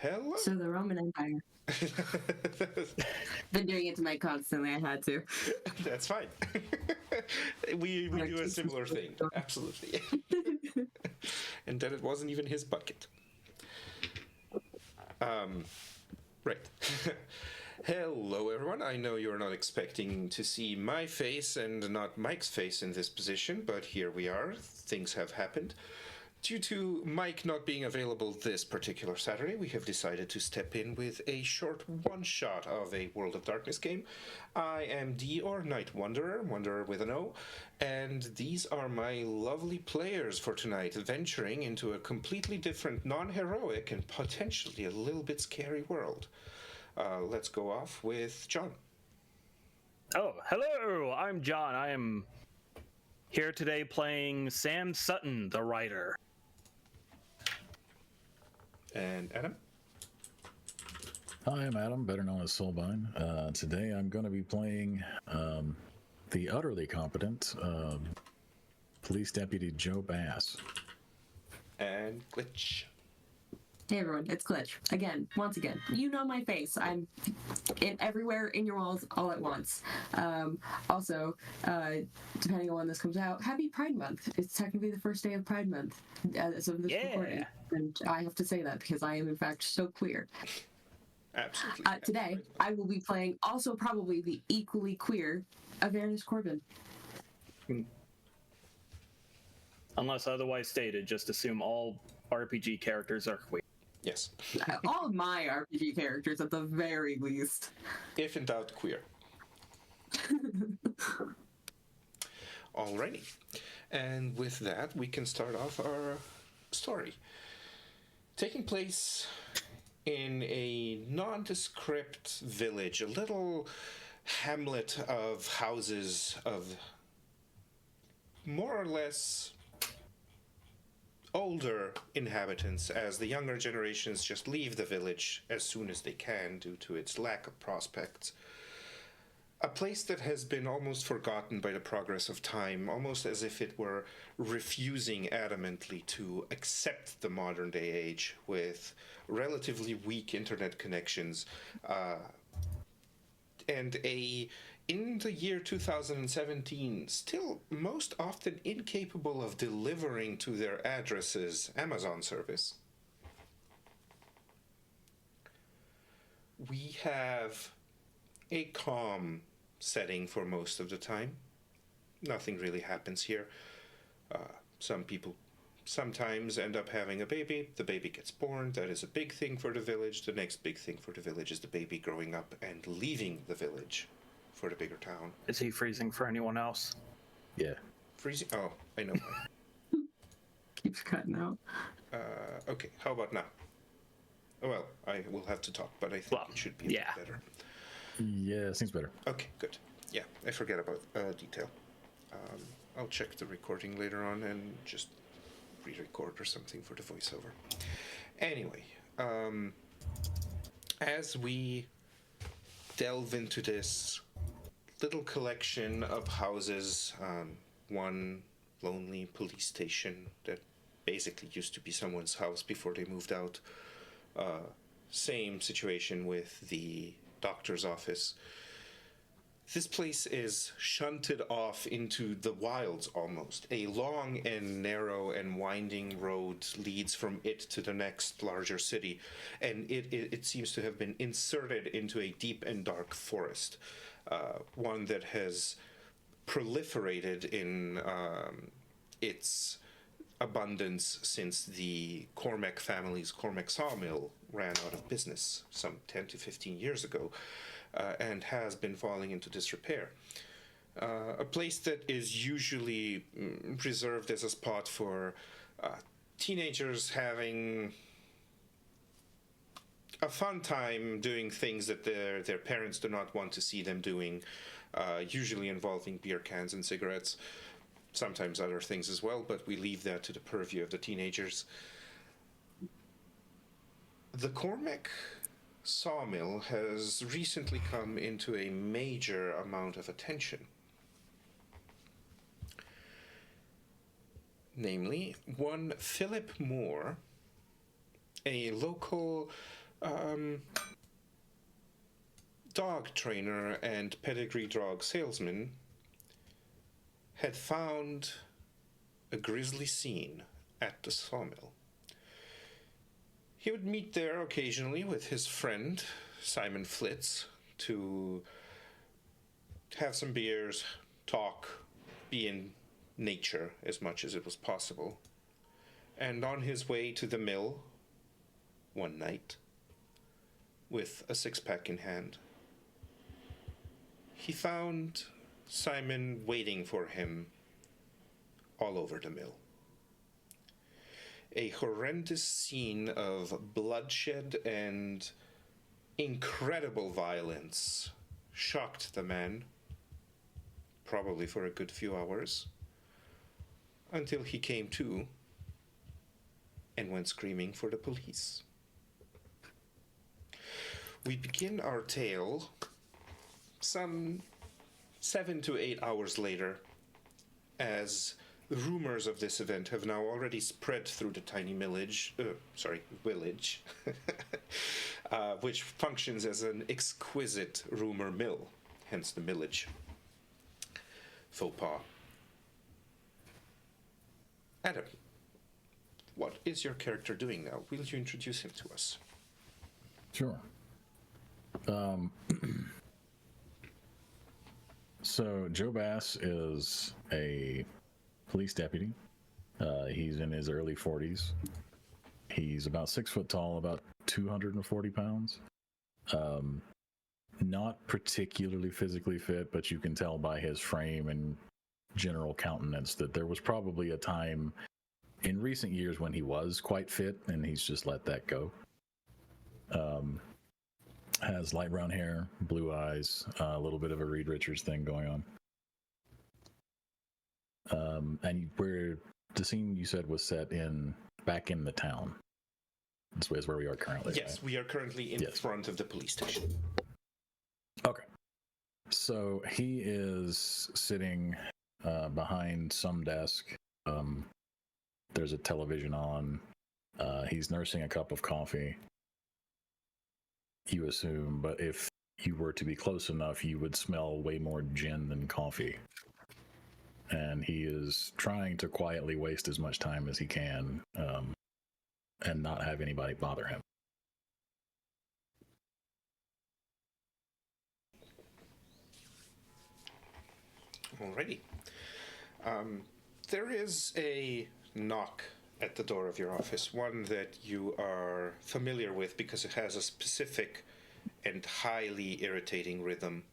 Hello. So the Roman Empire. Been doing it tonight constantly. I had to. That's fine. we do a similar thing. Absolutely. And then it wasn't even his bucket. Right. Hello, everyone. I know you're not expecting to see my face and not Mike's face in this position, but here we are. Things have happened. Due to Mike not being available this particular Saturday, we have decided to step in with a short one-shot of a World of Darkness game. I am Dior, Night Wanderer, Wanderer with an O, and these are my lovely players for tonight, venturing into a completely different, non-heroic, and potentially a little bit scary world. Let's go off with John. Oh, hello! I'm John. I am here today playing Sam Sutton, the writer. And Adam? Hi, I'm Adam, better known as Soulbind. Today I'm going to be playing the utterly competent Police Deputy Joe Bass. And Glitch. Hey everyone, it's Glitch. Once again, you know my face. I'm everywhere in your walls all at once. Also, depending on when this comes out, happy Pride Month. It's technically the first day of Pride Month as of this recording. And I have to say that because I am in fact so queer. Absolutely. Today, I will be playing also probably the equally queer Avernus Corbin. Unless otherwise stated, just assume all RPG characters are queer. Yes. All of my RPG characters, at the very least. If in doubt, queer. Alrighty. And with that, we can start off our story. Taking place in a nondescript village, a little hamlet of houses of more or less older inhabitants, as the younger generations just leave the village as soon as they can due to its lack of prospects. A place that has been almost forgotten by the progress of time, almost as if it were refusing adamantly to accept the modern day age with relatively weak internet connections, and in the year 2017, still most often incapable of delivering to their addresses Amazon service. We have a calm setting for most of the time. Nothing really happens here. Some people sometimes end up having a baby. The baby gets born. That is a big thing for the village. The next big thing for the village is the baby growing up and leaving the village for the bigger town. Is he freezing for anyone else? Yeah. Freezing? Oh, I know. Keeps cutting out. Okay, how about now? Well, I will have to talk, but I think it should be a bit better. Yeah, seems better. Okay, good. Yeah, I forget about detail. I'll check the recording later on and just re-record or something for the voiceover. Anyway, as we delve into this little collection of houses, one lonely police station that basically used to be someone's house before they moved out. Same situation with the doctor's office. This place is shunted off into the wilds almost. A long and narrow and winding road leads from it to the next larger city, and it seems to have been inserted into a deep and dark forest, one that has proliferated in its abundance since the Cormac family's Cormac sawmill ran out of business some 10 to 15 years ago. And has been falling into disrepair. A place that is usually reserved as a spot for teenagers having a fun time doing things that their parents do not want to see them doing, usually involving beer cans and cigarettes, sometimes other things as well, but we leave that to the purview of the teenagers. The Cormac sawmill has recently come into a major amount of attention. Namely, one Philip Moore, a local dog trainer and pedigree dog salesman had found a grisly scene at the sawmill. He would meet there occasionally with his friend, Simon Flitz, to have some beers, talk, be in nature as much as it was possible. And on his way to the mill one night, with a six-pack in hand, he found Simon waiting for him all over the mill. A horrendous scene of bloodshed and incredible violence shocked the man, probably for a good few hours, until he came to and went screaming for the police. We begin our tale some 7 to 8 hours later, as the rumors of this event have now already spread through the tiny village, which functions as an exquisite rumor mill, hence the millage faux pas. Adam, what is your character doing now? Will you introduce him to us? Sure. So Joe Bass is a police deputy. He's in his early 40s. He's about 6 foot tall, about 240 pounds. Not particularly physically fit, but you can tell by his frame and general countenance that there was probably a time in recent years when he was quite fit, and he's just let that go. Has light brown hair, blue eyes, a little bit of a Reed Richards thing going on. And where the scene you said was set back in the town. This is where we are currently. Yes, right? we are currently in front of the police station. Okay. So he is sitting behind some desk. There's a television on. He's nursing a cup of coffee. You assume, but if you were to be close enough, you would smell way more gin than coffee. And he is trying to quietly waste as much time as he can and not have anybody bother him. Alrighty. There is a knock at the door of your office, one that you are familiar with because it has a specific and highly irritating rhythm.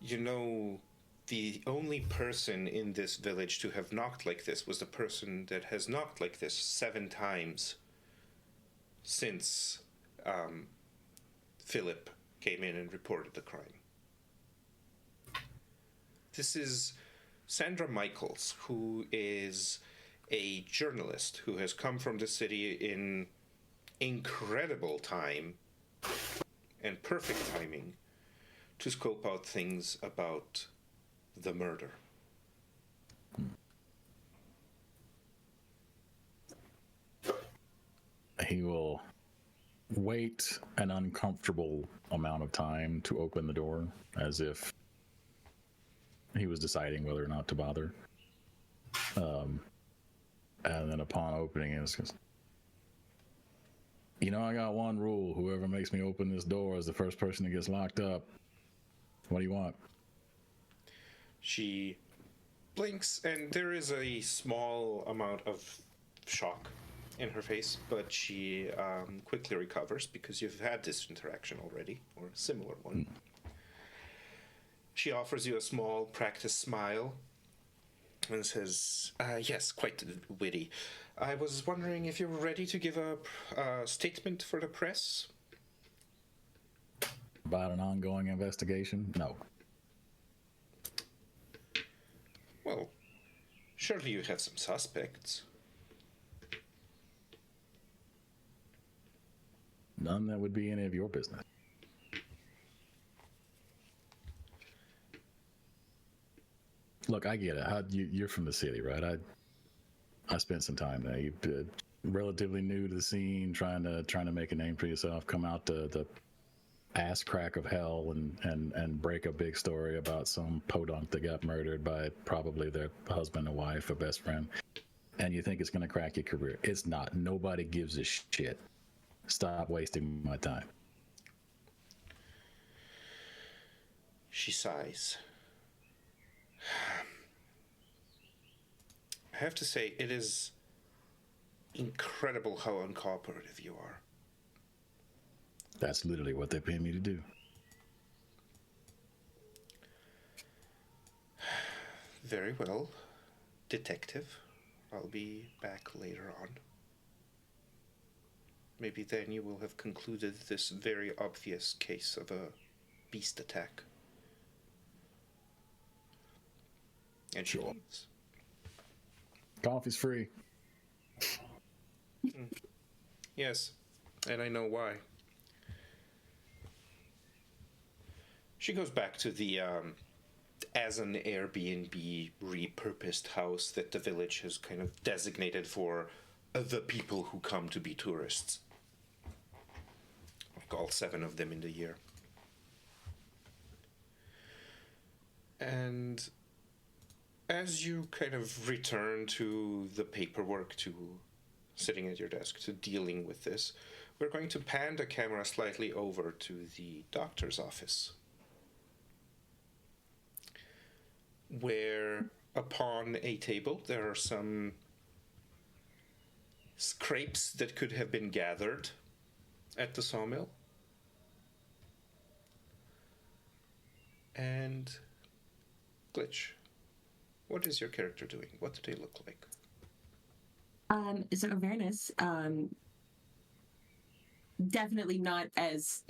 You know, the only person in this village to have knocked like this was the person that has knocked like this 7 times since Philip came in and reported the crime. This is Sandra Michaels, who is a journalist who has come from the city in incredible time and perfect timing to scope out things about the murder. He will wait an uncomfortable amount of time to open the door, as if he was deciding whether or not to bother. And then upon opening it, it's just, I got one rule. Whoever makes me open this door is the first person that gets locked up. What do you want? She blinks, and there is a small amount of shock in her face, but she quickly recovers because you've had this interaction already, or a similar one. She offers you a small practice smile and says, yes, quite witty. I was wondering if you were ready to give a statement for the press? About an ongoing investigation? No. Well, surely you have some suspects. None that would be any of your business. Look, I get it. You're from the city, right? I spent some time there. relatively new to the scene, trying to make a name for yourself, come out the ass crack of hell and break a big story about some podunk that got murdered by probably their husband or wife or best friend, and you think it's going to crack your career. It's not. Nobody gives a shit. Stop wasting my time. She sighs. I have to say, it is incredible how uncooperative you are. That's literally what they pay me to do. Very well, detective. I'll be back later on. Maybe then you will have concluded this very obvious case of a beast attack. And she Sure. leaves. Coffee's free. Yes, and I know why. She goes back to the, as an Airbnb repurposed house that the village has kind of designated for the people who come to be tourists. Like all 7 of them in the year. And as you kind of return to the paperwork, to sitting at your desk, to dealing with this, we're going to pan the camera slightly over to the doctor's office, where upon a table there are some scrapes that could have been gathered at the sawmill. And Glitch, what is your character doing? What do they look like? So awareness, definitely not as,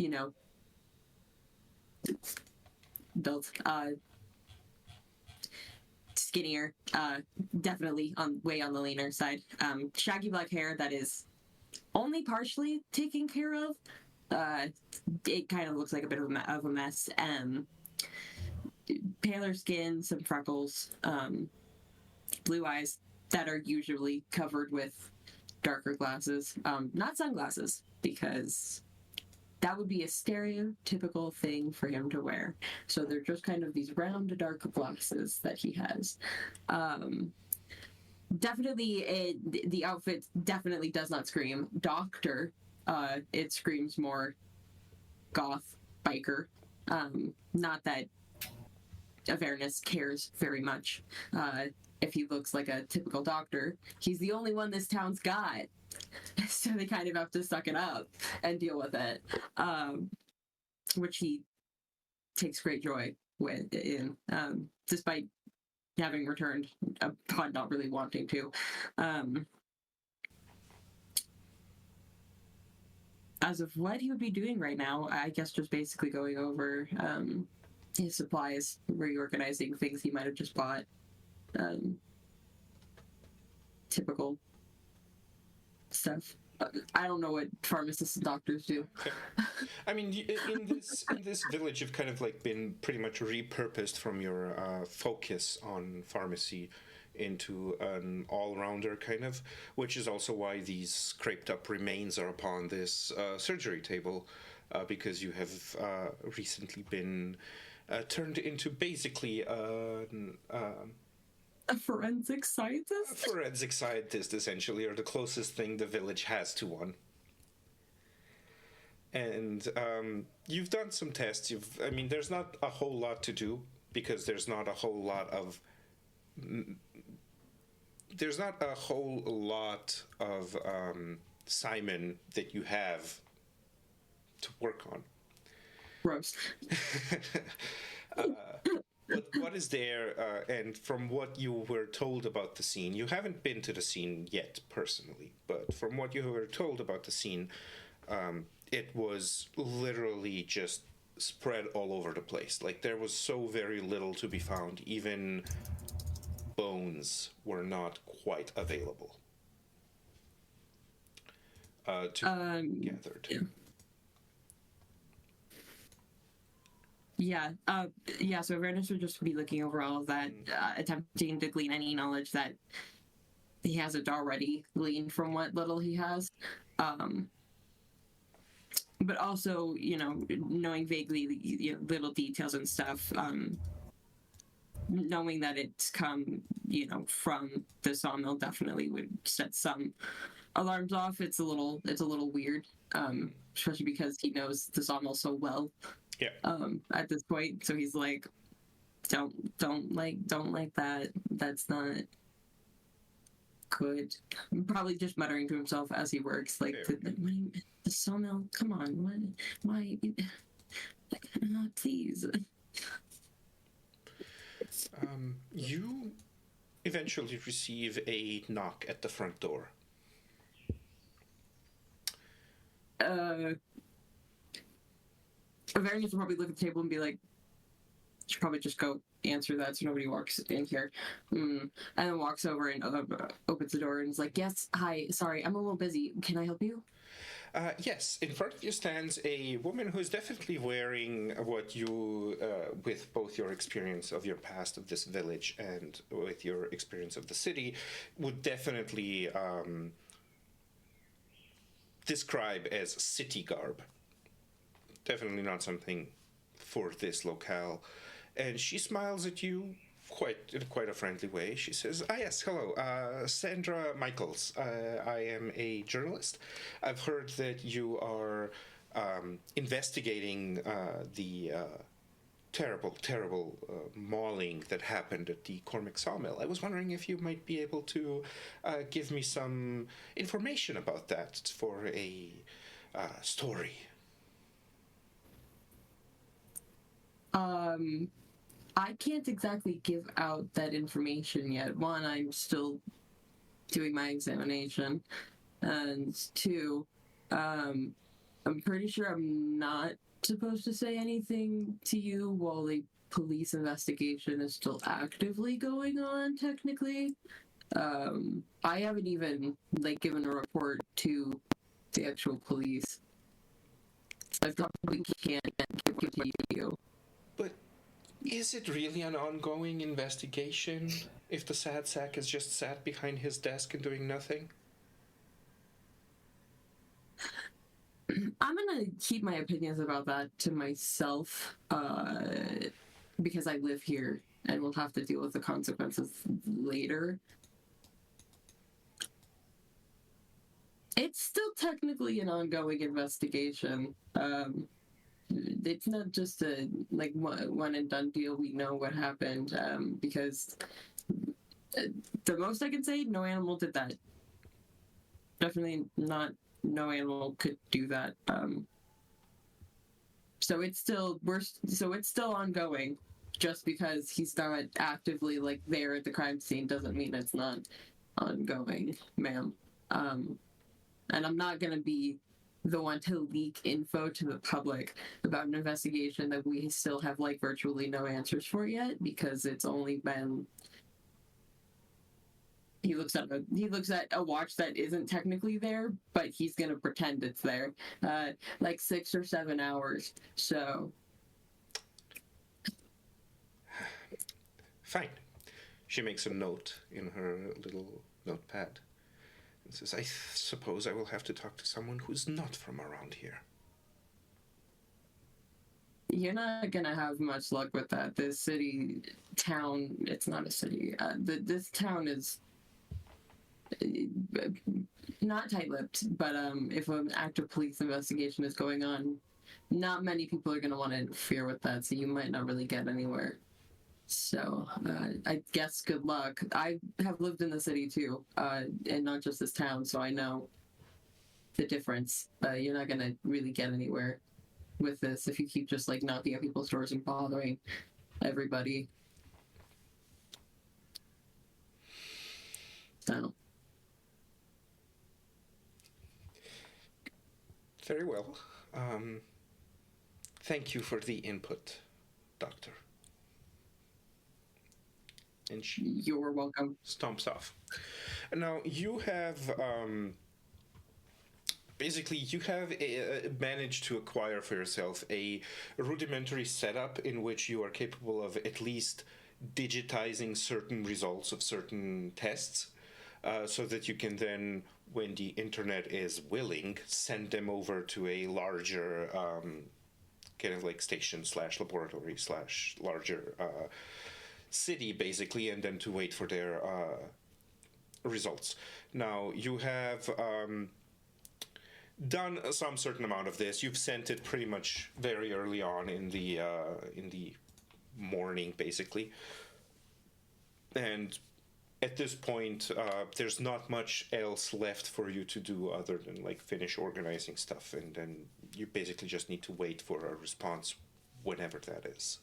built, skinnier, definitely way on the leaner side. Shaggy black hair that is only partially taken care of. It kind of looks like a bit of a mess. Paler skin, some freckles, blue eyes that are usually covered with darker glasses. Not sunglasses, because that would be a stereotypical thing for him to wear. So they're just kind of these round, dark glasses that he has. Definitely, the outfit definitely does not scream doctor. It screams more goth biker. Not that Avernus cares very much if he looks like a typical doctor. He's the only one this town's got. So they kind of have to suck it up and deal with it, which he takes great joy in, despite having returned upon not really wanting to. As of what he would be doing right now, I guess just basically going over his supplies, reorganizing things he might have just bought. Typical stuff. I don't know what pharmacists and doctors do. Okay. I mean, in this village, you've kind of like been pretty much repurposed from your focus on pharmacy into an all-rounder kind of, which is also why these scraped up remains are upon this surgery table, because you have recently been turned into basically A forensic a scientist? forensic scientist, essentially, or the closest thing the village has to one. And you've done some tests. I mean, there's not a whole lot to do, because there's not a whole lot of Simon that you have to work on. Gross. What is there, and from what you were told about the scene, you haven't been to the scene yet personally, but from what you were told about the scene, it was literally just spread all over the place. Like, there was so very little to be found. Even bones were not quite available to be gathered. Yeah. So Avernus would just be looking over all of that, attempting to glean any knowledge that he hasn't already gleaned from what little he has. But also, knowing vaguely, little details and stuff, knowing that it's come, from the sawmill definitely would set some alarms off. It's a little weird, especially because he knows the sawmill so well. Yeah. At this point, so he's like, don't like that. That's not good. Probably just muttering to himself as he works, like the sawmill. Come on, why? Please. You eventually receive a knock at the front door. Avarius will probably look at the table and be like, should probably just go answer that so nobody walks in here. And then walks over and opens the door and is like, yes, hi, sorry, I'm a little busy. Can I help you? Yes, in front of you stands a woman who is definitely wearing what you, with both your experience of your past of this village and with your experience of the city, would definitely describe as city garb. Definitely not something for this locale. And she smiles at you in quite a friendly way. She says, yes, hello, Sandra Michaels. I am a journalist. I've heard that you are investigating the terrible mauling that happened at the Cormac Sawmill. I was wondering if you might be able to give me some information about that for a story. I can't exactly give out that information yet. One, I'm still doing my examination. And two, I'm pretty sure I'm not supposed to say anything to you while the police investigation is still actively going on, technically. I haven't even, given a report to the actual police. I probably can't give it to you. But is it really an ongoing investigation if the sad sack has just sat behind his desk and doing nothing? I'm gonna keep my opinions about that to myself, because I live here and will have to deal with the consequences later. It's still technically an ongoing investigation. It's not just a one and done deal. We know what happened, because the most I can say, no animal did that. Definitely not. No animal could do that. So it's still ongoing. Just because he's not actively there at the crime scene doesn't mean it's not ongoing, ma'am. And I'm not gonna be the one to leak info to the public about an investigation that we still have virtually no answers for yet, because it's only been. He looks at a watch that isn't technically there, but he's gonna pretend it's there. 6 or 7 hours. So. Fine. She makes a note in her little notepad and says, I suppose I will have to talk to someone who's not from around here. You're not gonna have much luck with that. This town, it's not a city. This town is not tight-lipped, but if an active police investigation is going on, not many people are gonna want to interfere with that, so you might not really get anywhere. So, I guess good luck. I have lived in the city too, and not just this town, so I know the difference. You're not gonna really get anywhere with this if you keep just knocking at people's doors and bothering everybody. So. Very well. Thank you for the input, Doctor. And you're welcome. Stomps off. Now, you have basically managed to acquire for yourself a rudimentary setup in which you are capable of at least digitizing certain results of certain tests. so that you can then, when the internet is willing, send them over to a larger kind of like station / laboratory / larger city, basically, and then to wait for their results. Now, you have done some certain amount of this. You've sent it pretty much very early on in the morning, basically, and at this point, there's not much else left for you to do other than like finish organizing stuff, and then you basically just need to wait for a response, whenever that is.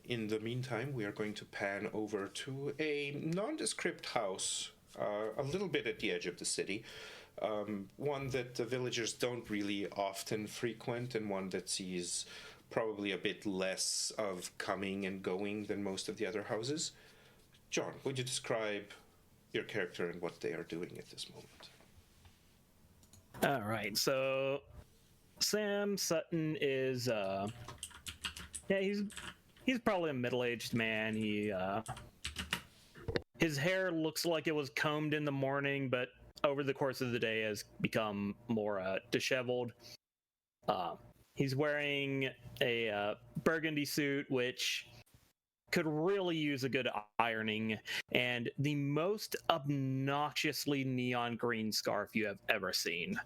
In the meantime, we are going to pan over to a nondescript house, a little bit at the edge of the city, one that the villagers don't really often frequent, and one that sees probably a bit less of coming and going than most of the other houses. John, would you describe your character and what they are doing at this moment? All right, so Sam Sutton is he's probably a middle-aged man. His hair looks like it was combed in the morning, but over the course of the day has become more disheveled. He's wearing a burgundy suit, which could really use a good ironing, and the most obnoxiously neon green scarf you have ever seen.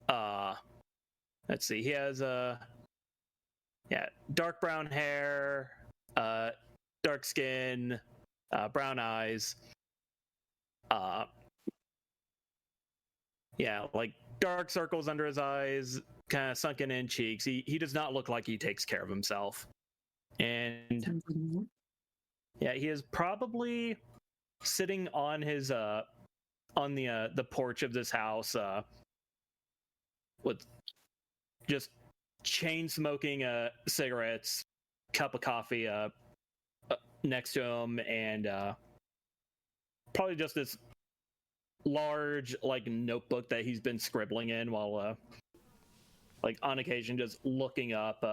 Let's see. He has dark brown hair, dark skin, brown eyes. Like dark circles under his eyes, kind of sunken in cheeks. He does not look like he takes care of himself. And he is probably sitting on his on the porch of this house with just chain smoking cigarettes, cup of coffee next to him, and probably just this large like notebook that he's been scribbling in while like on occasion just looking up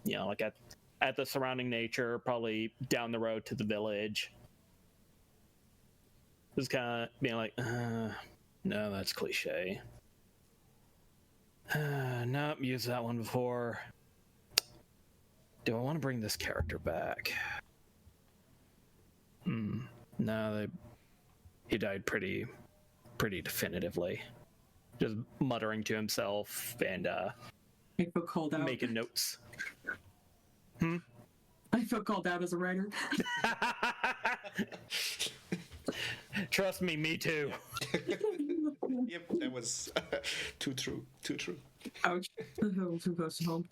like at the surrounding nature, probably down the road to the village. Just kind of being like, no, that's cliche. Nope, used that one before. Do I want to bring this character back? No, he died pretty definitively. Just muttering to himself and I feel called out. making notes. I feel called out as a writer. Trust me, me too. Yep, that was too true. Ouch. Too close to home.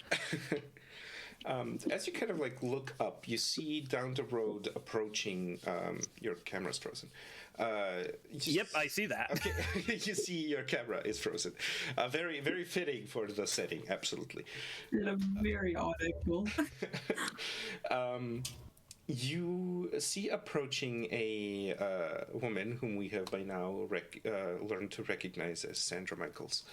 As you kind of like look up, you see down the road approaching. Your camera's frozen. Yep, I see that. Okay, you see your camera is frozen. Very, very fitting for the setting. Absolutely. In a very odd angle. You see approaching a woman whom we have by now learned to recognize as Sandra Michaels.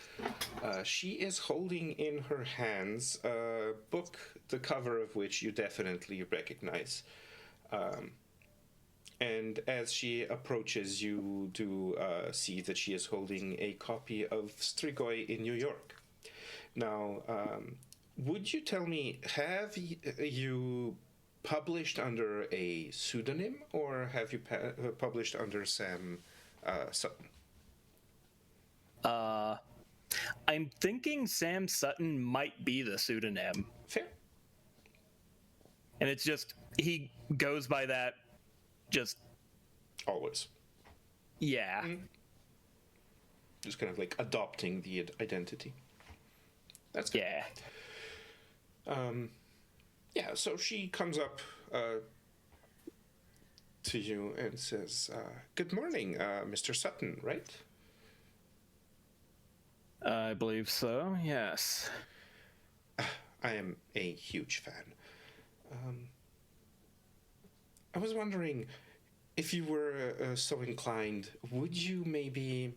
She is holding in her hands a book, the cover of which you definitely recognize. And as she approaches, you do see that she is holding a copy of Strigoi in New York. Now, would you tell me, have you published under a pseudonym, or have you published under Sam Sutton? I'm thinking Sam Sutton might be the pseudonym. Fair. And it's just, he goes by that just... Always. Yeah. Mm-hmm. Just kind of like adopting the identity. That's good. Yeah. So she comes up to you and says, "Good morning, Mr. Sutton, right?" I believe so, yes. I am a huge fan. I was wondering, if you were so inclined, would you maybe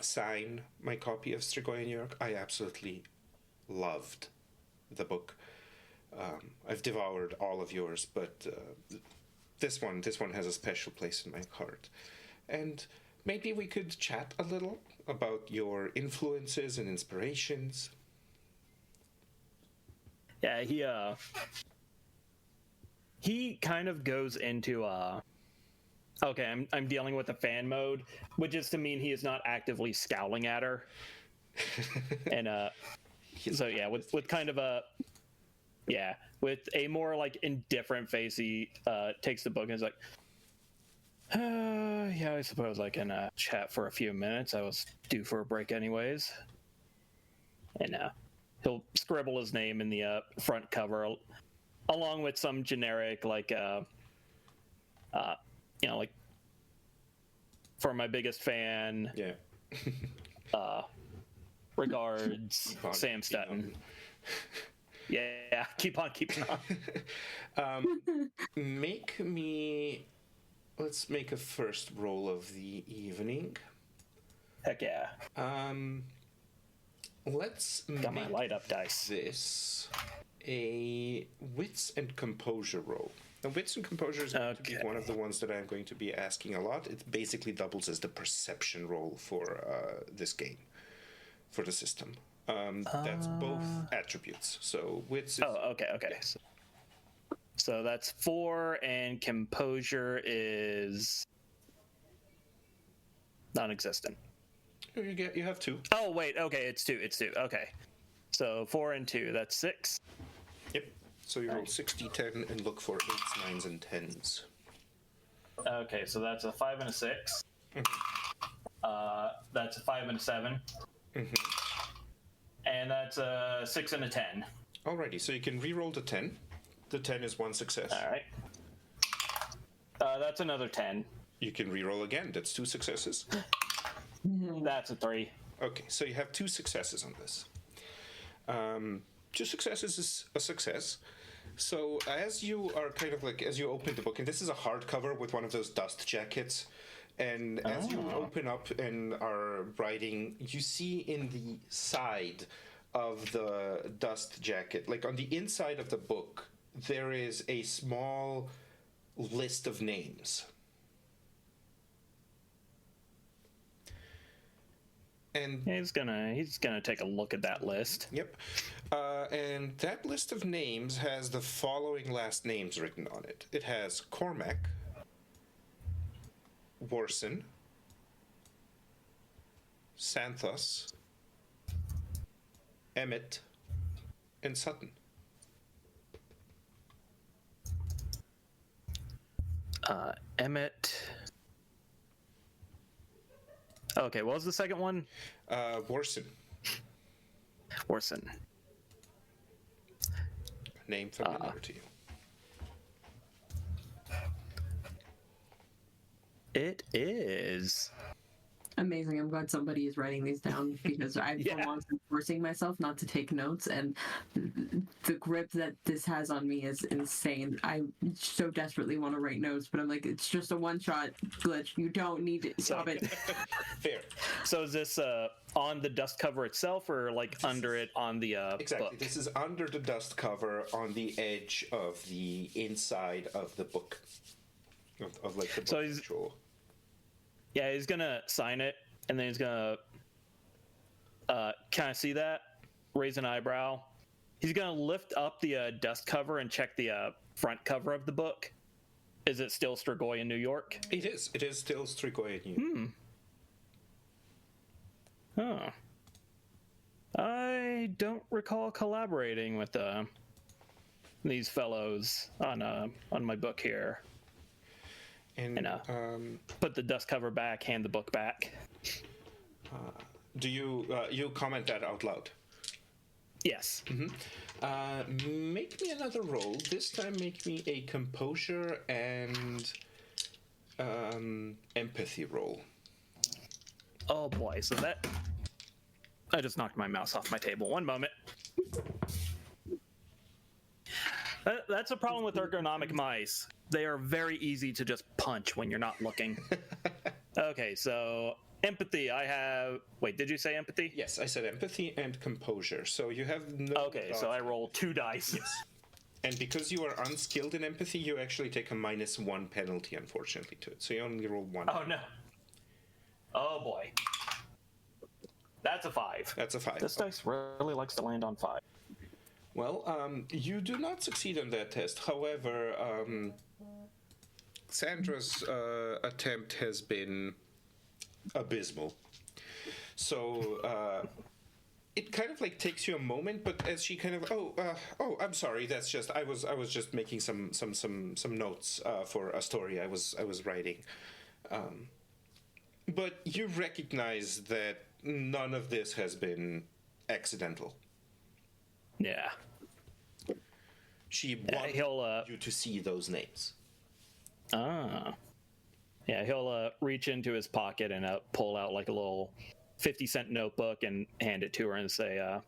sign my copy of Strigoi in New York? I absolutely loved the book. I've devoured all of yours, but this one has a special place in my heart. And maybe we could chat a little about your influences and inspirations. Yeah, he kind of goes into okay, I'm dealing with a fan mode, which is to mean he is not actively scowling at her. And so yeah, with kind of a with a more like indifferent face, he takes the book and is like, yeah, I suppose I can chat for a few minutes. I was due for a break anyways. And he'll scribble his name in the front cover, along with some generic like like for my biggest fan. Yeah. Regards, Sam Stetton. Yeah, keep on keeping on. Let's make a first roll of the evening. Heck yeah. Let's Got my make light up dice. this a wits and composure roll. Now, wits and composure is going to be one of the ones that I'm going to be asking a lot. It basically doubles as the perception roll for this game, for the system. That's both attributes. So wits is... Oh, okay. So that's 4, and composure is non-existent. You have 2. Oh, wait, okay, it's 2. Okay. So 4 and 2, that's 6. Yep. So you roll 6d10 and look for 8s, 9s, and 10s. Okay, so that's a 5 and a 6. That's a 5 and a 7. And that's a 6 and a 10. Alrighty, so you can re-roll the 10. The 10 is 1 success. All right. That's another 10. You can re-roll again. That's 2 successes. That's a 3. Okay, so you have 2 successes on this. 2 successes is a success. So as you are kind of like, as you open the book, and this is a hardcover with one of those dust jackets, and as you open up and are writing, you see in the side of the dust jacket, like on the inside of the book, there is a small list of names. And He's gonna take a look at that list. yep. And that list of names has the following last names written on it. It has Cormac, Warson, Santhos, Emmett, and Sutton. Emmett. Okay, what was the second one? Warson, Orson. name familiar to you. It is. Amazing. I'm glad somebody is writing these down because I've Yeah. for long been forcing myself not to take notes, and the grip that this has on me is insane. I so desperately want to write notes, but I'm like, it's just a one-shot glitch. You don't need to stop it. Fair. So is this on the dust cover itself, or like under it on the Exactly. book? This is under the dust cover on the edge of the inside of the book. Of like the book So he's- actual. Yeah, he's gonna sign it, and then he's gonna kind of see that, raise an eyebrow. He's gonna lift up the dust cover and check the front cover of the book. Is it still Strigoi in New York? It is. It is still Strigoi in Oh. I don't recall collaborating with these fellows on my book here. And Put the dust cover back, hand the book back. do you comment that out loud? Yes. Make me another roll. This time, make me a composure and empathy roll. Oh boy, so that... I just knocked my mouse off my table. One moment. That's a problem with ergonomic mice. They are very easy to just punch when you're not looking. Okay, so empathy. I have... Wait, did you say empathy? Yes, I said empathy and composure. So you have no. Okay, so I roll 2 dice. And because you are unskilled in empathy, you actually take a -1 penalty, unfortunately, to it. So you only roll 1. Oh no. Oh boy. That's a 5. That's a 5. This dice really likes to land on 5. Well, you do not succeed on that test. However, Sandra's attempt has been abysmal. So it kind of like takes you a moment, but as she kind of I'm sorry, that's just I was just making some notes for a story I was writing. But you recognize that none of this has been accidental. Yeah. She wanted you to see those names. Ah. Yeah, he'll reach into his pocket and pull out like a little 50-cent notebook and hand it to her and say,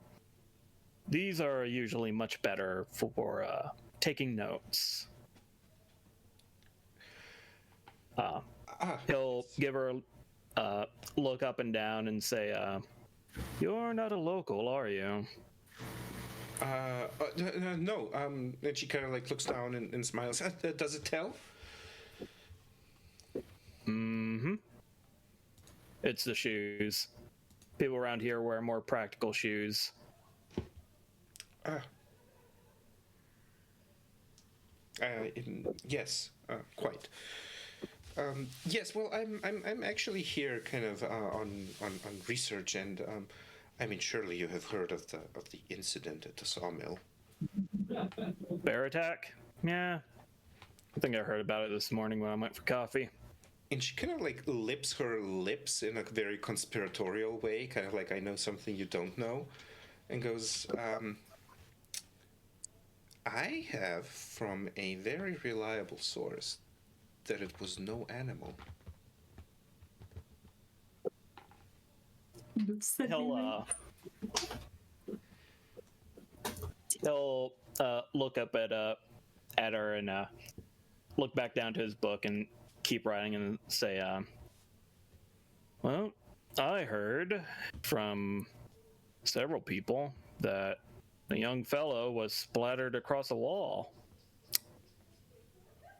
these are usually much better for taking notes. He'll give her a look up and down and say, you're not a local, are you? No. And she kind of like looks down and smiles. Does it tell? Mm-hmm. It's the shoes. People around here wear more practical shoes. Yes, quite. Yes. Well, I'm actually here, kind of on research, and I mean, surely you have heard of the incident at the sawmill. Bear attack? Yeah. I think I heard about it this morning when I went for coffee. And she kind of like lips her lips in a very conspiratorial way, kind of like, I know something you don't know, and goes, I have from a very reliable source that it was no animal. He'll look up at her and look back down to his book and keep writing and say, well, I heard from several people that the young fellow was splattered across a wall.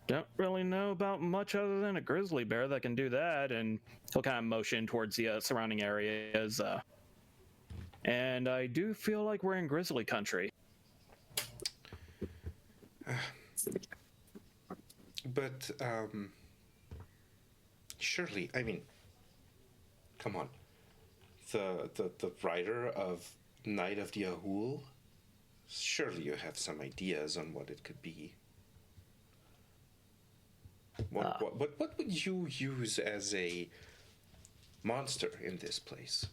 Don't really know about much other than a grizzly bear that can do that, and he'll kind of motion towards the surrounding areas. And I do feel like we're in grizzly country. But, surely, I mean, come on. The writer of Night of the Ahul, surely you have some ideas on what it could be. What would you use as a monster in this place?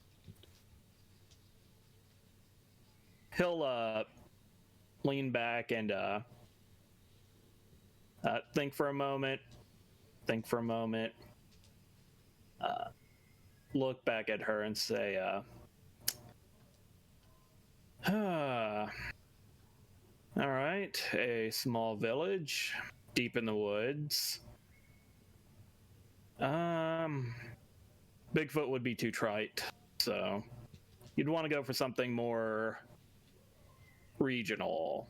He'll lean back and think for a moment. Look back at her and say, all right, a small village deep in the woods. Bigfoot would be too trite, so you'd want to go for something more regional.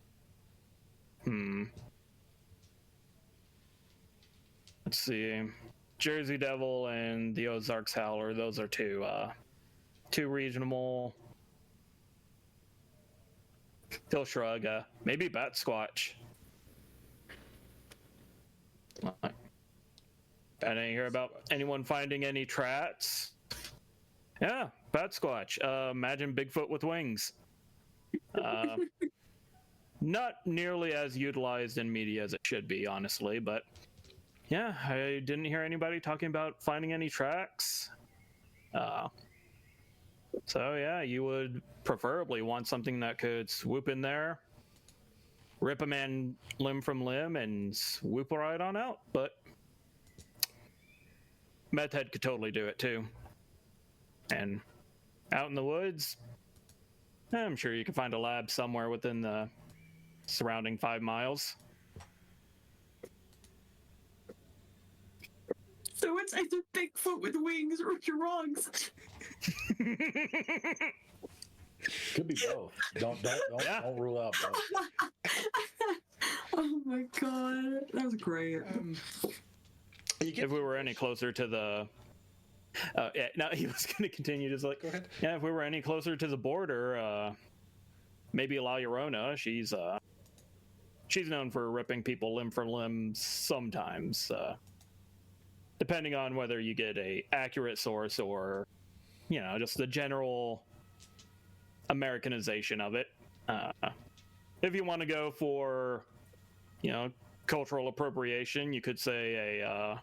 Let's see. Jersey Devil and the Ozarks Howler, those are two regional. He'll shrug. Maybe Bat Squatch. I didn't hear about anyone finding any tracks. Yeah, Bat Squatch. Imagine Bigfoot with wings. Not nearly as utilized in media as it should be, honestly, but yeah, I didn't hear anybody talking about finding any tracks. So yeah, you would preferably want something that could swoop in there, rip a man limb from limb, and swoop right on out, but Meth Head could totally do it too. And out in the woods, I'm sure you can find a lab somewhere within the surrounding 5 miles. So it's either Bigfoot with wings or Jurongs. Could be both. Don't rule out both. Oh my god, that was great. You get If we were any closer to the, yeah, no, he was going to continue just like, Go ahead. yeah, if we were any closer to the border, maybe La Llorona, she's known for ripping people limb for limb sometimes, depending on whether you get a accurate source or, just the general Americanization of it. If you want to go for, cultural appropriation, you could say a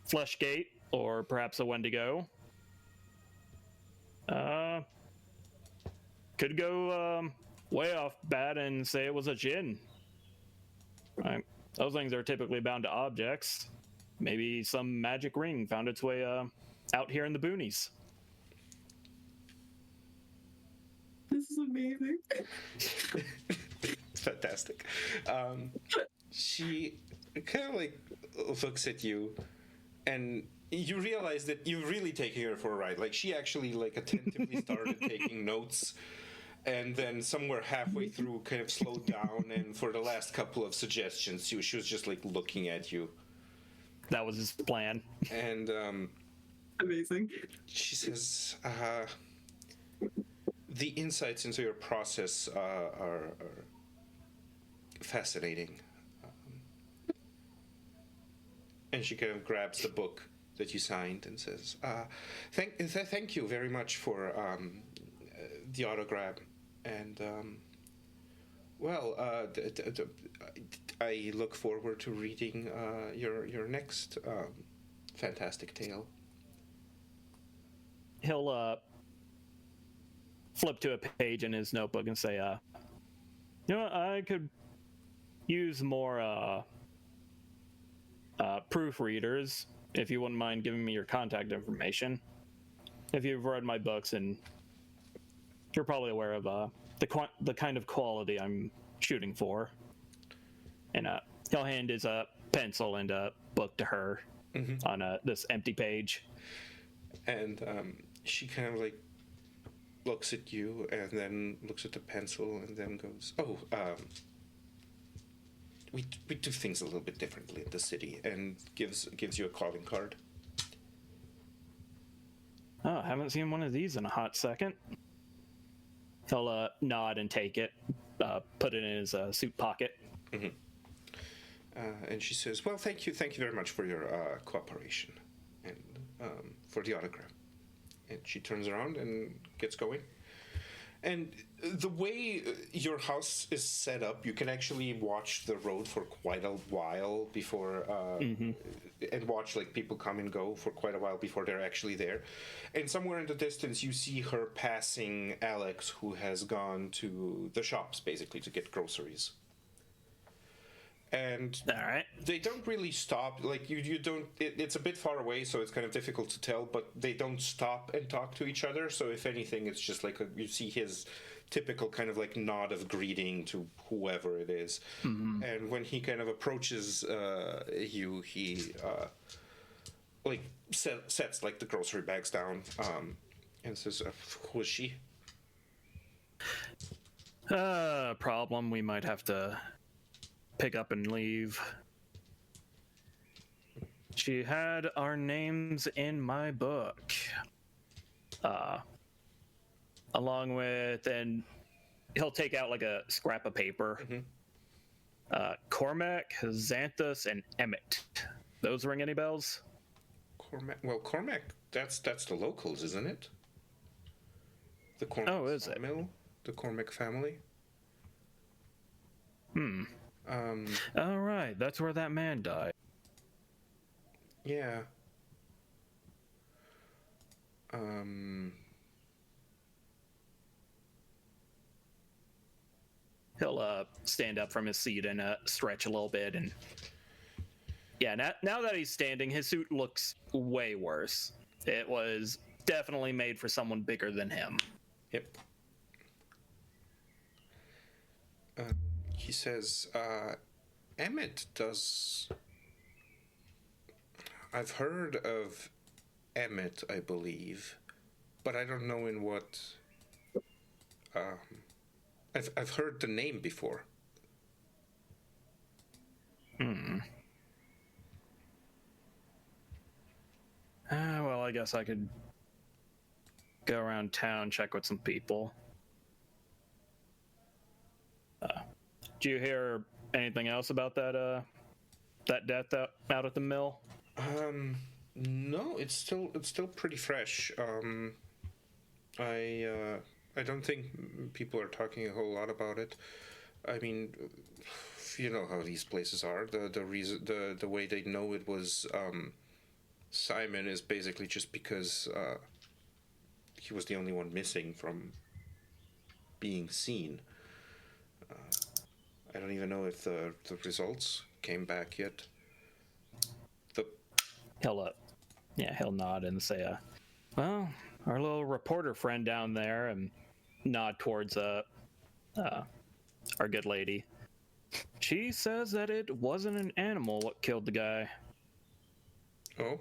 Fleshgate or perhaps a Wendigo. Could go way off bat and say it was a Jinn. Right. Those things are typically bound to objects. Maybe some magic ring found its way out here in the boonies. This is amazing. It's fantastic. She kind of like looks at you, and you realize that you're really taking her for a ride. Like, she actually like attentively started taking notes, and then somewhere halfway through kind of slowed down, and for the last couple of suggestions she was just like looking at you. That was his plan. And Amazing. she says, the insights into your process are fascinating. And she kind of grabs the book that you signed and says, thank you very much for the autograph. And, I look forward to reading your next fantastic tale. He'll flip to a page in his notebook and say, I could use more proofreaders, if you wouldn't mind giving me your contact information. If you've read my books, and you're probably aware of the kind of quality I'm shooting for. And he'll hand his pencil and a book to her on this empty page. And she kind of like looks at you and then looks at the pencil and then goes, we do things a little bit differently in the city, and gives you a calling card. Oh, I haven't seen one of these in a hot second. He'll nod and take it, put it in his suit pocket. Mm-hmm. And she says, well, thank you very much for your cooperation and for the autograph. And she turns around and gets going. And the way your house is set up, you can actually watch the road for quite a while before, and watch like people come and go for quite a while before they're actually there. And somewhere in the distance, you see her passing Alex, who has gone to the shops basically to get groceries. And All right. they don't really stop. Like you don't. It's a bit far away, so it's kind of difficult to tell. But they don't stop and talk to each other. So if anything, it's just like you see his typical kind of like nod of greeting to whoever it is. Mm-hmm. And when he kind of approaches you, he like sets like the grocery bags down and says, "Who is she?" Problem. We might have to pick up and leave. She had our names in my book. Along with, and he'll take out like a scrap of paper. Mm-hmm. Cormac, Xanthus, and Emmett. Those ring any bells? Cormac, that's the locals, isn't it? The Cormac is it? Mill, the Cormac family. All right, that's where that man died. Yeah. He'll stand up from his seat and stretch a little bit, and yeah, now that he's standing, his suit looks way worse. It was definitely made for someone bigger than him. Yep. He says, Emmett does... I've heard of Emmett, I believe, but I don't know in what... I've heard the name before. Well, I guess I could go around town, check with some people. Do you hear anything else about that death out at the mill? No, it's still pretty fresh. I don't think people are talking a whole lot about it. I mean, you know how these places are. The way they know it was Simon is basically just because he was the only one missing from being seen. I don't even know if the results came back yet. He'll nod and say, well, our little reporter friend down there, and nod towards our good lady. She says that it wasn't an animal what killed the guy. Oh?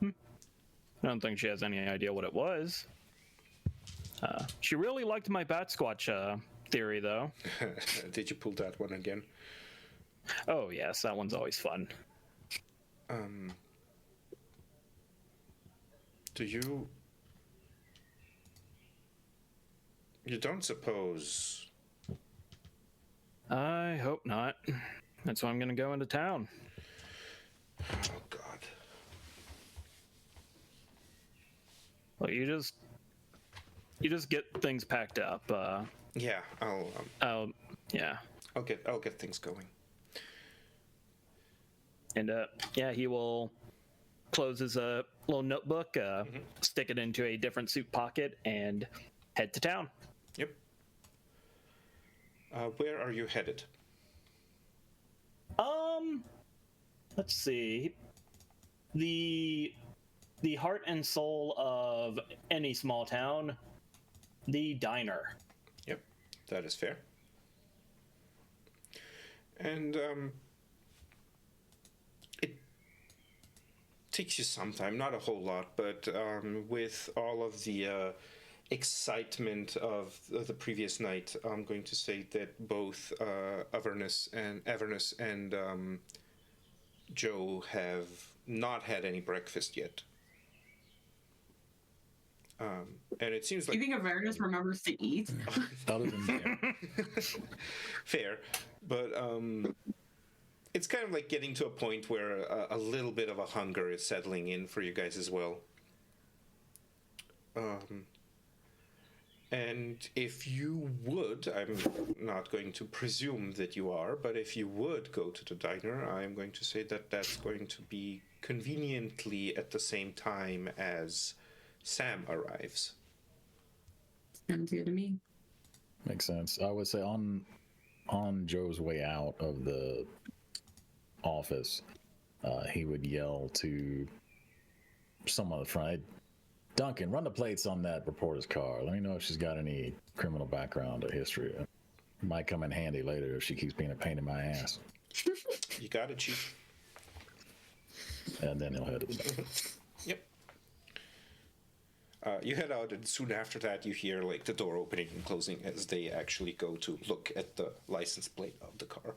I don't think she has any idea what it was. She really liked my bat squatch theory, though. Did you pull that one again? Oh, yes, that one's always fun. Do you... You don't suppose... I hope not. That's why I'm gonna go into town. Oh, God. Well, you just get things packed up. Yeah, Yeah. I'll get things going. And he will close his little notebook, stick it into a different suit pocket, and head to town. Yep. Where are you headed? Let's see. The heart and soul of any small town, the diner. Yep, that is fair. And it takes you some time, not a whole lot, but with all of the excitement of the previous night, I'm going to say that both Avernus and Joe have not had any breakfast yet. And it seems like... You think Avernus remembers to eat? Other than that, Fair, but it's kind of like getting to a point where a little bit of a hunger is settling in for you guys as well. And if you would, I'm not going to presume that you are, but if you would go to the diner, I'm going to say that that's going to be conveniently at the same time as Sam arrives. Sounds good to me. makes sense. I would say on Joe's way out of the office, he would yell to someone at the front, "Hey, Duncan, run the plates on that reporter's car. Let me know if she's got any criminal background or history. It might come in handy later if she keeps being a pain in my ass." You got it, Chief. And then he'll head to the back. Yep. You head out, and soon after that, you hear like the door opening and closing as they actually go to look at the license plate of the car,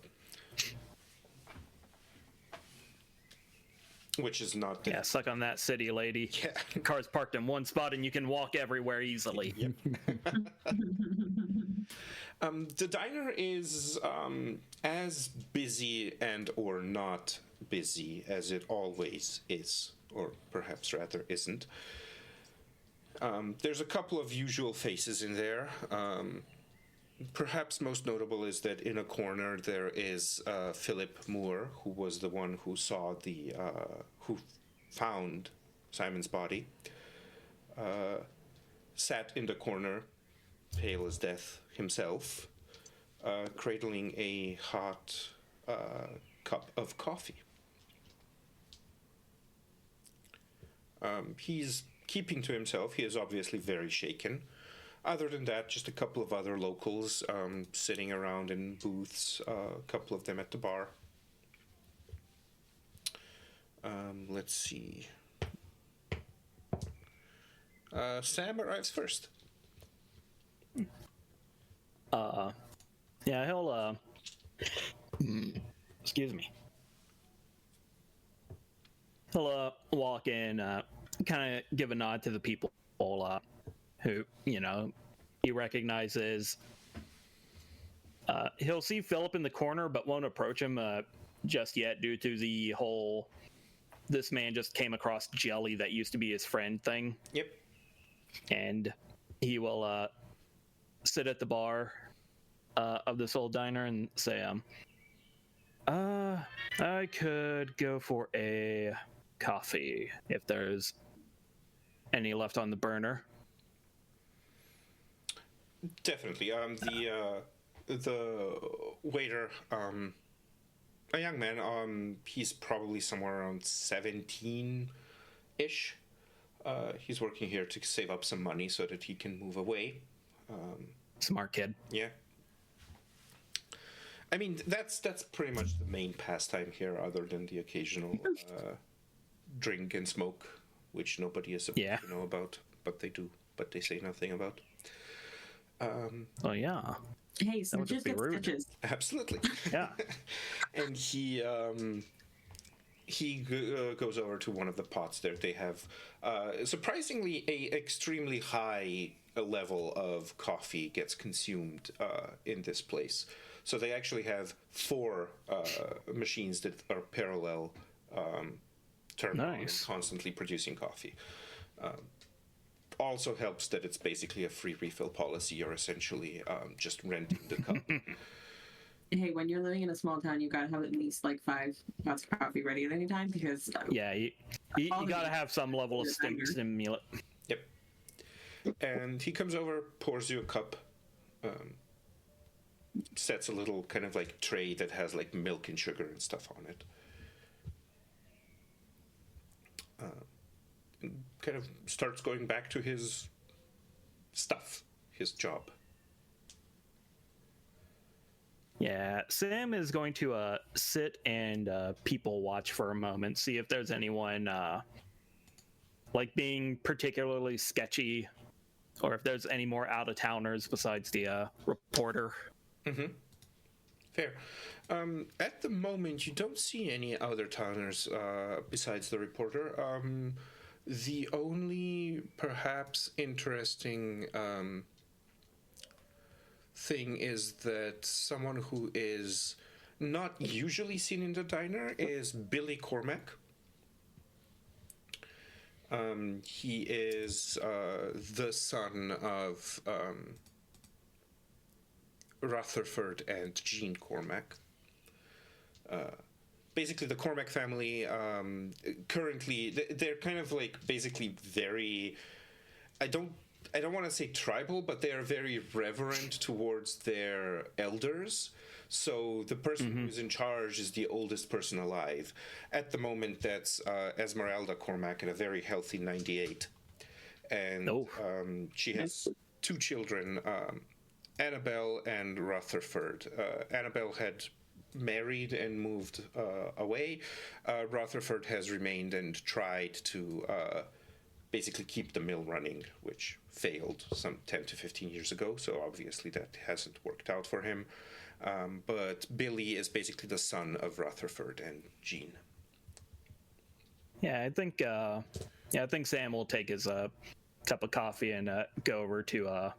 which is not the... Yeah, suck on that, city lady. Yeah. Your car's parked in one spot, and you can walk everywhere easily. Yep. The diner is as busy and or not busy as it always is, or perhaps rather isn't. There's a couple of usual faces in there. Perhaps most notable is that in a corner there is Philip Moore, who was the one who saw who found Simon's body. Sat in the corner, pale as death himself, cradling a hot cup of coffee. He's keeping to himself. He is obviously very shaken. Other than that, just a couple of other locals sitting around in booths, a couple of them at the bar. Let's see. Sam arrives first. Yeah, Excuse me. He'll walk in, kind of give a nod to the people who, he recognizes. He'll see Philip in the corner, but won't approach him just yet due to the whole "this man just came across jelly that used to be his friend" thing. Yep. And he will sit at the bar of this old diner and say, I could go for a coffee if there's any left on the burner. Definitely. The waiter, a young man, he's probably somewhere around 17-ish. He's working here to save up some money so that he can move away. Smart kid. Yeah. I mean, that's pretty much the main pastime here, other than the occasional drink and smoke, which nobody is supposed to know about, but they do, but they say nothing about. Oh, yeah. Hey, snitches get stitches. Absolutely. Yeah. And he goes over to one of the pots there. They have surprisingly a extremely high level of coffee gets consumed in this place. So they actually have 4 machines that are parallel turned on and constantly producing coffee. Also helps that it's basically a free refill policy. You're essentially just renting the cup. Hey, when you're living in a small town, you gotta have at least like 5 pots of coffee ready at any time because you gotta have some level of stimulant. Yep. And he comes over, pours you a cup, sets a little kind of like tray that has like milk and sugar and stuff on it. And kind of starts going back to his stuff, his job. Yeah, Sam is going to sit and people watch for a moment, see if there's anyone like being particularly sketchy, or if there's any more out-of-towners besides the reporter. Mm-hmm. Fair. At the moment, you don't see any out-of-towners besides the reporter. The only perhaps interesting thing is that someone who is not usually seen in the diner is Billy Cormac. He is the son of Rutherford and Jean Cormac. Basically, the Cormac family currently they're kind of like basically very. I don't want to say tribal, but they are very reverent towards their elders. So the person who's in charge is the oldest person alive. At the moment, that's Esmeralda Cormac at a very healthy 98. And she has 2 children, Annabelle and Rutherford. Annabelle had married and moved away. Rutherford has remained and tried to basically keep the mill running, which failed some 10 to 15 years ago, so obviously that hasn't worked out for him. But Billy is basically the son of Rutherford and Jean. Yeah, I think Sam will take his cup of coffee and go over to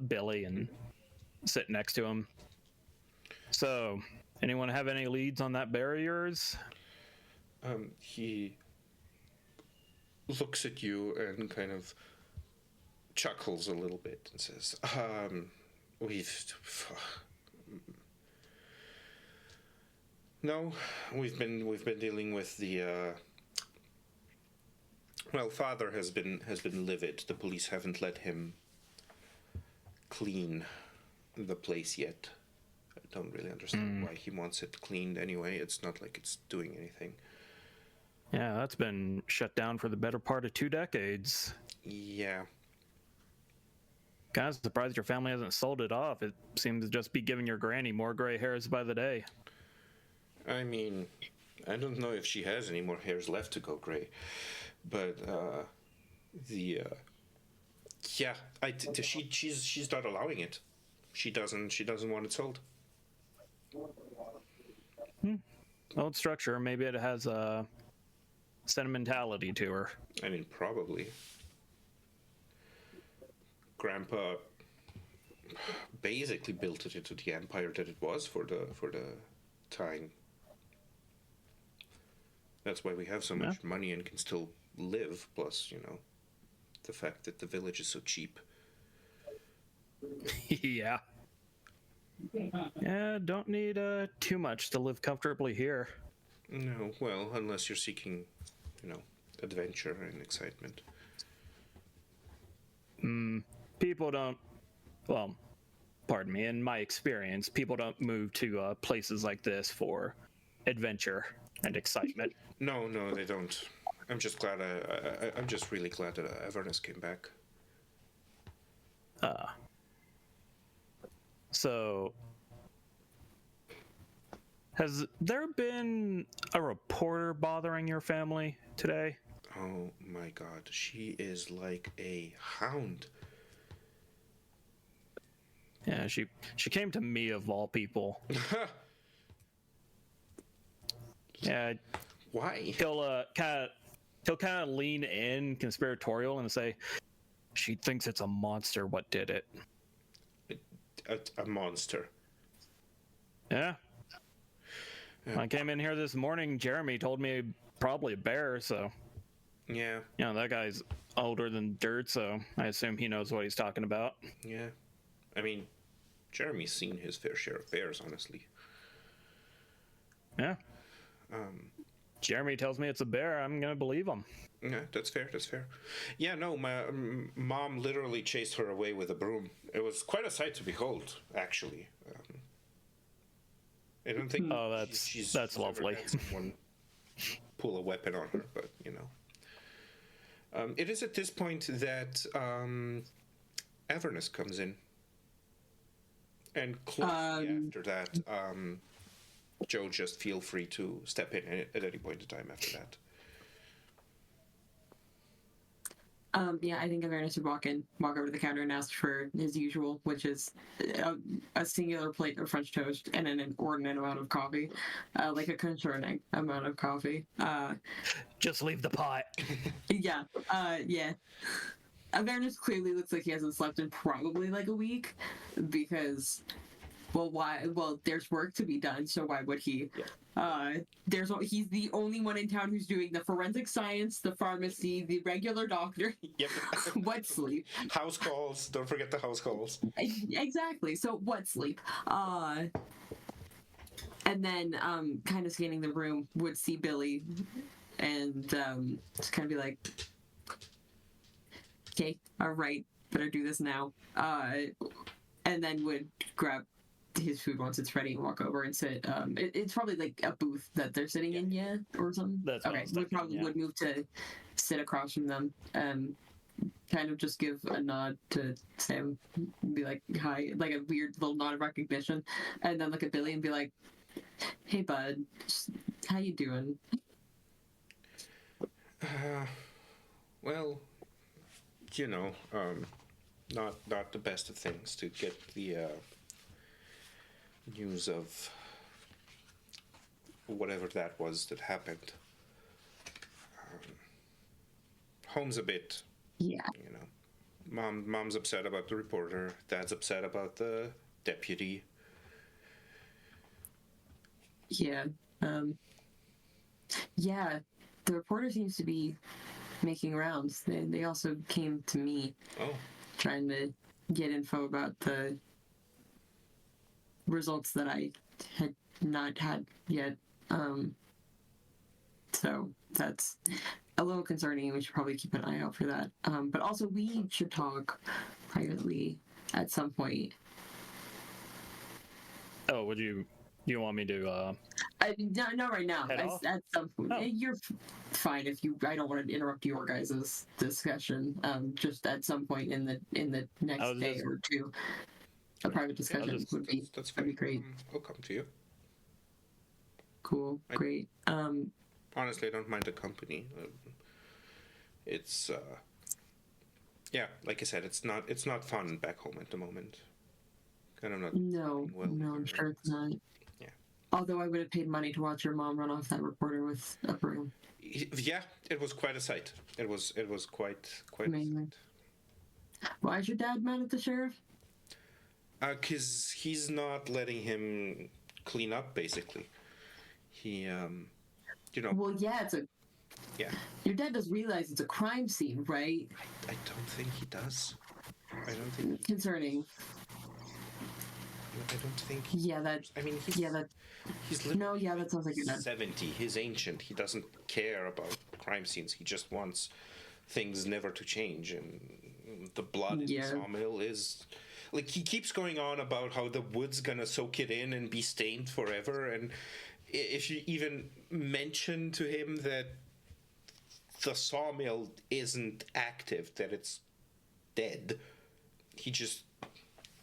Billy and sit next to him. So, anyone have any leads on that bear of yours? He looks at you and kind of chuckles a little bit and says, we've been dealing with the father has been livid. The police haven't let him clean the place yet. I don't really understand why he wants it cleaned anyway. It's not like it's doing anything. Yeah, that's been shut down for the better part of 2 decades. Yeah. Kind of surprised your family hasn't sold it off. It seems to just be giving your granny more gray hairs by the day. I mean, I don't know if she has any more hairs left to go gray, but she's not allowing it. She doesn't want it sold. Old structure. Maybe it has a sentimentality to her. I mean, probably. Grandpa basically built it into the empire that it was for the time. That's why we have so much money and can still live. Plus, the fact that the village is so cheap. Yeah. Yeah, don't need too much to live comfortably here. No, well, unless you're seeking, adventure and excitement. People don't, well, pardon me, in my experience, people don't move to places like this for adventure and excitement. No, they don't. I'm just glad. I'm just really glad that Avernus came back. So, has there been a reporter bothering your family today? Oh my God, she is like a hound. Yeah, she came to me of all people. Yeah, Why? he'll kind of lean in conspiratorial and say, "She thinks it's a monster. What did it?" A monster. Yeah. I came in here this morning. Jeremy told me probably a bear. So, Yeah, that guy's older than dirt. So I assume he knows what he's talking about. yeah. I mean, Jeremy's seen his fair share of bears, honestly. Yeah. Jeremy tells me it's a bear. I'm gonna believe him. Yeah, that's fair. That's fair. Yeah, no, my mom literally chased her away with a broom. It was quite a sight to behold, actually. I don't think. Oh, that's she's ever lovely. had someone pull a weapon on her, but it is at this point that Avernus comes in, and closely after that, Joe, just feel free to step in at any point in time after that. Yeah, I think Avernus would walk over to the counter and ask for his usual, which is a singular plate of French toast and an inordinate amount of coffee, like a concerning amount of coffee. Just leave the pot. Yeah. Avernus clearly looks like he hasn't slept in probably like a week, because, well, why? Well, there's work to be done, so why would he? Yeah. He's the only one in town who's doing the forensic science, the pharmacy, the regular doctor. Yep. What sleep? House calls. Don't forget the house calls. Exactly. So what sleep? And then, kind of scanning the room, would see Billy, and just kind of be like, "Okay, all right, better do this now." And then would grab his food once it's ready and walk over and sit. It's probably like a booth that they're sitting in, yeah, or something. That's what I okay. was We thinking, probably yeah. would move to sit across from them, and kind of just give a nod to Sam, be like hi, like a weird little nod of recognition, and then look at Billy and be like, "Hey, bud, how you doing?" Well, not the best of things to get the news of whatever that was that happened. Home's a bit, Yeah. Mom's upset about the reporter. Dad's upset about the deputy. Yeah. Yeah. The reporter seems to be making rounds. They also came to me Oh, trying to get info about the results that I had not had yet. So that's a little concerning. We should probably keep an eye out for that. But also, we should talk privately at some point. Oh, would you want me to? Not right now. Head off? At some point, Oh. you're fine if you. I don't want to interrupt your guys' discussion. Just at some point in the next was day just- or two, a private discussion just- would be that's that'd fine. be great. I'll come to you. Cool, great. Honestly, I don't mind the company. It's yeah, like I said, it's not fun back home at the moment. Kind of not. No, well, no, I'm either. sure it's not. Yeah. Although I would have paid money to watch your mom run off that reporter with a broom. Yeah, it was quite a sight. It was quite Amazing. Why is your dad mad at the sheriff? Because he's not letting him clean up, basically. He, Well, yeah, yeah. your dad does realize it's a crime scene, right? I don't think he does. I don't think. Concerning. I don't think. Yeah, that. I mean, he's. Yeah, that. He's literally No, yeah, that sounds like your dad. 70. He's ancient. He doesn't care about crime scenes. He just wants things never to change. And the blood in the sawmill is. Like, he keeps going on about how the wood's gonna soak it in and be stained forever. And if you even mention to him that the sawmill isn't active, that it's dead, he just.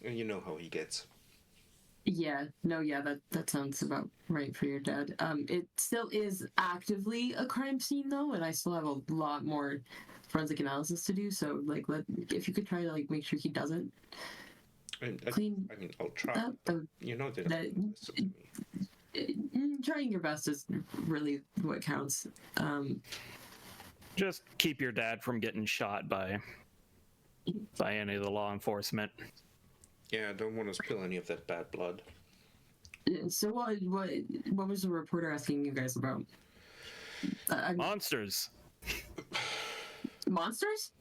You know how he gets. Yeah, no, yeah, that sounds about right for your dad. It still is actively a crime scene though, and I still have a lot more forensic analysis to do. So, like, if you could try to like make sure he doesn't clean. I mean, I'll try. That, You know that. trying your best is really what counts. Just keep your dad from getting shot by any of the law enforcement. Yeah, I don't want to spill any of that bad blood. So what was the reporter asking you guys about? Monsters. Monsters?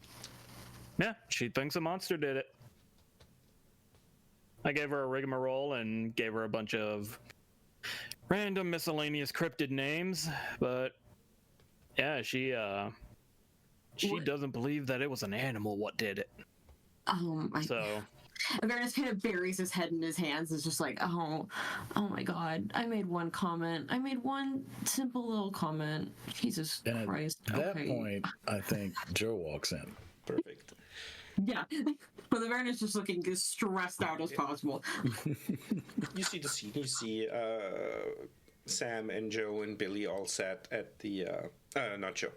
Yeah, she thinks a monster did it. I gave her a rigmarole and gave her a bunch of random miscellaneous cryptid names, but yeah, she doesn't believe that it was an animal what did it. Avernus kind of buries his head in his hands. Is just like, oh my god! I made one comment. I made one simple little comment. Jesus Christ! At that point, I think Joe walks in. Perfect. Yeah, but Avernus just looking as stressed out as possible. You see the scene. You see Sam and Joe and Billy all sat at the not Joe.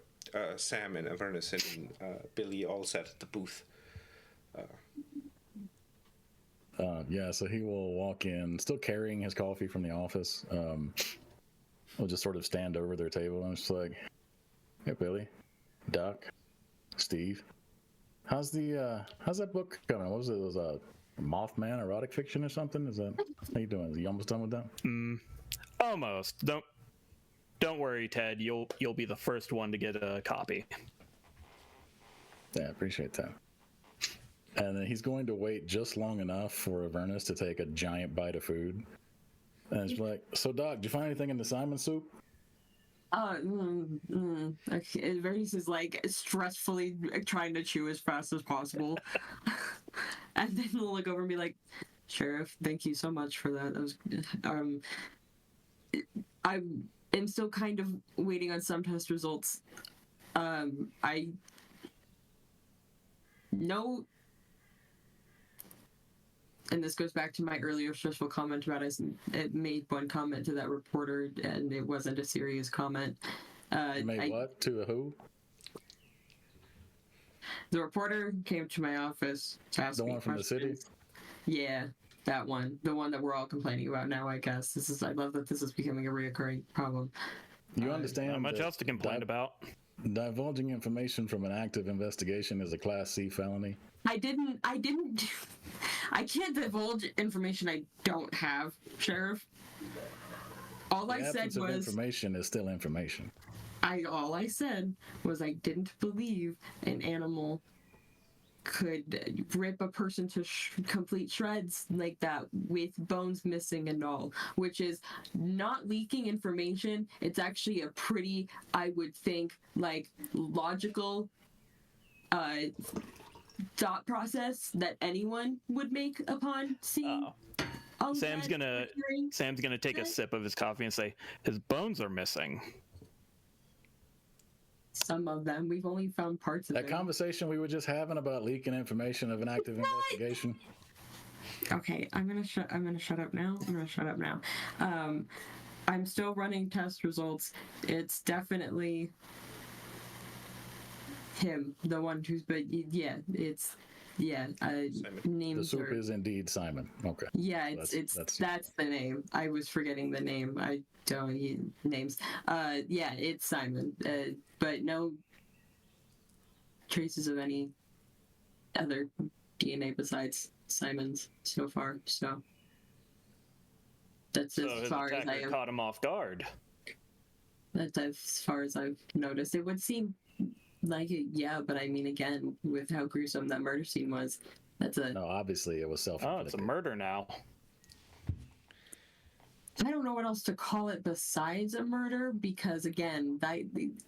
Sam and Avernus and Billy all sat at the booth. So he will walk in, still carrying his coffee from the office. He'll just sort of stand over their table and just like, "Hey, Billy, Doc, Steve, how's that book coming? What was it? It was a Mothman erotic fiction or something? Is that how you doing? Are you almost done with that?" Almost. Don't worry, Ted. You'll be the first one to get a copy. Yeah, I appreciate that. And then he's going to wait just long enough for Avernus to take a giant bite of food. And it's like, "So, Doc, did you find anything in the Simon soup?" Okay. Avernus is like stressfully trying to chew as fast as possible. And then he'll look over and be like, "Sheriff, thank you so much for that. That was I am still kind of waiting on some test results. I know." And this goes back to my earlier stressful comment about I made one comment to that reporter, and it wasn't a serious comment. What? To a who? The reporter came to my office to ask me The one from questions. the city? Yeah, that one. The one that we're all complaining about now, I guess. I love that this is becoming a reoccurring problem. You understand Not much that else to complain about. divulging information from an active investigation is a Class C felony? I can't divulge information I don't have, Sheriff. All I said absence of was information is still information. all I said was I didn't believe an animal could rip a person to complete shreds like that with bones missing and all, which is not leaking information. It's actually a pretty, I would think, like logical thought process that anyone would make upon seeing. Sam's gonna take a sip of his coffee and say his bones are missing. Some of them. We've only found parts of That it. conversation we were just having about leaking information of an active investigation. Okay, I'm gonna shut up now. I'm still running test results. It's definitely him, the one who's. But yeah, it's Yeah, Simon. The names soup are. is indeed Simon. Okay. Yeah, That's- that's the name. I was forgetting the name. I don't need names. Yeah, it's Simon. But no traces of any other DNA besides Simon's so far. So that's So as his far as I attacker have. caught him off guard. That's as far as I've noticed. It would seem like it, yeah, but I mean, again, with how gruesome that murder scene was, that's a. No, obviously it was Oh, self-inflicted. it's a murder now. I don't know what else to call it besides a murder because again, that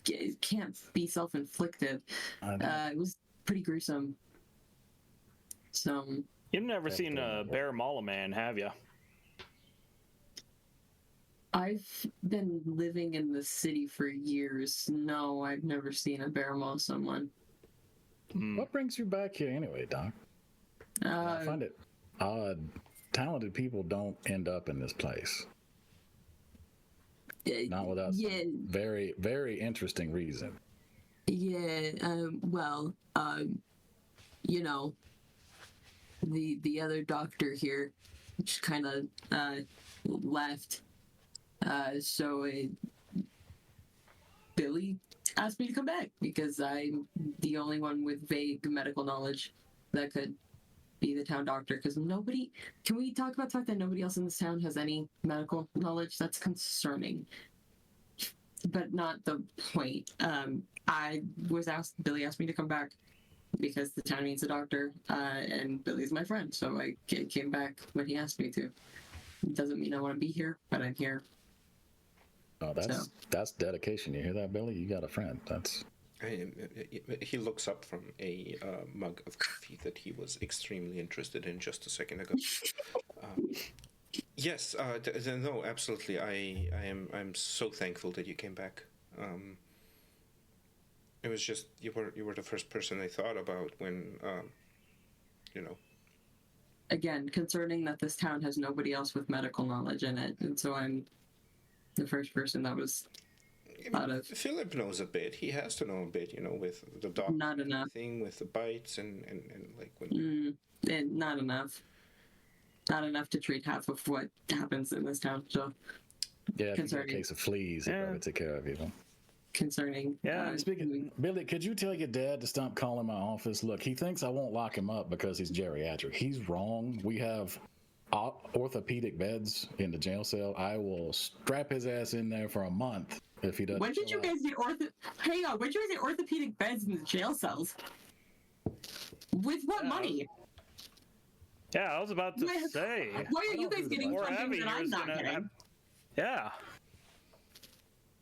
it can't be self-inflicted. It was pretty gruesome. So You've never Yeah, seen but a bear maul a man, have you? I've been living in the city for years. No, I've never seen a bear maul someone. What brings you back here anyway, Doc? I find it odd. Talented people don't end up in this place. Not without some yeah, very, very interesting reason. yeah. Well, you know, the other doctor here just kind of left. So Billy asked me to come back because I'm the only one with vague medical knowledge that could be the town doctor. Because nobody, can we talk about the fact that nobody else in this town has any medical knowledge? That's concerning, but not the point. Billy asked me to come back because the town needs a doctor, and Billy's my friend, so I came back when he asked me to. It doesn't mean I want to be here, but I'm here. Oh, that's dedication. You hear that, Billy? You got a friend. That's He looks up from a mug of coffee that he was extremely interested in just a second ago. Yes, no, absolutely. I'm so thankful that you came back. It was just you were the first person I thought about when, you know. Again, concerning that this town has nobody else with medical knowledge in it, and so I'm the first person that was thought of. Philip knows a bit. He has to know a bit, you know, with the dog Not enough. thing, with the bites, and like when. And not enough. Not enough to treat half of what happens in this town. So yeah. If you get a concerning. case of fleas, you Yeah. probably take care of you. Concerning. Yeah, Speaking, Billy, could you tell your dad to stop calling my office? Look, he thinks I won't lock him up because he's geriatric. He's wrong. We have orthopedic beds in the jail cell. I will strap his ass in there for a month if he doesn't. When did you guys get Hang on, when did you guys get orthopedic beds in the jail cells? With what Yeah. money? Yeah, I was about to say. Why are you guys getting Or something Abby, that I'm yours not gonna getting? have- Yeah.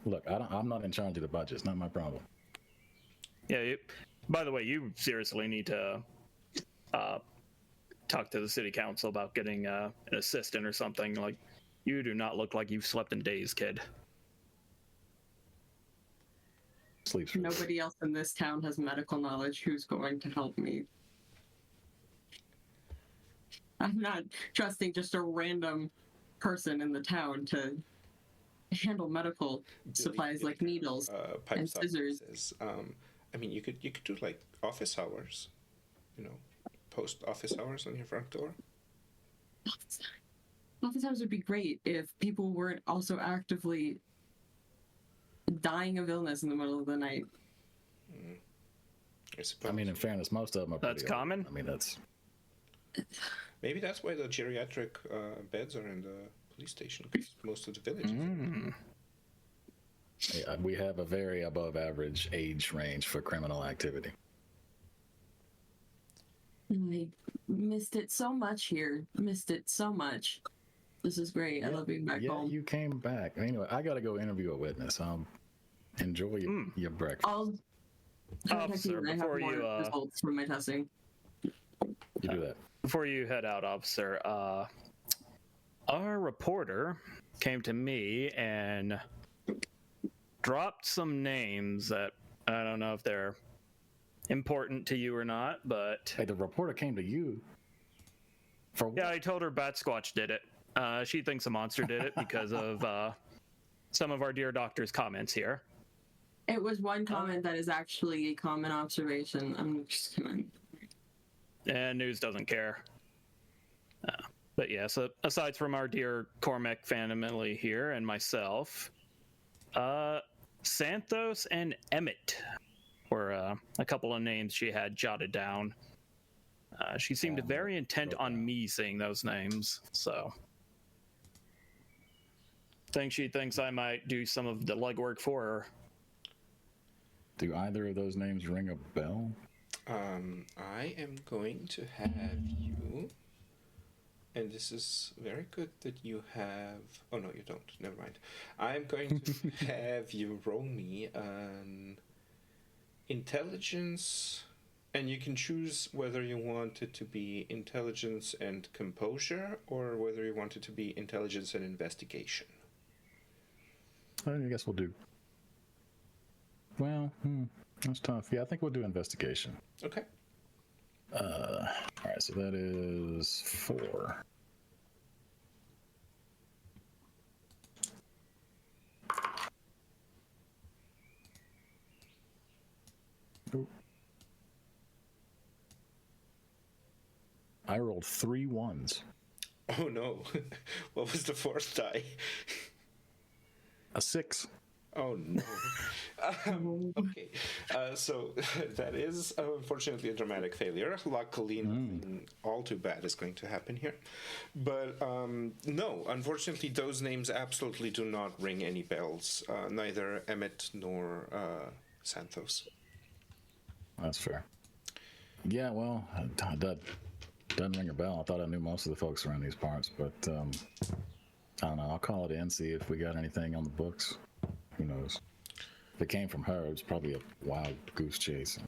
Look, I'm not in charge of the budget. It's not my problem. Yeah. By the way, you seriously need to talk to the city council about getting an assistant or something. Like, you do not look like you've slept in days, kid. Sleeps. for- Nobody else in this town has medical knowledge. Who's going to help me? I'm not trusting just a random person in the town to handle medical supplies like needles and Pipes up and scissors. says, I mean, you could do like office hours, you know, post office hours on your front door. Oftentimes would be great if people weren't also actively dying of illness in the middle of the night. I suppose. I mean, in fairness, most of them are. That's pretty old. common? I mean, that's. Maybe that's why the geriatric beds are in the police station, because most of the villages. Yeah, we have a very above average age range for criminal activity. I missed it so much here. Missed it so much. This is great. I love being back Yeah, home. you came back. Anyway, I got to go interview a witness. Enjoy your breakfast. I'll contact you Officer, when I have before more you, results from my testing. You do that. Before you head out, officer, our reporter came to me and dropped some names that I don't know if they're important to you or not, but Hey, the reporter came to you. For what? yeah, I told her Bat Squatch did it. She thinks a monster did it because of some of our dear doctor's comments here. It was one comment that is actually a common observation. I'm just gonna. and news doesn't care. But yeah, so aside from our dear Cormac family here and myself, Santos and Emmett were a couple of names she had jotted down. She seemed very intent on me seeing those names, so she thinks I might do some of the legwork for her. Do either of those names ring a bell? I am going to have you, and this is very good that you have. Oh no, you don't. Never mind. I'm going to have you roll me an intelligence, and you can choose whether you want it to be intelligence and composure, or whether you want it to be intelligence and investigation. I guess we'll do. Well, that's tough. Yeah, I think we'll do investigation. Okay. All right, so that is 4. Ooh. I rolled 3 1s. Oh no. What was the fourth die? A 6. Oh no. Okay. So that is unfortunately a dramatic failure. Luckily, nothing all too bad is going to happen here. But no, unfortunately, those names absolutely do not ring any bells. Neither Emmett nor Santos. That's fair. Yeah, well, that doesn't ring a bell. I thought I knew most of the folks around these parts, but I don't know. I'll call it in, see if we got anything on the books. Who knows? If it came from her, it was probably a wild goose chase.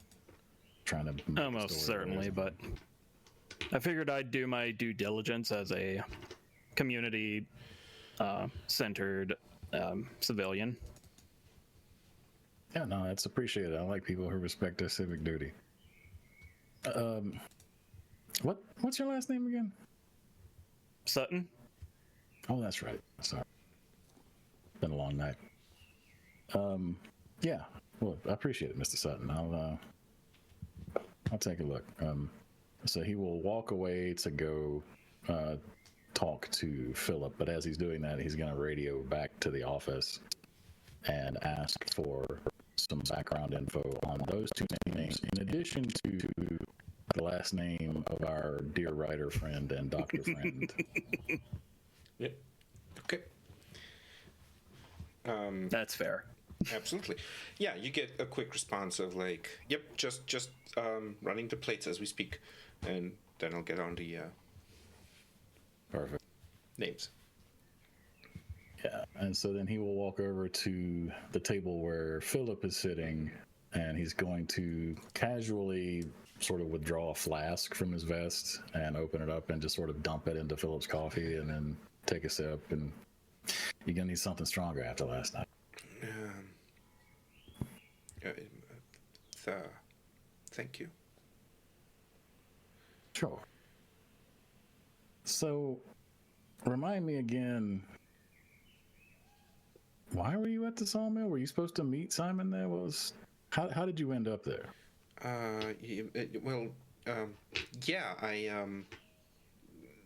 Trying to make a Almost story certainly, of it. but I figured I'd do my due diligence as a community centered civilian. Yeah, no, that's appreciated. I like people who respect their civic duty. What's your last name again? Sutton? Oh, that's right. Sorry. Been a long night. Yeah. Well, I appreciate it, Mr. Sutton. I'll take a look. So he will walk away to go talk to Philip, but as he's doing that, he's going to radio back to the office and ask for some background info on those 2 names, in addition to the last name of our dear writer friend and doctor friend. Yep. Okay. That's fair. Absolutely. Yeah, you get a quick response of like, yep, just running the plates as we speak, and then I'll get on the Perfect. names. Yeah, and so then he will walk over to the table where Philip is sitting, and he's going to casually sort of withdraw a flask from his vest and open it up and just sort of dump it into Philip's coffee and then take a sip. And you're going to need something stronger after last night. Thank you. Sure. So, remind me again, why were you at the sawmill? Were you supposed to meet Simon there? How did you end up there?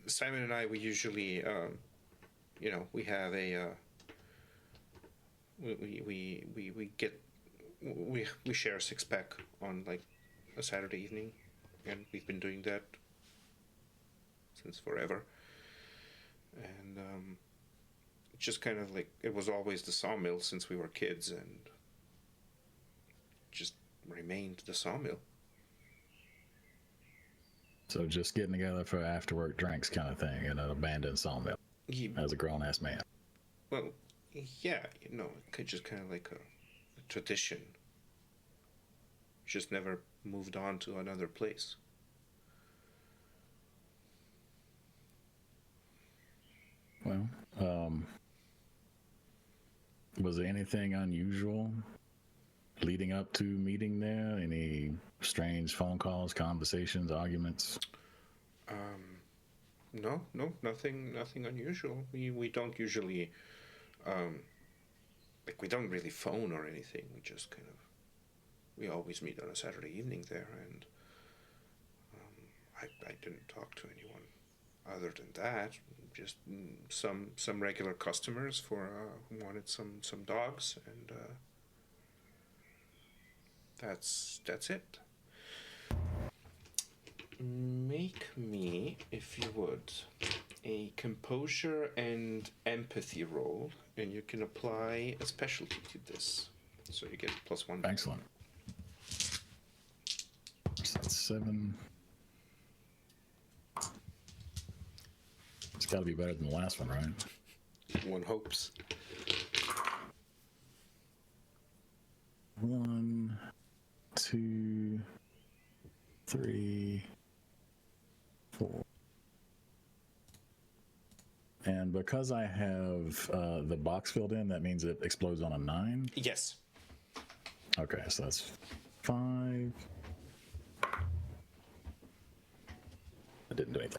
Simon and I, we usually, we have a, we share a 6-pack on like a Saturday evening, and we've been doing that since forever. And just kind of like, it was always the sawmill since we were kids, and just remained the sawmill. So just getting together for after work drinks kind of thing in an abandoned sawmill as a grown ass man. Well, yeah, it could just kind of like a tradition. Just never moved on to another place. Well, was there anything unusual leading up to meeting there? Any strange phone calls, conversations, arguments? No, nothing unusual. We don't usually, we don't really phone or anything. We just we always meet on a Saturday evening there, and I didn't talk to anyone other than that. Just some regular customers for who wanted some dogs, and that's it. Make me, if you would, a composure and empathy roll, and you can apply a specialty to this. So you get +1. Excellent. So that's 7. It's got to be better than the last one, right? One hopes. 1, 2, 3, 4. And because I have the box filled in, that means it explodes on a 9. Yes. Okay, so that's 5. I didn't do anything.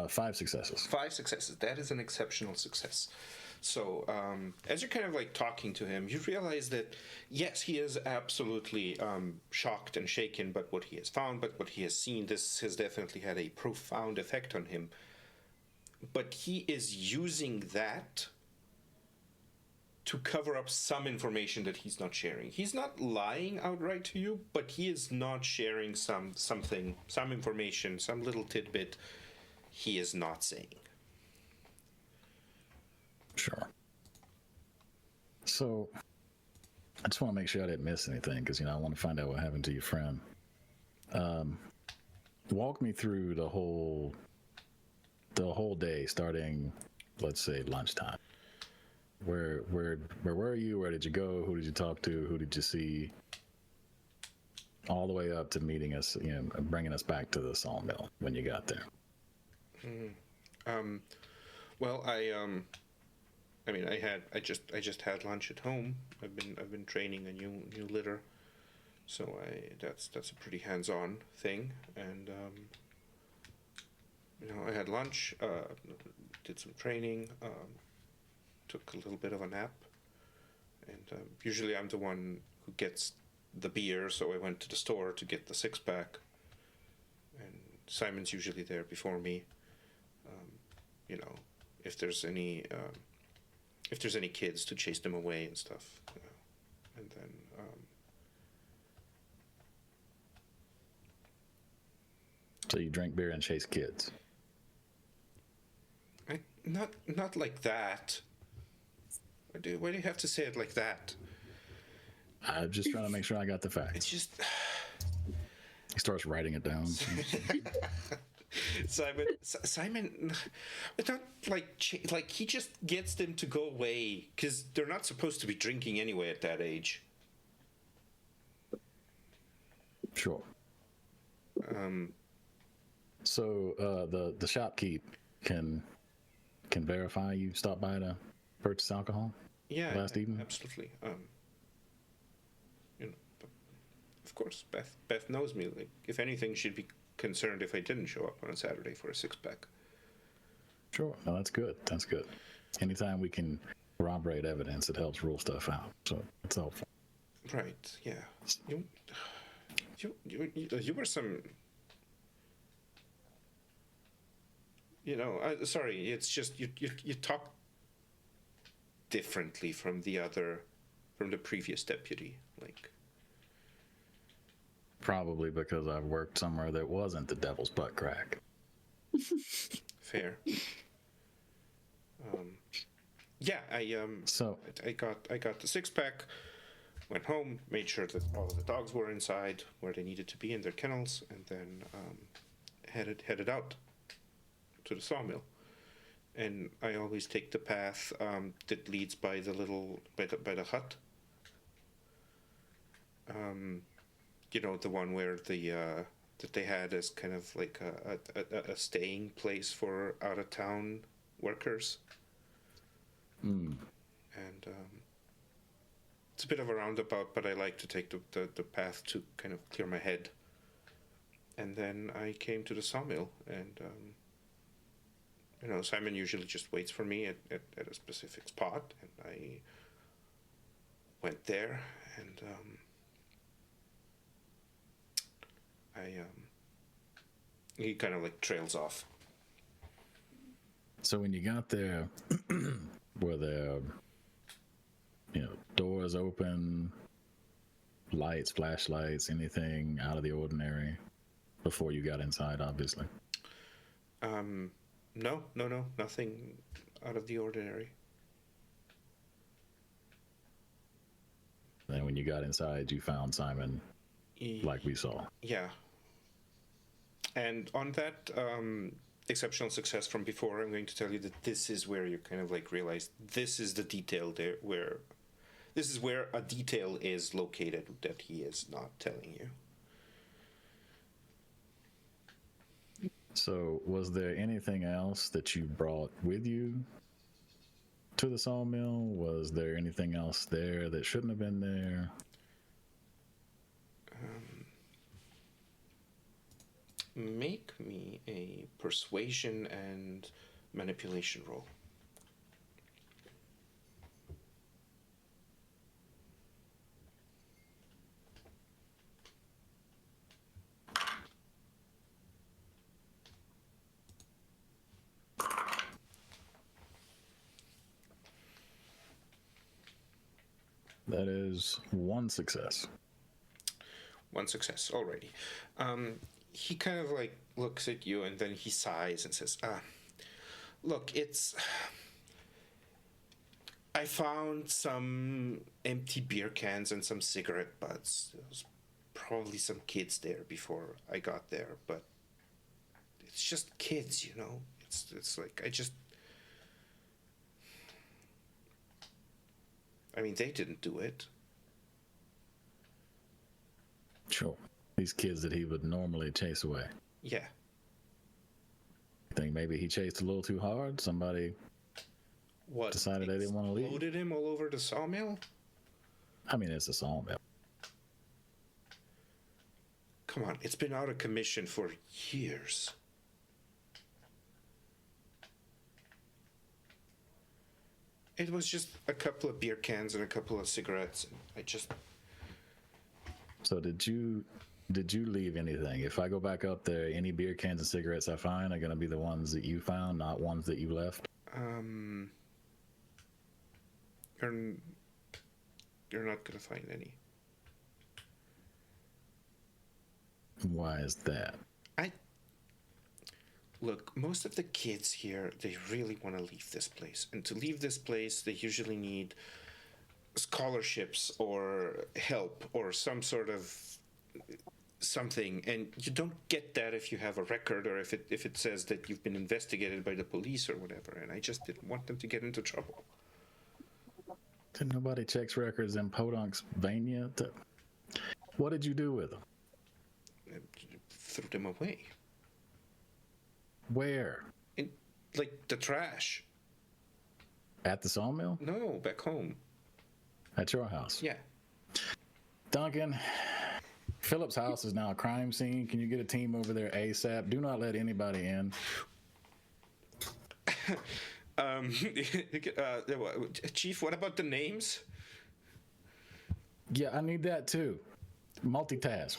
5 successes. 5 successes. That is an exceptional success. So, as you're kind of like talking to him, you realize that, yes, he is absolutely shocked and shaken by what he has found, but what he has seen, this has definitely had a profound effect on him. But he is using that to cover up some information that he's not sharing. He's not lying outright to you, but he is not sharing some information, some little tidbit he is not saying. Sure. So, I just want to make sure I didn't miss anything because, I want to find out what happened to your friend. Walk me through the whole day, starting, let's say, lunchtime. Where were you? Where did you go? Who did you talk to? Who did you see? All the way up to meeting us, bringing us back to the sawmill when you got there. Well, I just had lunch at home. I've been training a new litter, so that's a pretty hands-on thing. And I had lunch, did some training, took a little bit of a nap, and usually I'm the one who gets the beer, so I went to the store to get the 6-pack, and Simon's usually there before me. If there's any kids, to chase them away and stuff, and then So you drink beer and chase kids? Not like that. Why do you have to say it like that? I'm just trying to make sure I got the facts. It's just He starts writing it down. Simon, it's not like he just gets them to go away because they're not supposed to be drinking anyway at that age. Sure. So the shopkeep can verify you stopped by to purchase alcohol? Yeah, last evening? Absolutely. Of course, Beth knows me. Like, if anything, she'd be concerned if I didn't show up on a Saturday for a 6-pack. Sure. No, that's good. That's good. Anytime we can corroborate evidence, it helps rule stuff out. So it's helpful. Right. Yeah. You were some. Sorry. It's just you talk differently from the previous deputy. Like. Probably because I've worked somewhere that wasn't the devil's butt crack. Fair. Yeah, I got the 6-pack, went home, made sure that all of the dogs were inside where they needed to be in their kennels, and then headed out to the sawmill. And I always take the path that leads by the hut. The one where that they had as kind of like a staying place for out of town workers. And it's a bit of a roundabout, but I like to take the path to kind of clear my head. And then I came to the sawmill, and Simon usually just waits for me at a specific spot, and I went there, and He kind of like trails off. So when you got there, were there, doors open, lights, flashlights, anything out of the ordinary before you got inside, obviously? No, nothing out of the ordinary. And when you got inside, you found Simon like we saw. Yeah. And on that exceptional success from before, I'm going to tell you that this is where you kind of like realize this is the detail there where this is where a detail is located that he is not telling you. So was there anything else that you brought with you to the sawmill? Was there anything else there that shouldn't have been there? Make me a persuasion and manipulation roll. That is one success. One success already. He kind of like looks at you and then he sighs and says, look, I found some empty beer cans and some cigarette butts. There was probably some kids there before I got there, but it's just kids, you know? It's like, I mean, they didn't do it. Sure. These kids that he would normally chase away. Yeah. You think maybe he chased a little too hard? Somebody What? decided they didn't want to leave? Loaded him all over the sawmill? I mean, it's a sawmill. Come on, it's been out of commission for years. It was just a couple of beer cans and a couple of cigarettes. And So did you leave anything? If I go back up there, any beer cans and cigarettes I find are going to be the ones that you found, not ones that you left? You're not gonna find any. Why is that? Look, most of the kids here, they really want to leave this place. And to leave this place, they usually need scholarships or help or some sort of something. And you don't get that if you have a record or if it says that you've been investigated by the police or whatever. And I just didn't want them to get into trouble. Did nobody checks records in Podunk's vein yet? What did you do with them? I threw them away. Where? In, like, the trash. At the sawmill? No, back home. At your house? Yeah. Duncan, Philip's house is now a crime scene. Can you get a team over there ASAP? Do not let anybody in. Chief, what about the names? Yeah, I need that too. Multitask.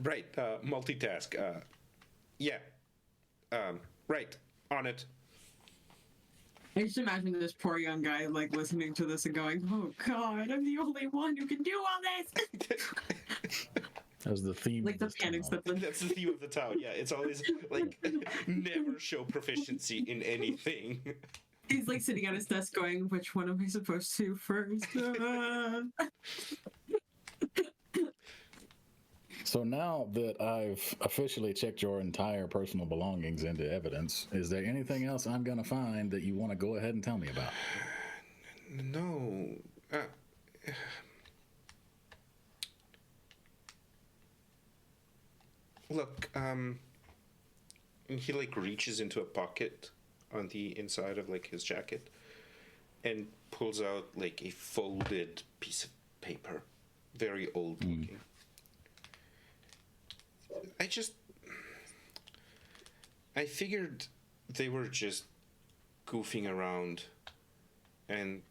Right, multitask. Yeah. Right, on it. I just imagine this poor young guy like listening to this and going, "Oh God, I'm the only one who can do all this." That was the theme. Like of the this panic town. stuff. That's the theme of the town. Yeah, it's always like never show proficiency in anything. He's like sitting at his desk going, "Which one am I supposed to first?" So now that I've officially checked your entire personal belongings into evidence, is there anything else I'm going to find that you want to go ahead and tell me about? No. Look, and he like reaches into a pocket on the inside of like his jacket and pulls out like a folded piece of paper, very old looking. I figured they were just goofing around, and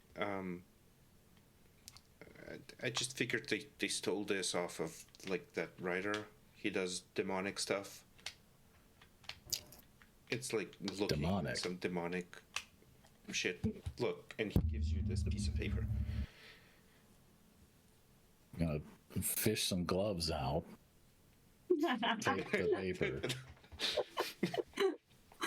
I just figured they stole this off of like that writer. He does demonic stuff. It's like looking Demonic. some demonic shit. Look, and he gives you this piece of paper. Gonna fish some gloves out. Take the paper.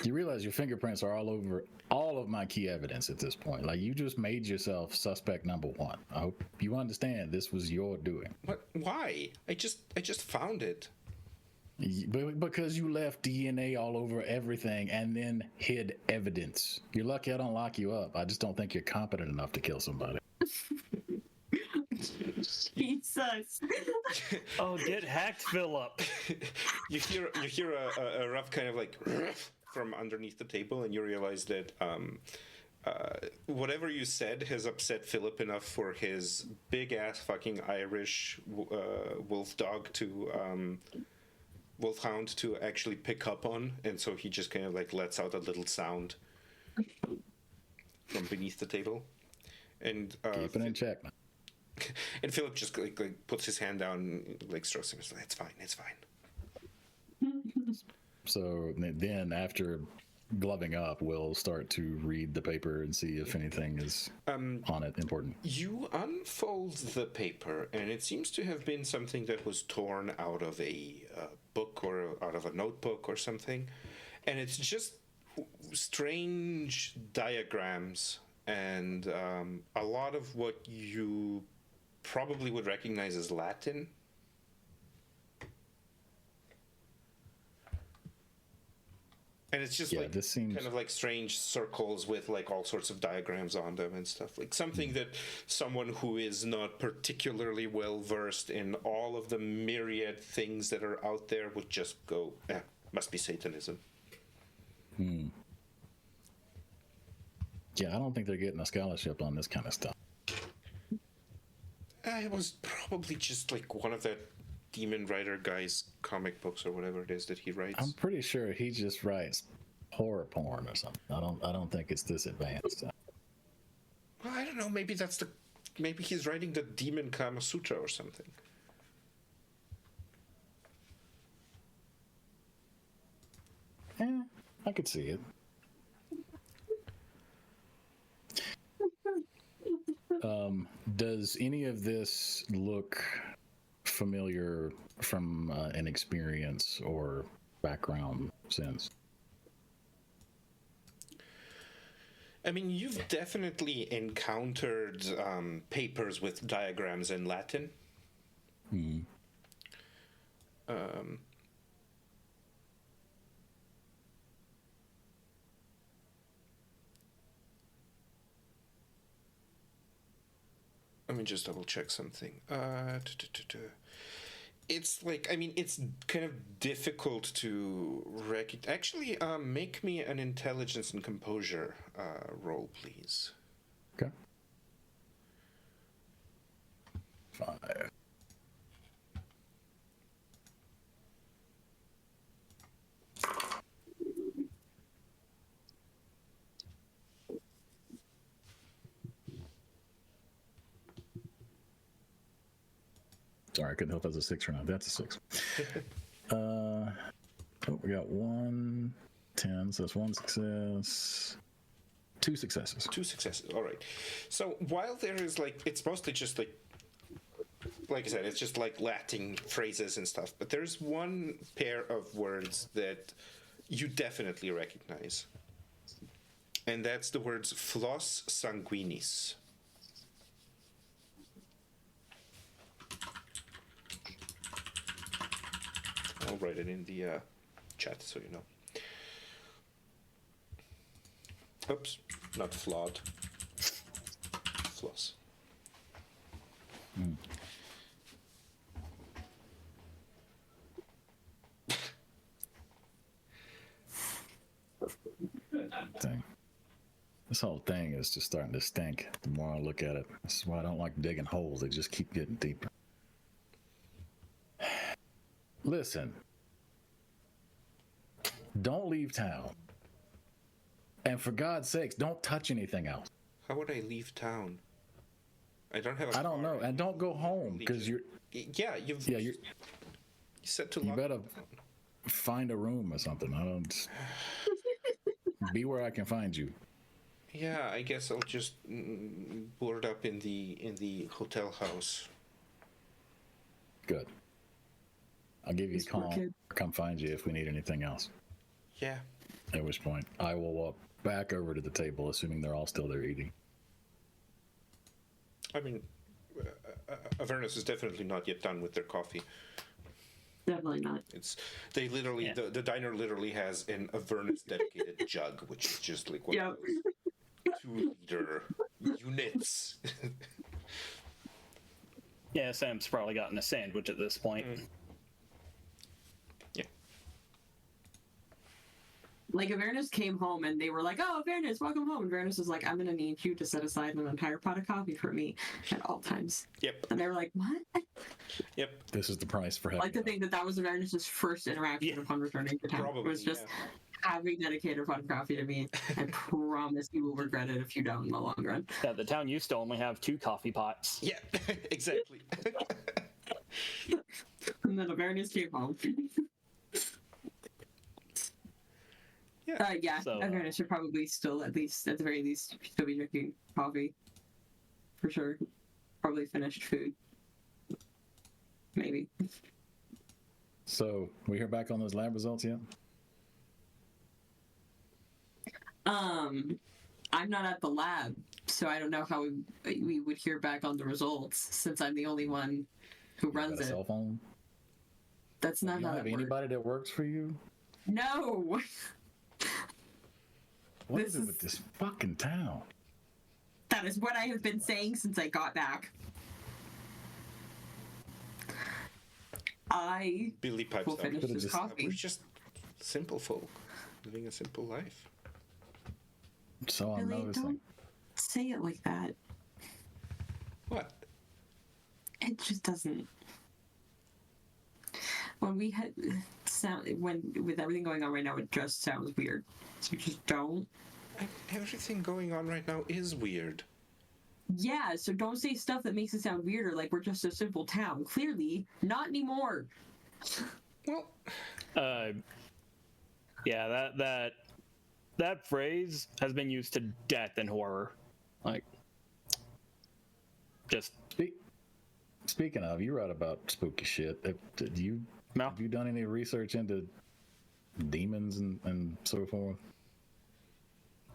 You realize your fingerprints are all over all of my key evidence at this point. Like, you just made yourself suspect number one. I hope you understand this was your doing. What? Why? I just found it. Because you left DNA all over everything and then hid evidence. You're lucky I don't lock you up. I just don't think you're competent enough to kill somebody. Jesus. Oh, get hacked, Philip. You hear a rough kind of like from underneath the table, and you realize that whatever you said has upset Philip enough for his big ass fucking Irish wolf dog to wolfhound to actually pick up on, and so he just kind of like lets out a little sound from beneath the table, and Keep it in check now. and Philip just like puts his hand down, like strokes him. He's like, "It's fine, it's fine." So then, after gloving up, we'll start to read the paper and see if anything is on it important. You unfold the paper, and it seems to have been something that was torn out of a book or out of a notebook or something, and it's just strange diagrams and a lot of what you probably would recognize as Latin. And it's just like this seems kind of like strange circles with like all sorts of diagrams on them and stuff. Like something that someone who is not particularly well versed in all of the myriad things that are out there would just go, must be Satanism. Yeah, I don't think they're getting a scholarship on this kind of stuff. It was probably just like one of that Demon Writer guy's comic books or whatever it is that he writes. I'm pretty sure he just writes horror porn or something. I don't think it's this advanced. Well, I don't know. Maybe he's writing the Demon Kama Sutra or something. I could see it. Does any of this look familiar from an experience or background sense? I mean, you've definitely encountered papers with diagrams in Latin. Let me just double check something. It's like, I mean, it's kind of difficult to recognize. Actually, make me an intelligence and composure roll, please. Okay. 5. Sorry, I couldn't help if it was a 6 or not. That's a 6. We got 1, 10, so that's 1 success. 2 successes. 2 successes. All right. So while there is like, it's mostly just like I said, it's just like Latin phrases and stuff. But there's one pair of words that you definitely recognize, and that's the words "flos sanguinis." I'll write it in the chat so you know. Oops, not flawed. Floss. Thing. This whole thing is just starting to stink the more I look at it. This is why I don't like digging holes. They just keep getting deeper. Listen. Don't leave town. And for God's sakes, don't touch anything else. How would I leave town? I don't have a I don't car. know. And don't go home because you're You you said to you lock better find a room or something. I don't be where I can find you. Yeah, I guess I'll just board up in the hotel house. Good. I'll give you a This poor call. kid. Come find you if we need anything else. Yeah. At which point, I will walk back over to the table, assuming they're all still there eating. I mean, Avernus is definitely not yet done with their coffee. Definitely not. They literally Yeah. the diner literally has an Avernus dedicated jug, which is just like one Yep. of those 2-liter units. Yeah, Sam's probably gotten a sandwich at this point. Yeah. Like, Avernus came home and they were like, "Oh, Avernus, welcome home." And Avernus was like, "I'm gonna need you to set aside an entire pot of coffee for me at all times." Yep. And they were like, "What?" Yep. This is the price for having. Like to think that was Avernus's first interaction Yeah. upon returning to town. Probably, was just having dedicated pot of coffee to me. I promise you will regret it if you don't in the long run. Yeah, the town used to only have 2 coffee pots. Yeah. Exactly. And then Avernus came home. Yeah. Yeah, So, Avernus should probably still, at the very least, still be drinking coffee. For sure. Probably finished food. Maybe. So, we hear back on those lab results yet? I'm not at the lab, so I don't know how we would hear back on the results since I'm the only one who You got runs a it. cell phone? That's not You how don't it have works. anybody that works for you? No. What This is it is- with this fucking town? That is what I have been saying since I got back. I Billy pipes will up. finish Could've this just- We're coffee. just simple folk living a simple life. So I'm Billy, noticing. don't say it like that. What? It just doesn't. When we had with everything going on right now, it just sounds weird. So just don't. Everything going on right now is weird. Yeah, so don't say stuff that makes it sound weirder, like we're just a simple town. Clearly, not anymore. Well, Yeah, that phrase has been used to death in horror. Like, just Speaking of, you write about spooky shit. Have you no. done any research into demons and so forth?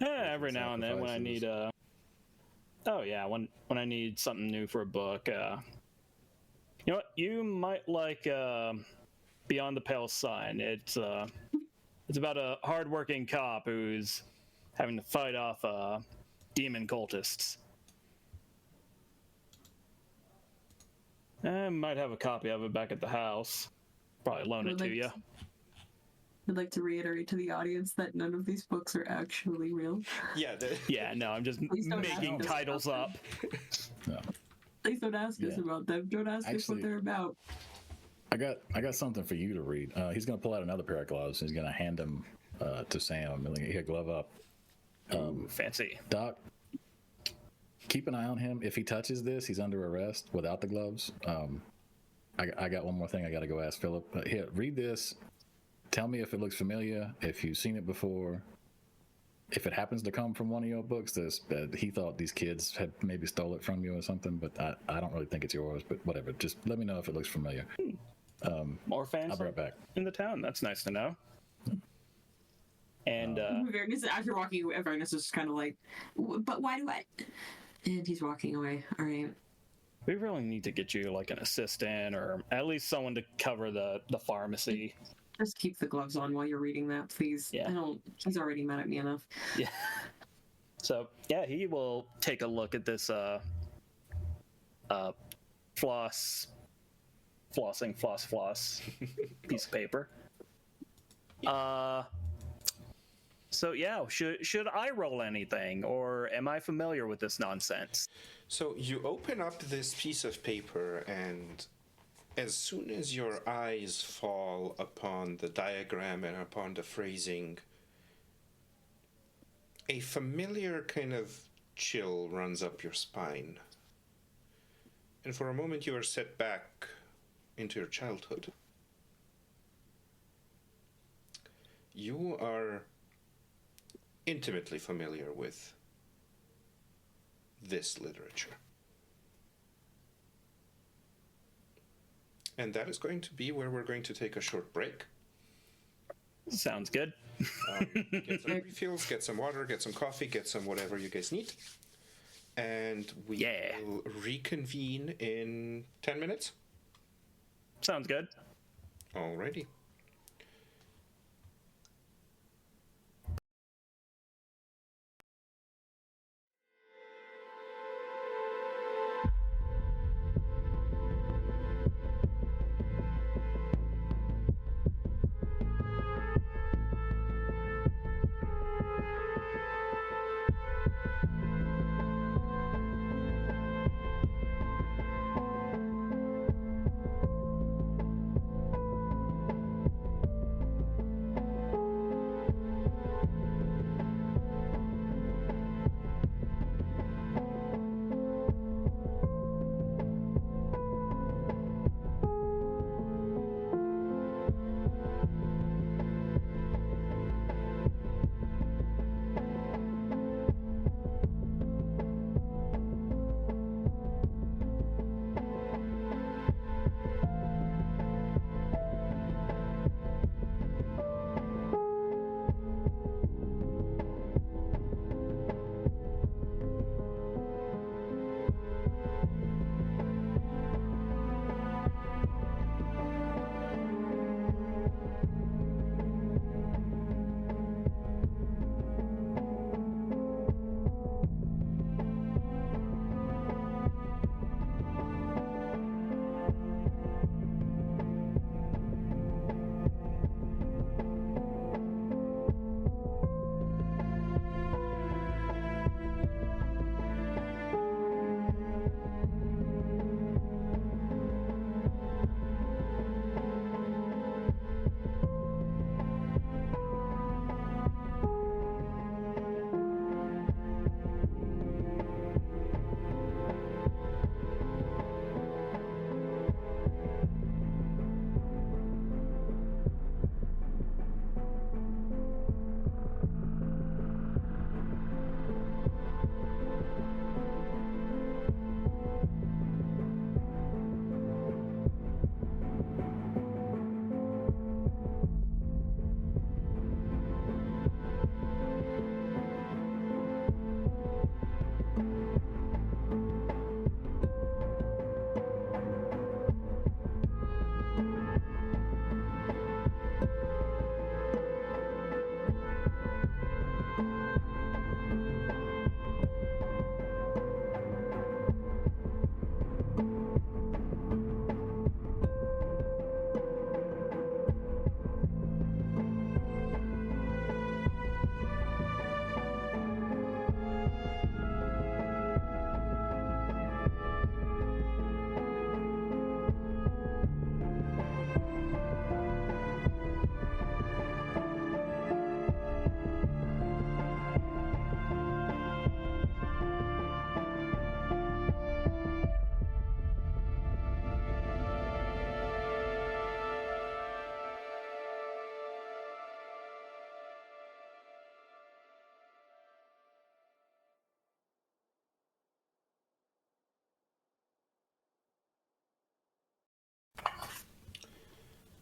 Every now and then when I need oh yeah, when I need something new for a book. You know what? You might like Beyond the Pale Sign. It's about a hardworking cop who's having to fight off demon cultists. I might have a copy of it back at the house. Probably loan it to you. I'd like to reiterate to the audience that none of these books are actually real. yeah. Yeah, no, I'm just Please don't making ask us titles about up. No. Please don't ask us Yeah. about them. Don't ask us Actually- what they're about. I got something for you to read. He's gonna pull out another pair of gloves. He's gonna hand them to Sam. And he glove up. Fancy. Doc, keep an eye on him. If he touches this, he's under arrest without the gloves. I got one more thing I got to go ask Philip. Here, read this. Tell me if it looks familiar, if you've seen it before. If it happens to come from one of your books, that he thought these kids had maybe stole it from you or something, but I don't really think it's yours, but whatever. Just let me know if it looks familiar. More fans I'll be right back. in the town. That's nice to know. And Avernus, after walking away, Avernus is kind of like, but why do I? And he's walking away. All right. we really need to get you like an assistant or at least someone to cover the pharmacy. Just keep the gloves on while you're reading that, please. Yeah. I don't. He's already mad at me enough. Yeah. So yeah, he will take a look at this floss piece of paper. So yeah, should I roll anything, or am I familiar with this nonsense? So you open up this piece of paper, and as soon as your eyes fall upon the diagram and upon the phrasing, a familiar kind of chill runs up your spine. And for a moment you are set back into your childhood. You are intimately familiar with this literature. And that is going to be where we're going to take a short break. Sounds good. Get some refills, get some water, get some coffee, get some whatever you guys need. And we will reconvene in 10 minutes. Sounds good. Alrighty.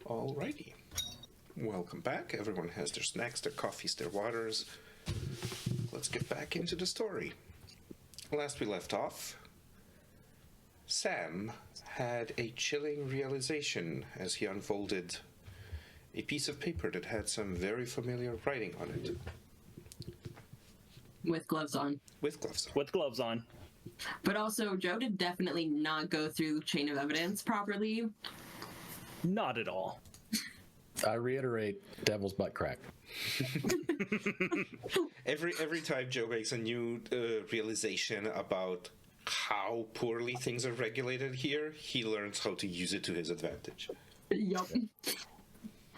Alrighty. Welcome back. Everyone has their snacks, their coffees, their waters. Let's get back into the story. Last we left off, Sam had a chilling realization as he unfolded a piece of paper that had some very familiar writing on it. With gloves on. With gloves on. With gloves on. But also, Joe did definitely not go through the chain of evidence properly. Not at all. I reiterate, devil's butt crack. Every time Joe makes a new realization about how poorly things are regulated here, he learns how to use it to his advantage. Yup.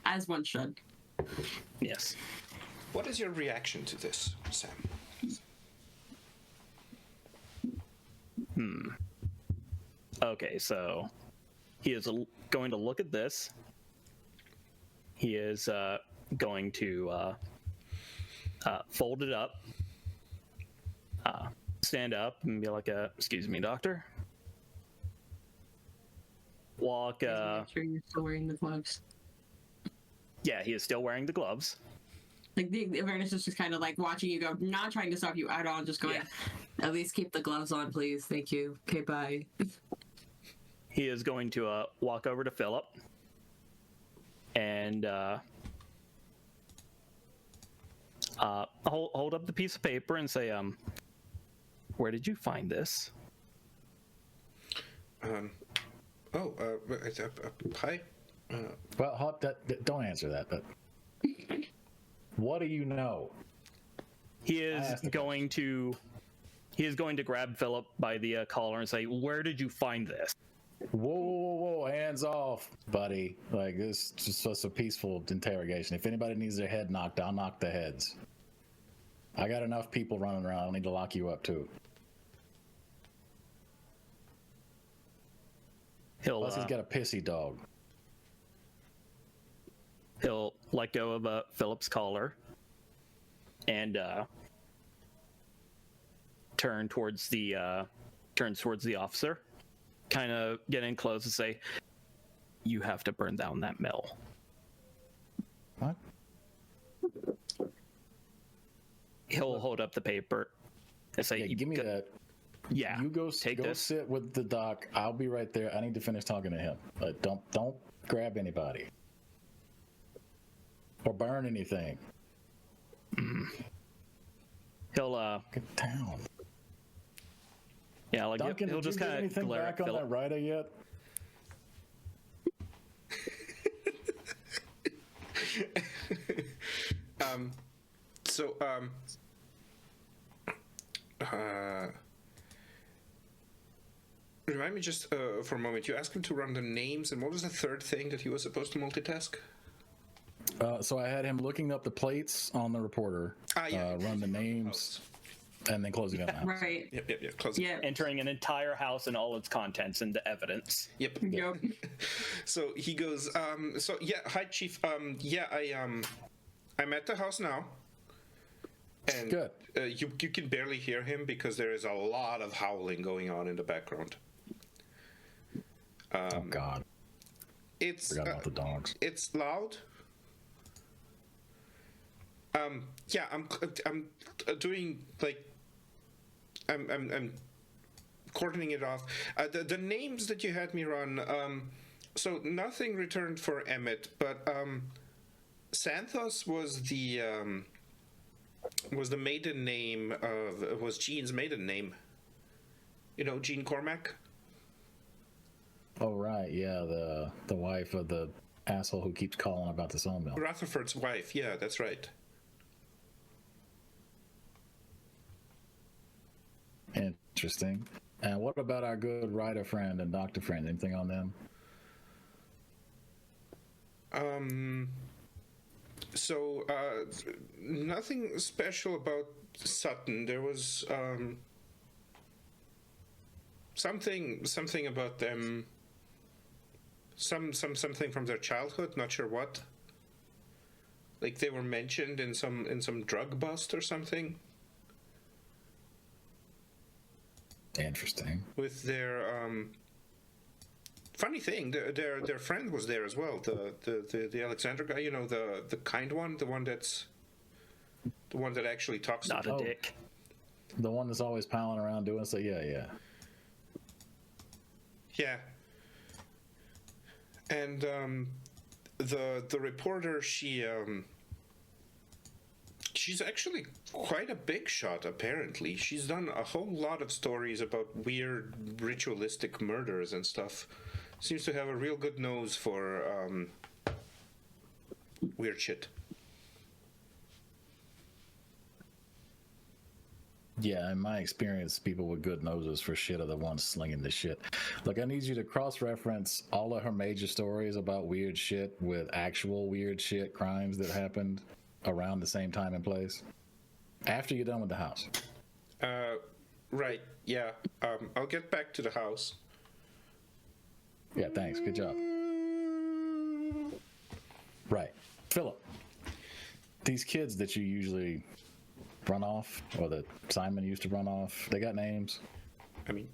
As one should. Yes. What is your reaction to this, Sam? Okay, so he is going to look at this. He is going to fold it up, stand up, and be like, "Excuse me, doctor." Walk. Make sure you're still wearing the gloves. Yeah, he is still wearing the gloves. Like the awareness is just kind of like watching you go, not trying to stop you at all, just going, at least keep the gloves on, please. Thank you. Okay, bye. He is going to walk over to Philip and hold up the piece of paper and say, "Where did you find this?" Hi. Well, don't answer that. But what do you know? He is going to grab Philip by the collar and say, "Where did you find this?" Whoa, hands off, buddy. Like, this is just a peaceful interrogation. If anybody needs their head knocked, I'll knock their heads. I got enough people running around. I don't need to lock you up, too. Plus, he's got a pissy dog. He'll let go of Philip's collar and turn towards the officer, kind of get in close and say, "You have to burn down that mill." What? He'll hold up the paper and say, "Give me that." Yeah, you go take go this. sit with the doc. I'll be right there. I need to finish talking to him. Don't grab anybody or burn anything. He'll Get down. yeah, like Duncan, he'll just did you get kind of anything glare back at on that Philip. rider yet? Remind me just for a moment. You asked him to run the names, and what was the third thing that he was supposed to multitask? So I had him looking up the plates on the reporter, run the names, and then closing out the house. Right. Yep. Close. Yeah. Entering an entire house and all its contents into evidence. Yep. Yep. So he goes. Hi, Chief. I'm at the house now. And Good. You can barely hear him because there is a lot of howling going on in the background. Oh God. It's Forgot about the dogs. It's loud. I'm doing like I'm cordoning it off. The names that you had me run. So nothing returned for Emmett, but Santos was the maiden name was Jean's maiden name. You know, Jean Cormac. Oh right, yeah, the wife of the asshole who keeps calling about the sawmill. Rutherford's wife. Yeah, that's right. Interesting. And what about our good writer friend and doctor friend? Anything on them? So nothing special about Sutton. There was something about them. Something from their childhood. Not sure what. Like they were mentioned in some drug bust or something. Interesting. With their funny thing, their friend was there as well. The Alexander guy, you know, the kind one, the one that actually talks. Not to a dick. The one that's always piling around doing so. Yeah. Yeah. And the reporter, she's actually quite a big shot, apparently. She's done a whole lot of stories about weird ritualistic murders and stuff. Seems to have a real good nose for weird shit. Yeah, in my experience, people with good noses for shit are the ones slinging the shit. Look, I need you to cross-reference all of her major stories about weird shit with actual weird shit crimes that happened around the same time and place after you're done with the house. Right, yeah. I'll get back to the house. Yeah, thanks. Good job. Right. Philip, these kids that you usually run off, or that Simon used to run off? They got names? I mean,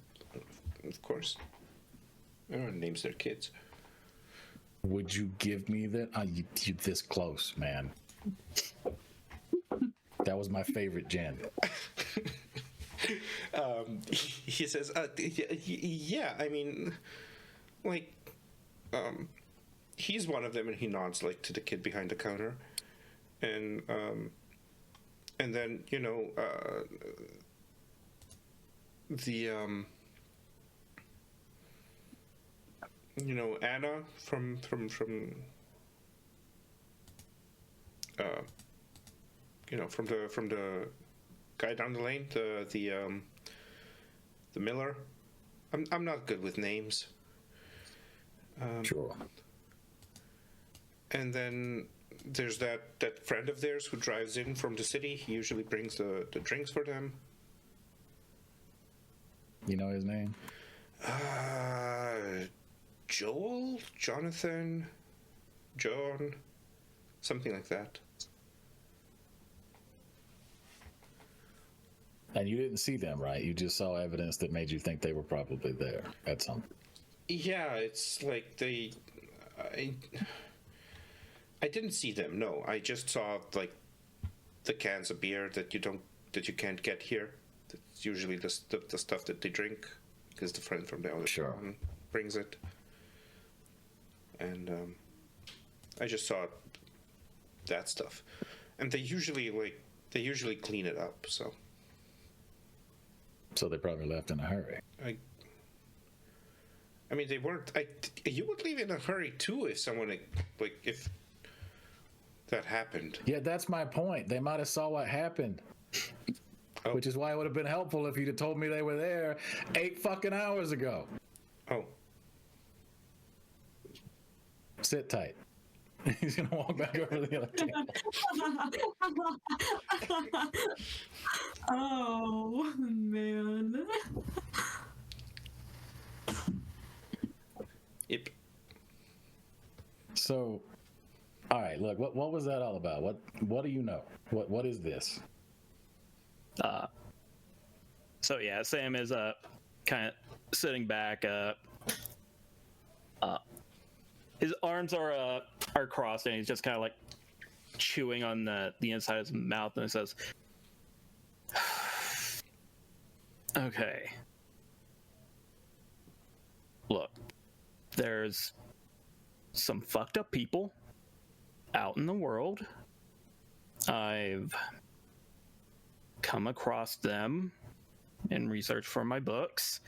of course. Everyone names their kids. Would you give me that? You this close, man. That was my favorite Jen. He says, yeah, I mean, like, he's one of them, and he nods, like, to the kid behind the counter. And then, you know, Anna from the guy down the lane, the miller. I'm not good with names. Sure. And then there's that friend of theirs who drives in from the city. He usually brings the drinks for them. You know his name? Joel, Jonathan, John, something like that. And you didn't see them, right? You just saw evidence that made you think they were probably there at some. Yeah, it's like I didn't see them. No, I just saw like the cans of beer that you can't get here. That's usually the stuff that they drink, because the friend from the other town brings it. And I just saw that stuff, and they usually clean it up. So they probably left in a hurry. I mean, they weren't. You would leave in a hurry too if someone if that happened. Yeah, that's my point. They might have saw what happened. Oh. Which is why it would have been helpful if you'd have told me they were there 8 fucking hours ago. Oh. Sit tight. He's gonna walk back over to the other table. Oh man. Yep. So, all right. Look, what was that all about? What do you know? What is this? So yeah, Sam is kind of sitting back. His arms are crossed, and he's just kind of like chewing on the inside of his mouth, and he says, "Okay, look, there's some fucked up people out in the world. I've come across them in research for my books.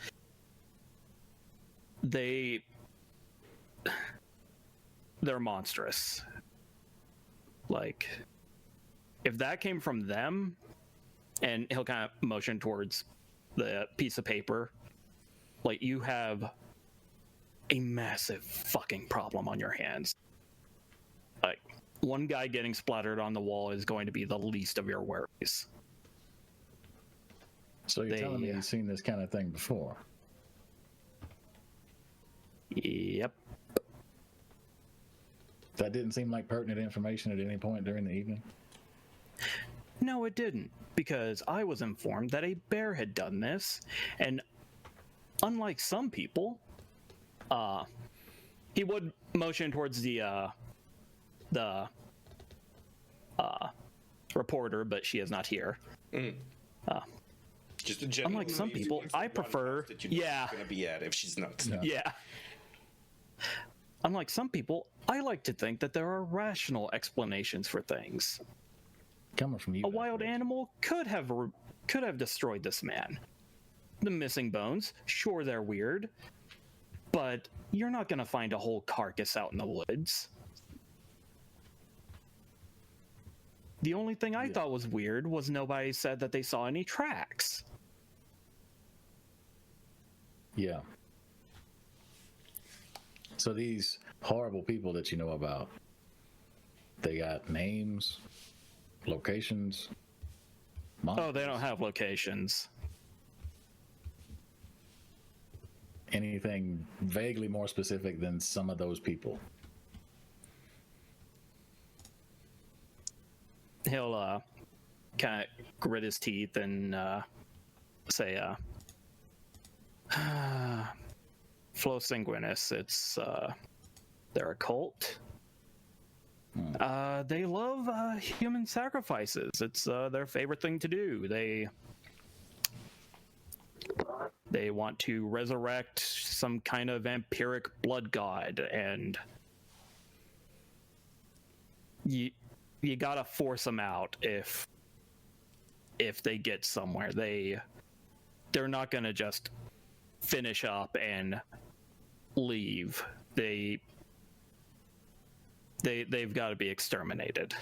They're monstrous. Like, if that came from them," and he'll kind of motion towards the piece of paper, like, you have a massive fucking problem on your hands. Like, one guy getting splattered on the wall is going to be the least of your worries. So you're telling me you've seen this kind of thing before? Yep. That didn't seem like pertinent information at any point during the evening? No, it didn't, because I was informed that a bear had done this, and unlike some people, he would motion towards the reporter, but she is not here. Just a general. Unlike some people, I prefer. Yeah. Gonna be at if she's not. Yeah. Unlike some people, I like to think that there are rational explanations for things. Coming from you. A wild animal could have destroyed this man. The missing bones, sure, they're weird, but you're not gonna find a whole carcass out in the woods. The only thing I thought was weird was nobody said that they saw any tracks. Yeah. So these horrible people that you know about, they got names, locations? Oh, they don't have locations. Anything vaguely more specific than some of those people? He'll kind of grit his teeth and say, Flo Sanguinis, it's they're a cult. They love human sacrifices. It's their favorite thing to do. They want to resurrect some kind of vampiric blood god, and you gotta force them out if they get somewhere. They're not gonna just finish up and leave. They've got to be exterminated.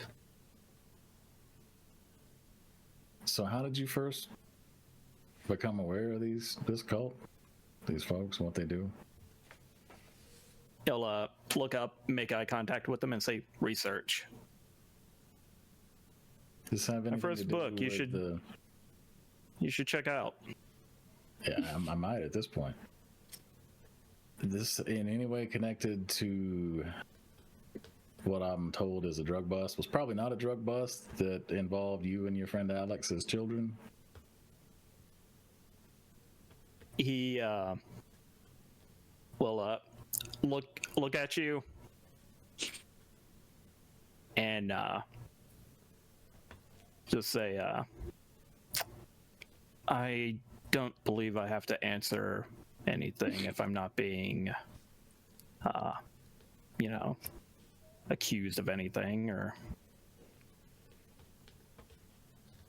So how did you first become aware of this cult, these folks, what they do? He'll look up, make eye contact with them, and say, research. Does this have anything first to do book, you with should check out. Yeah, I might at this point. Is this in any way connected to what I'm told is a drug bust? Was probably not a drug bust that involved you and your friend Alex as children? He will look at you and just say, I don't believe I have to answer anything if I'm not being accused of anything. Or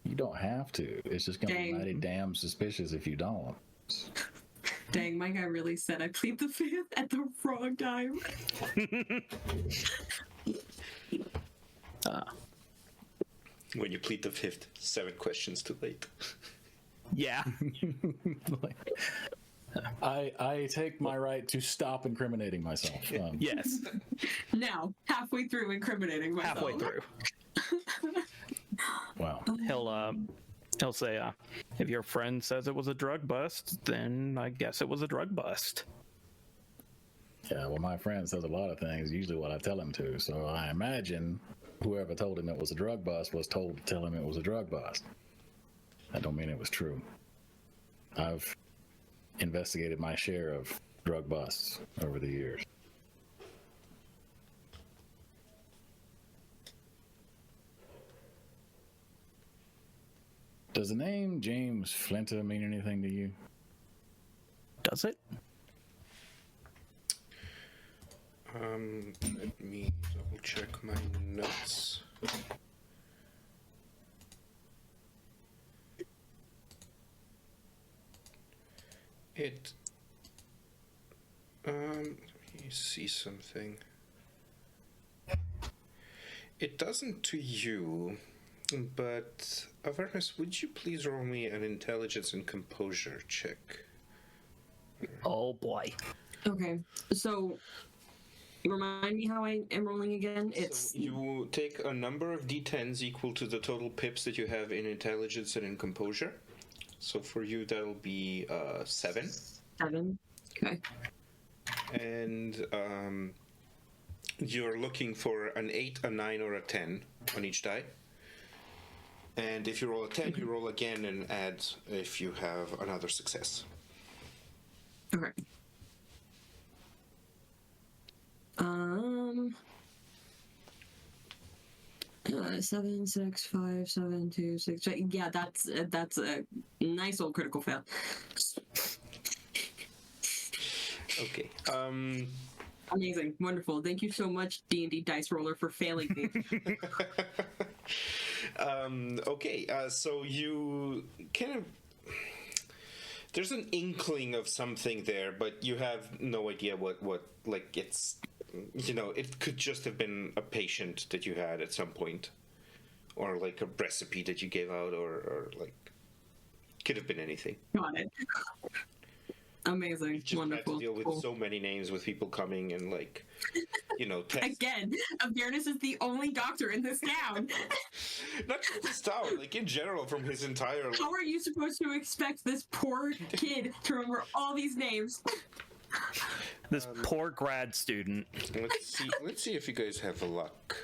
You don't have to. It's just gonna be Dang. mighty damn suspicious if you don't. Dang, my guy really said I plead the fifth at the wrong time. When you plead the fifth, 7 questions too late. yeah. I take my right to stop incriminating myself. Yes, Now, halfway through incriminating myself. halfway through. Wow. He'll say, if your friend says it was a drug bust, then I guess it was a drug bust. Yeah, well, my friend says a lot of things, usually what I tell him to. So I imagine whoever told him it was a drug bust was told to tell him it was a drug bust. I don't mean it was true. I've investigated my share of drug busts over the years. Does the name James Flinta mean anything to you? Does it? Let me double check my notes. Let me see something. It doesn't to you, but Avernus, would you please roll me an intelligence and composure check? Oh boy. Okay, so remind me how I am rolling again. It's So you take a number of d10s equal to the total pips that you have in intelligence and in composure. So for you, that'll be 7. 7. Okay. And you're looking for an 8, a 9, or a 10 on each die. And if you roll a 10, you roll again and add if you have another success. Okay. 7, 6, 5, 7, 2, 6. Yeah, that's a nice old critical fail. Okay. Amazing, wonderful. Thank you so much, D&D Dice Roller, for failing me. Okay, so you kind of... There's an inkling of something there, but you have no idea what like, it's... You know, it could just have been a patient that you had at some point. Or, like, a recipe that you gave out, or like... Could have been anything. Got it. Amazing, Just wonderful. had to deal with Cool. so many names with people coming and, like, you know, test. Again, Avernus is the only doctor in this town. Not just this town, like in general, from his entire life. How are you supposed to expect this poor kid to remember all these names? This poor grad student. Let's see if you guys have luck.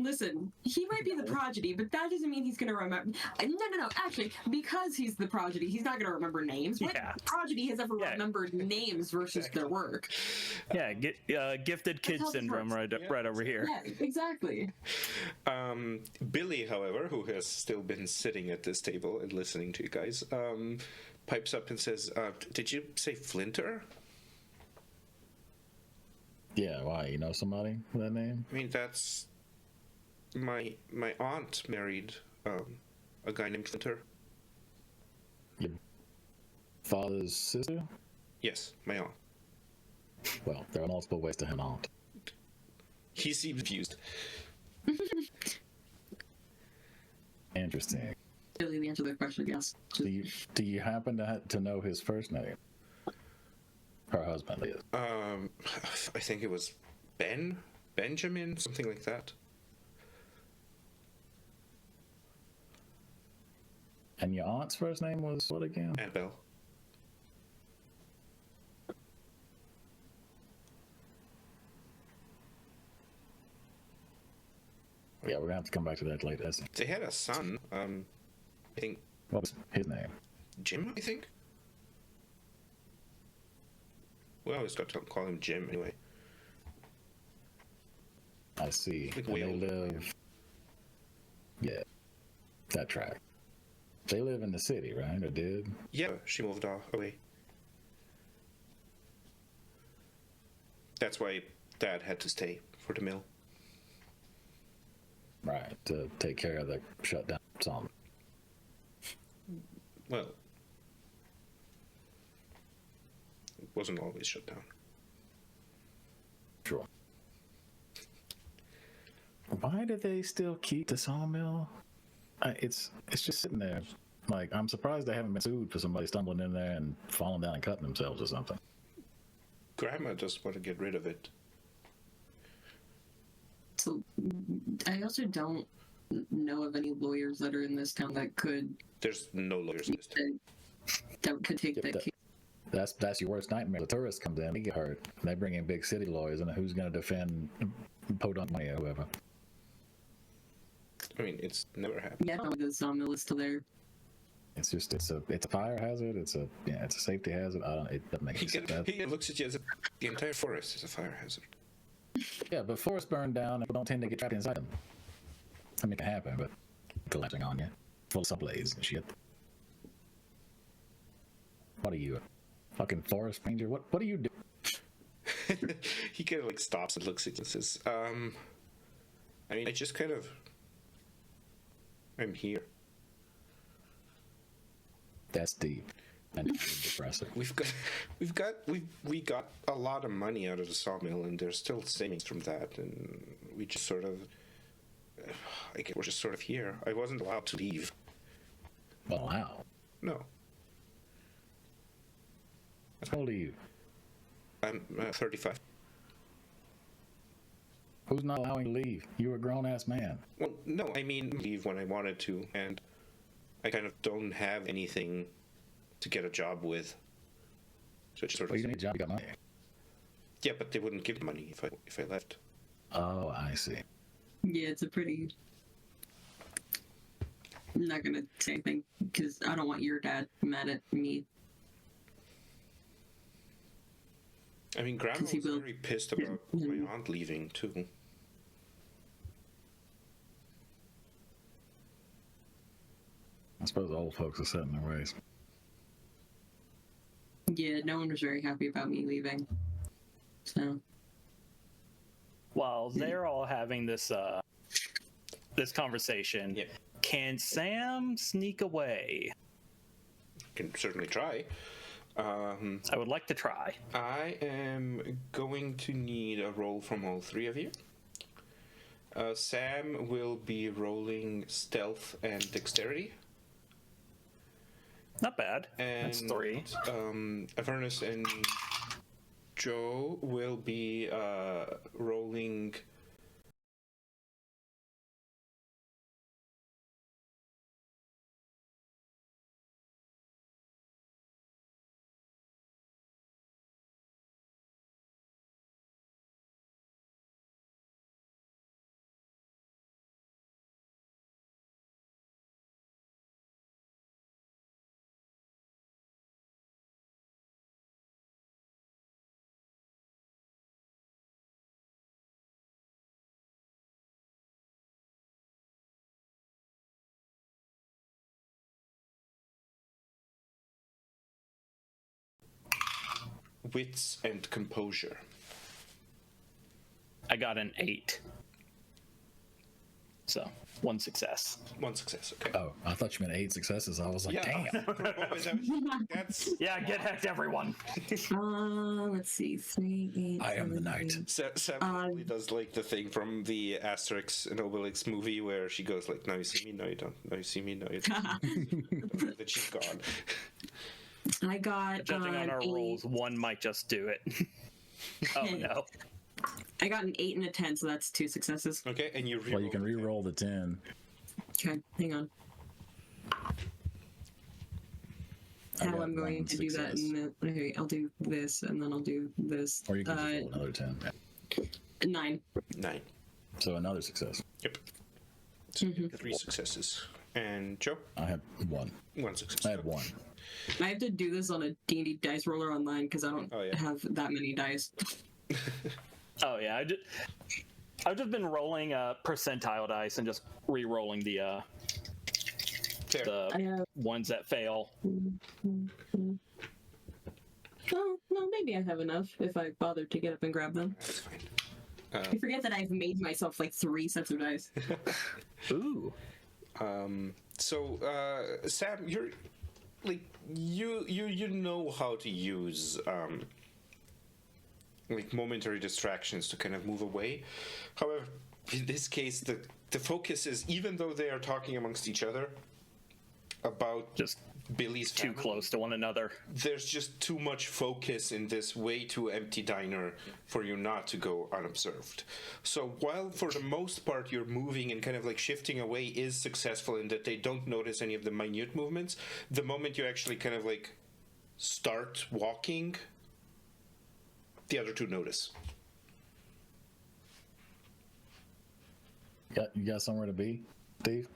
Listen, he might be the prodigy, but that doesn't mean he's going to remember. No. Actually, because he's the prodigy, he's not going to remember names. What Yeah. prodigy has ever Yeah. remembered names versus their work? Yeah, gifted kid how this syndrome works. right over here. Yeah, exactly. Billy, however, who has still been sitting at this table and listening to you guys, pipes up and says, "Did you say Flinter?" Yeah, why? You know somebody with that name? I mean, that's my aunt married a guy named Flinter. Your father's sister? Yes, my aunt. Well, there are multiple ways to have an aunt. He seems confused. Interesting. Really, the answer to the question, yes. Do you happen to know his first name? Her husband is. I think it was Benjamin, something like that. And your aunt's first name was what again? Annabelle. Yeah, we're gonna have to come back to that later. They had a son. I think What was his name? Jim. I think. We always got to call him Jim anyway. I see. Like And they Will. live. Yeah, that track. They live in the city, right? Or did? Yeah, she moved away. That's why Dad had to stay for the mill. Right, to take care of the shutdown sawmill. Well, it wasn't always shut down. Sure. Why do they still keep the sawmill? It's just sitting there. Like, I'm surprised they haven't been sued for somebody stumbling in there and falling down and cutting themselves or something. Grandma just want to get rid of it. So, I also don't know of any lawyers that are in this town that could There's no lawyers in this town. that could take that case. That's your worst nightmare. The tourists come in, they get hurt. They bring in big city lawyers, and who's going to defend Podunk Money or whoever? I mean, it's never happened. Yeah, I don't know the sawmill is still there. It's a fire hazard. It's a safety hazard. It doesn't make any sense. He looks at you as if the entire forest is a fire hazard. Yeah, but forests burn down and people don't tend to get trapped inside them. I mean, it can happen, but collapsing on you, full of subblades and shit. What are you, a fucking forest ranger? What do you do? He kind of like stops and looks at you and says, I mean, I just kind of, I'm here. That's deep and depressing. We got a lot of money out of the sawmill, and there's still savings from that, and we just sort of, I guess we're just sort of here. I wasn't allowed to leave. Well, wow. No, How old are you? I'm 35. Who's not allowing you to leave? You're a grown-ass man. Well, no, I mean leave when I wanted to, and I kind of don't have anything to get a job with. So it's sort Well, of you don't need a job, you got money. yeah, but they wouldn't give money if I left. Oh, I see. Yeah, it's a pretty. I'm not gonna say anything because I don't want your dad mad at me. I mean, Grandma was he will- very pissed about my aunt leaving too. I suppose old folks are set in their ways. Yeah, no one was very happy about me leaving. So While they're all having this this conversation, Yeah. can Sam sneak away? Can certainly try. I would like to try. I am going to need a roll from all three of you. Sam will be rolling stealth and dexterity. Not bad. And That's 3. Avernus and Joe will be rolling wits and composure. I got an 8. So, 1 success. 1 success. Okay. Oh, I thought you meant 8 successes. I was like, damn. That's Yeah, get hacked, everyone. Let's see. 3, 8. I am the knight. Sam probably does like the thing from the Asterix and Obelix movie where she goes like, "Now you see me, no you don't. Now you see me, no you don't." That she's gone. I got. Judging on our 8. rolls, 1 might just do it. Oh no. I got an 8 and a 10, so that's 2 successes. Okay, and you Well, you can re-roll the 10. Okay, hang on. I How got I'm going 1 to do that success. okay, I'll do this and then I'll do this. Or you can just roll another 10. 9. 9. So another success. Yep. So you get 3 successes. And Joe? I had 1. 1 success. I had 1. I have to do this on a D&D dice roller online because I don't Oh, yeah. have that many dice. Oh yeah, I've just been rolling percentile dice and just re-rolling the Fair. I have. ones that fail. No, maybe I have enough if I bother to get up and grab them. That's fine. I forget that I've made myself like 3 sets of dice. Ooh. So, Sam, you're like you know how to use like momentary distractions to kind of move away. However, in this case, the focus is, even though they are talking amongst each other about Just Billy's too family, close to one another. there's just too much focus in this way too empty diner for you not to go unobserved. So while for the most part you're moving and kind of like shifting away is successful in that they don't notice any of the minute movements, the moment you actually kind of like start walking, the other two notice. You got somewhere to be, Steve?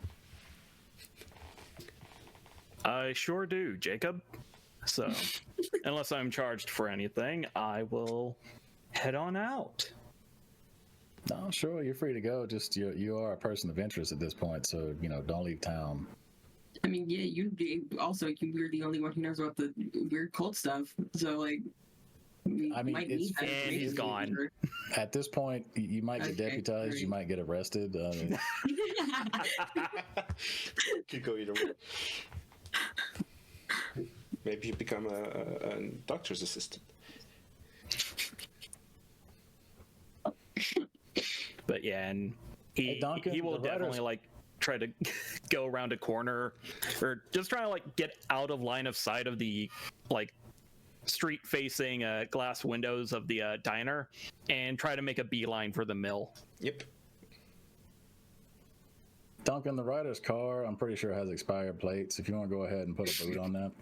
I sure do, Jacob. So, unless I'm charged for anything, I will head on out. No, sure, you're free to go. Just you are a person of interest at this point, so don't leave town. I mean, yeah, you're the only one who knows about the weird cult stuff. So like, we I mean, might it's need that and he's information. gone. At this point, you might get Okay, deputized, you great. might get arrested. Could go either way. Maybe you become a doctor's assistant. But yeah, and Hey, Duncan, he will the writers- definitely like try to go around a corner or just try to like get out of line of sight of the like street facing glass windows of the diner and try to make a beeline for the mill. Yep. Duncan, the writer's car, I'm pretty sure has expired plates. If you want to go ahead and put a boot on that.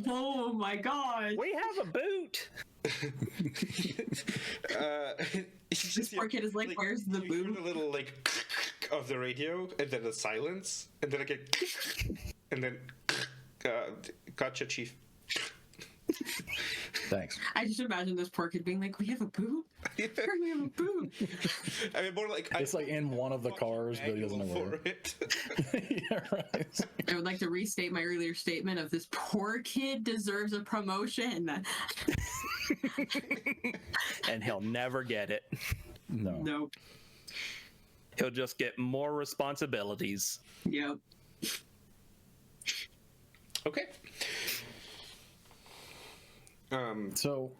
Oh my god! We have a boot. This poor kid is like, "Where's the you hear boot?" the little like of the radio, and then a silence, and then again, and then gotcha, chief. Thanks. I just imagine this poor kid being like, "We have a boot? Where do we have a boot?" I mean, more like It's like in one of the cars, but he doesn't know manual where. for it. Yeah, right. I would like to restate my earlier statement of this poor kid deserves a promotion. And he'll never get it. No. Nope. He'll just get more responsibilities. Yep. Okay. So,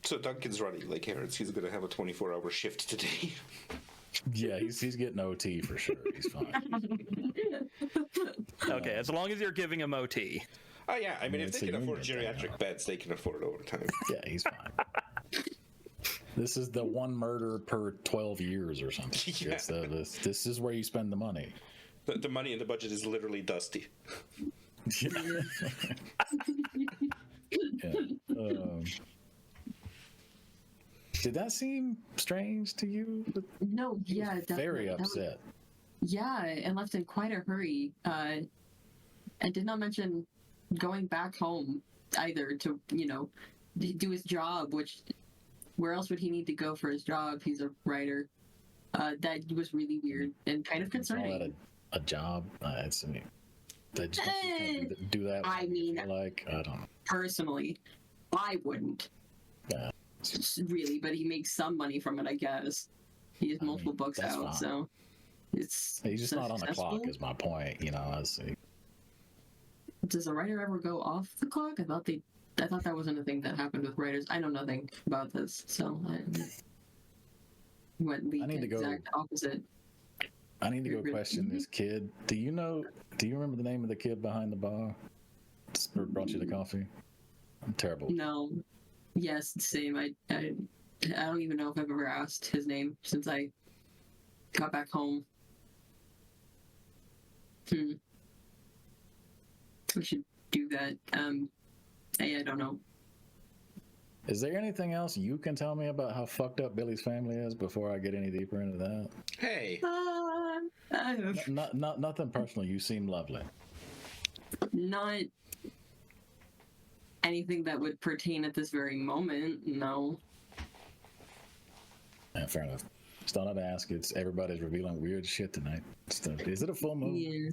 So Duncan's running like Harrods. He's gonna have a 24-hour shift today. yeah, he's getting OT for sure. He's fine. Okay, as long as you're giving him OT. Oh yeah, I mean, Yeah, if it's they a can afford union thing, geriatric beds, they can afford overtime. Yeah, he's fine. This is the one murder per 12 years or something. Yeah. This is where you spend the money. The money in the budget is literally dusty. Yeah. Did that seem strange to you? No, yeah, Very that was- upset. Yeah, and left in quite a hurry. And did not mention going back home either to, do his job, which, where else would he need to go for his job? He's a writer. That was really weird and kind of Call concerning. that a job? They just don't do that. I mean, like, I don't know. personally, I wouldn't. Yeah. Really, but he makes some money from it, I guess. He has multiple books that's out, fine. so it's He's just not on the successful. clock, is my point. I see. Does a writer ever go off the clock? I thought that wasn't a thing that happened with writers. I know nothing about this, so I went the I need to go- exact opposite. I need to go Really? question this kid. Do you remember the name of the kid behind the bar? Brought you the coffee? I'm terrible. No. Yes, same. I don't even know if I've ever asked his name since I got back home. I should do that. I don't know. Is there anything else you can tell me about how fucked up Billy's family is before I get any deeper into that? Hey, Nothing personal. You seem lovely. Not anything that would pertain at this very moment, no. Yeah, fair enough. Still not to ask. Everybody's revealing weird shit tonight. Is it a full moon?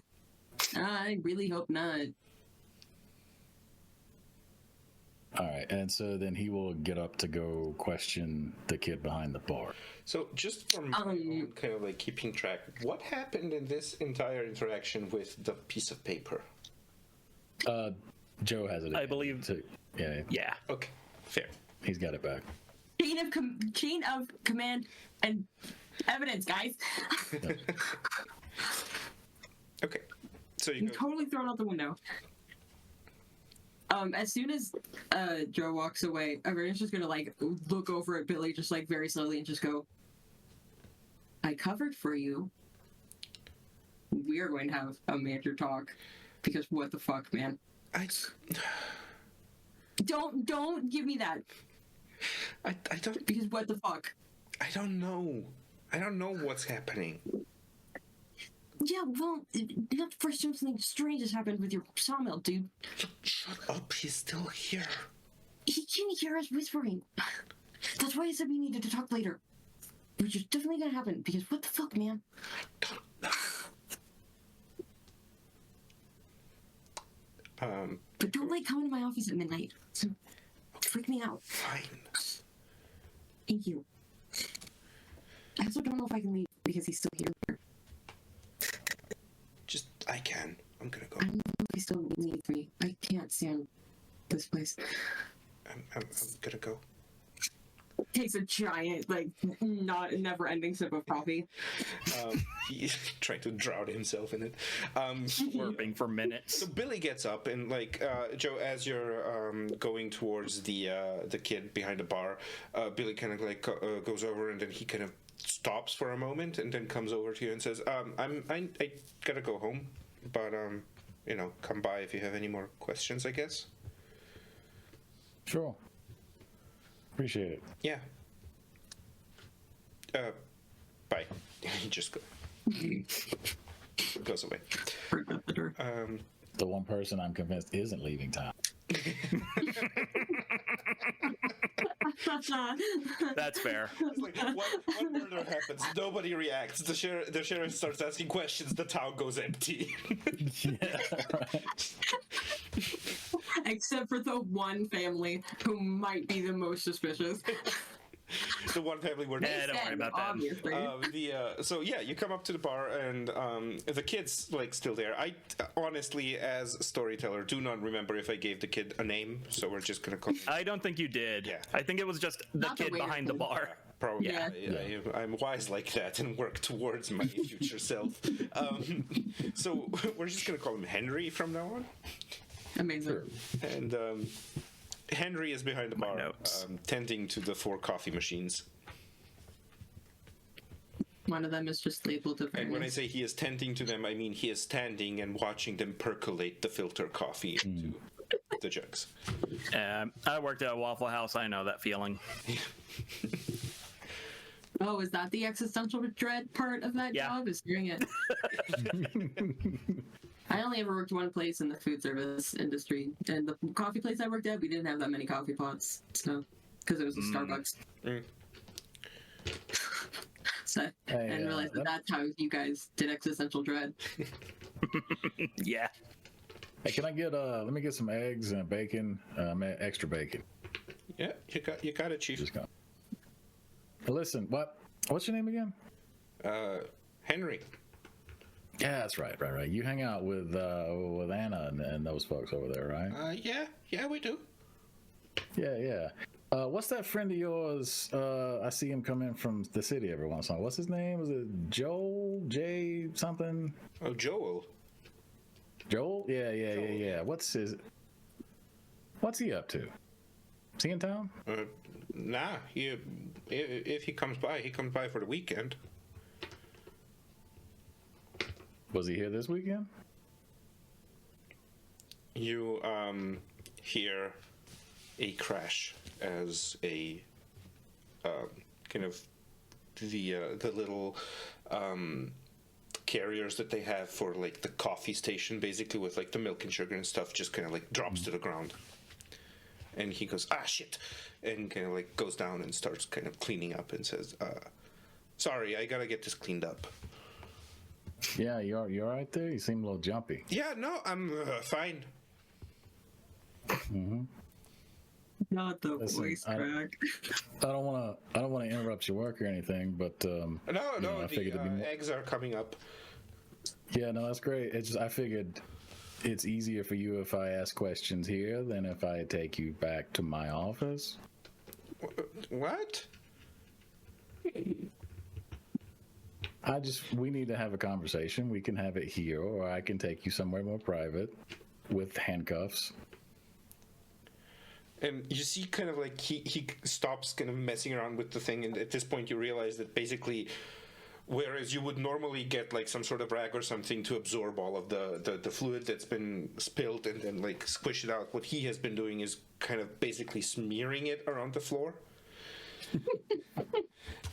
Yeah. I really hope not. All right, and so then he will get up to go question the kid behind the bar. so just for my own kind of like keeping track, what happened in this entire interaction with the piece of paper? Joe has it. I believe- Too. Yeah, Yeah. Okay, fair. he's got it back. Chain of command and evidence, guys. Okay, so you I'm go. totally thrown out the window. As soon as Joe walks away, Avernus just gonna like look over at Billy just like very slowly and just go, I covered for you. We are going to have a major talk. Because what the fuck, man? I Don't give me that. don't Because what the fuck? I don't know. I don't know what's happening. Yeah, well, you have to first assume something strange has happened with your sawmill, dude. Shut up, he's still here. He can't hear us whispering. That's why I said we needed to talk later. Which is definitely gonna happen, because what the fuck, man? Don't But don't like come into my office at midnight. Freak me out. fine. Thank you. I also don't know if I can leave because he's still here. Just, I can. I'm gonna go. I don't know if he still needs me. I can't stand this place. I'm gonna go. Takes a giant, like, never-ending sip of coffee. He's trying to drown himself in it. Slurping for minutes. So Billy gets up and like Joe, as you're going towards the kid behind the bar, Billy kind of like goes over and then he kind of stops for a moment and then comes over to you and says, I gotta go home, but come by if you have any more questions, I guess. Sure. Appreciate it. Yeah. Bye. He just goes away. The one person I'm convinced isn't leaving town. That's fair. It's like, one murder happens, nobody reacts. The sheriff starts asking questions. The town goes empty. Yeah, right. Except for the one family who might be the most suspicious. The one family where Don't worry about that. Obviously. So yeah, you come up to the bar and the kid's like still there. I honestly, as a storyteller, do not remember if I gave the kid a name, so we're just gonna call him. I don't think you did. Yeah. I think it was just the Not the kid waiter behind the kid. bar. Probably. Yeah. I'm wise like that and work towards my future self. So we're just gonna call him Henry from now on. Amazing. And Henry is behind the bar, notes. tending to the 4 coffee machines. One of them is just labeled And when I Avernus. say he is tending to them, I mean he is standing and watching them percolate the filter coffee into the jugs. I worked at a Waffle House. I know that feeling. Oh, is that the existential dread part of that Yeah. job? Is hearing it. I only ever worked one place in the food service industry, and the coffee place I worked at, we didn't have that many coffee pots, so because it was a Starbucks. Mm. So I didn't realize that that's how you guys did existential dread. Yeah. Hey, can I get let me get some eggs and bacon, extra bacon. Yeah, you got it, Chief. Just go. Listen, what's your name again? Henry. Yeah, that's right. You hang out with Anna and those folks over there, right? Yeah, we do. Yeah. What's that friend of yours? I see him come in from the city every once in a while. What's his name? Was it Joel? Jay something? Oh, Joel. Joel? Yeah. Joel. What's he up to? Is he in town? Nah, if he comes by for the weekend. Was he here this weekend? You hear a crash as a kind of the little carriers that they have for like the coffee station, basically with like the milk and sugar and stuff, just kind of like drops to the ground. And he goes, ah, shit, and kind of like goes down and starts kind of cleaning up and says, sorry, I gotta get this cleaned up. Yeah, you're all right there. You seem a little jumpy. Yeah, no, I'm fine. Not the Listen, voice crack. I don't want to interrupt your work or anything, but No, I figured it'd be more. eggs are coming up. Yeah, no, that's great. It's just I figured it's easier for you if I ask questions here than if I take you back to my office. What? We need to have a conversation. We can have it here, or I can take you somewhere more private with handcuffs. And you see kind of like he stops kind of messing around with the thing, and at this point you realize that basically, whereas you would normally get like some sort of rag or something to absorb all of the fluid that's been spilled and then like squish it out, what he has been doing is kind of basically smearing it around the floor.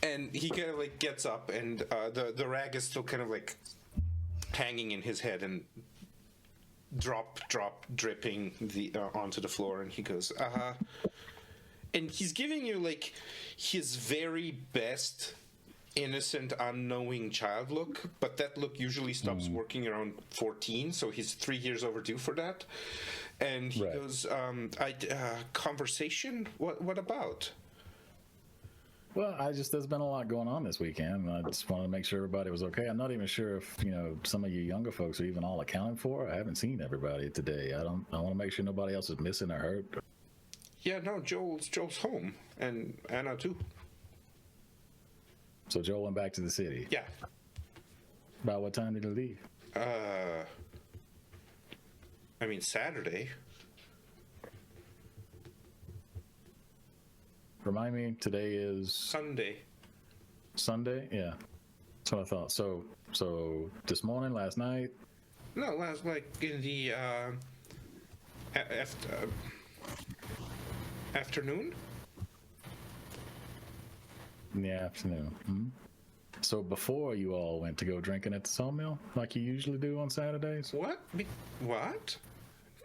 And he kind of like gets up, and the rag is still kind of like hanging in his head and drop dripping onto the floor. And he goes, and he's giving you like his very best innocent, unknowing child look, but that look usually stops working around 14, so he's 3 years overdue for that. And he goes, conversation? What about? Well, there's been a lot going on this weekend. I just wanted to make sure everybody was okay. I'm not even sure if, some of you younger folks are even all accounted for. I haven't seen everybody today. I want to make sure nobody else is missing or hurt. Yeah, no, Joel's home, and Anna too. So Joel went back to the city. Yeah. About what time did he leave? Saturday. Remind me, today is Sunday. Sunday? Yeah. That's what I thought. So this morning, last night? No, last like in the afternoon. In the afternoon. Hmm? So before you all went to go drinking at the sawmill, like you usually do on Saturdays? What? What?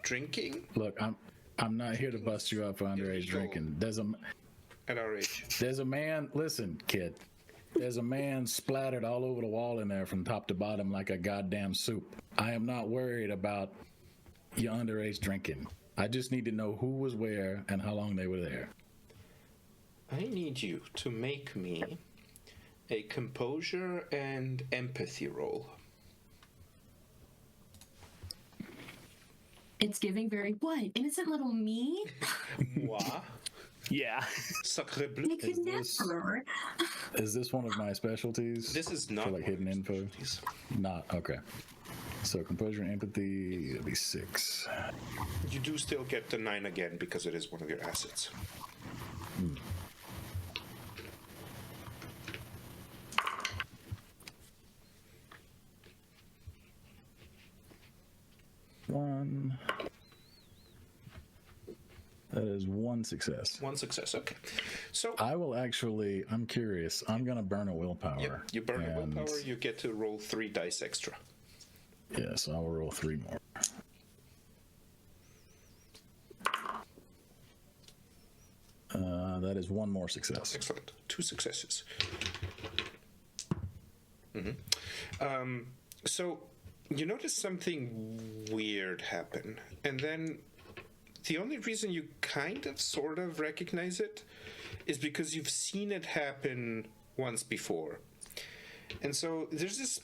Drinking? Look, I'm not here to bust you up for underage drinking. At our age. There's a man, listen, kid. There's a man splattered all over the wall in there from top to bottom like a goddamn soup. I am not worried about your underage drinking. I just need to know who was where and how long they were there. I need you to make me a composure and empathy roll. It's giving very what? Innocent little me? Moi? Yeah. Sacre bleu. I could never. Is this one of my specialties? This is not for like hidden info. Please. Not okay. So composure and empathy, it'll be 6. You do still get the 9 again because it is one of your assets. One. That is 1 success. 1 success. Okay. So I will actually. I'm curious. I'm gonna burn a willpower. yep, you burn a and- willpower. You get to roll 3 dice extra. Yes, I will roll 3 more. That is 1 more success. Excellent. 2 successes. So you notice something weird happen, and then the only reason you kind of sort of recognize it is because you've seen it happen once before. And so there's this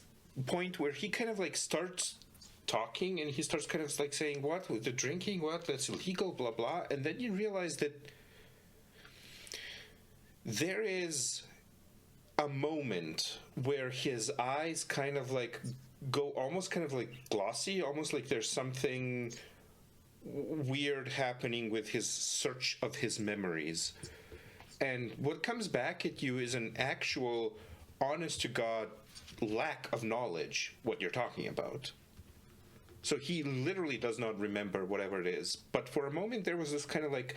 point where he kind of like starts talking, and he starts kind of like saying, what, the drinking, what, that's illegal, blah blah. And then you realize that there is a moment where his eyes kind of like go almost kind of like glossy, almost like there's something weird happening with his search of his memories. And what comes back at you is an actual, honest to God, lack of knowledge what you're talking about. So he literally does not remember whatever it is. But for a moment, there was this kind of like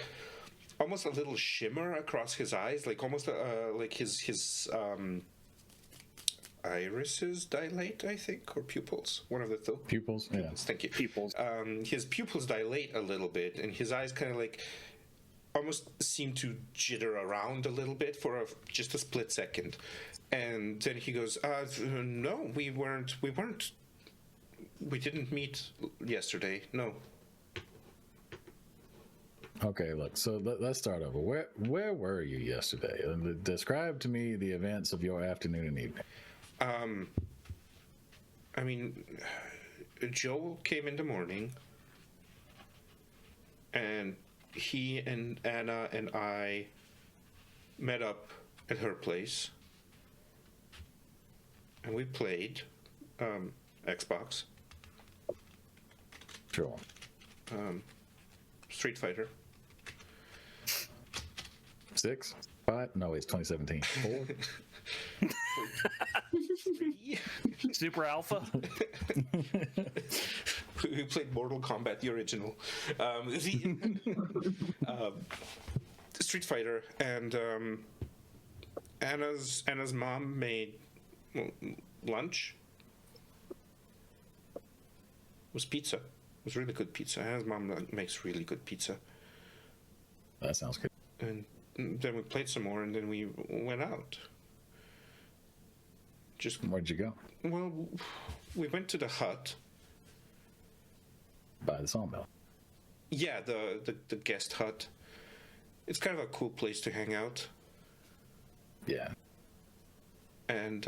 almost a little shimmer across his eyes, like almost like his irises dilate, I think, or pupils. One of the two. Pupils? Yeah. Thank you. Pupils. His pupils dilate a little bit, and his eyes kind of like almost seem to jitter around a little bit for just a split second. And then he goes, no, we didn't meet yesterday. No. Okay, look, so let's start over. Where were you yesterday? Describe to me the events of your afternoon and evening. I mean, Joel came in the morning, and he and Anna and I met up at her place, and we played Xbox, Sure. Street Fighter. 6? 5? No, it's 2017. 4? Super Alpha. We played Mortal Kombat, the original. Street Fighter, and Anna's mom made lunch. It was pizza. It was really good pizza. Anna's mom makes really good pizza. That sounds good. And then we played some more, and then we went out. Where'd you go? Well, we went to the hut. By the sawmill. Yeah, the guest hut. It's kind of a cool place to hang out. Yeah. And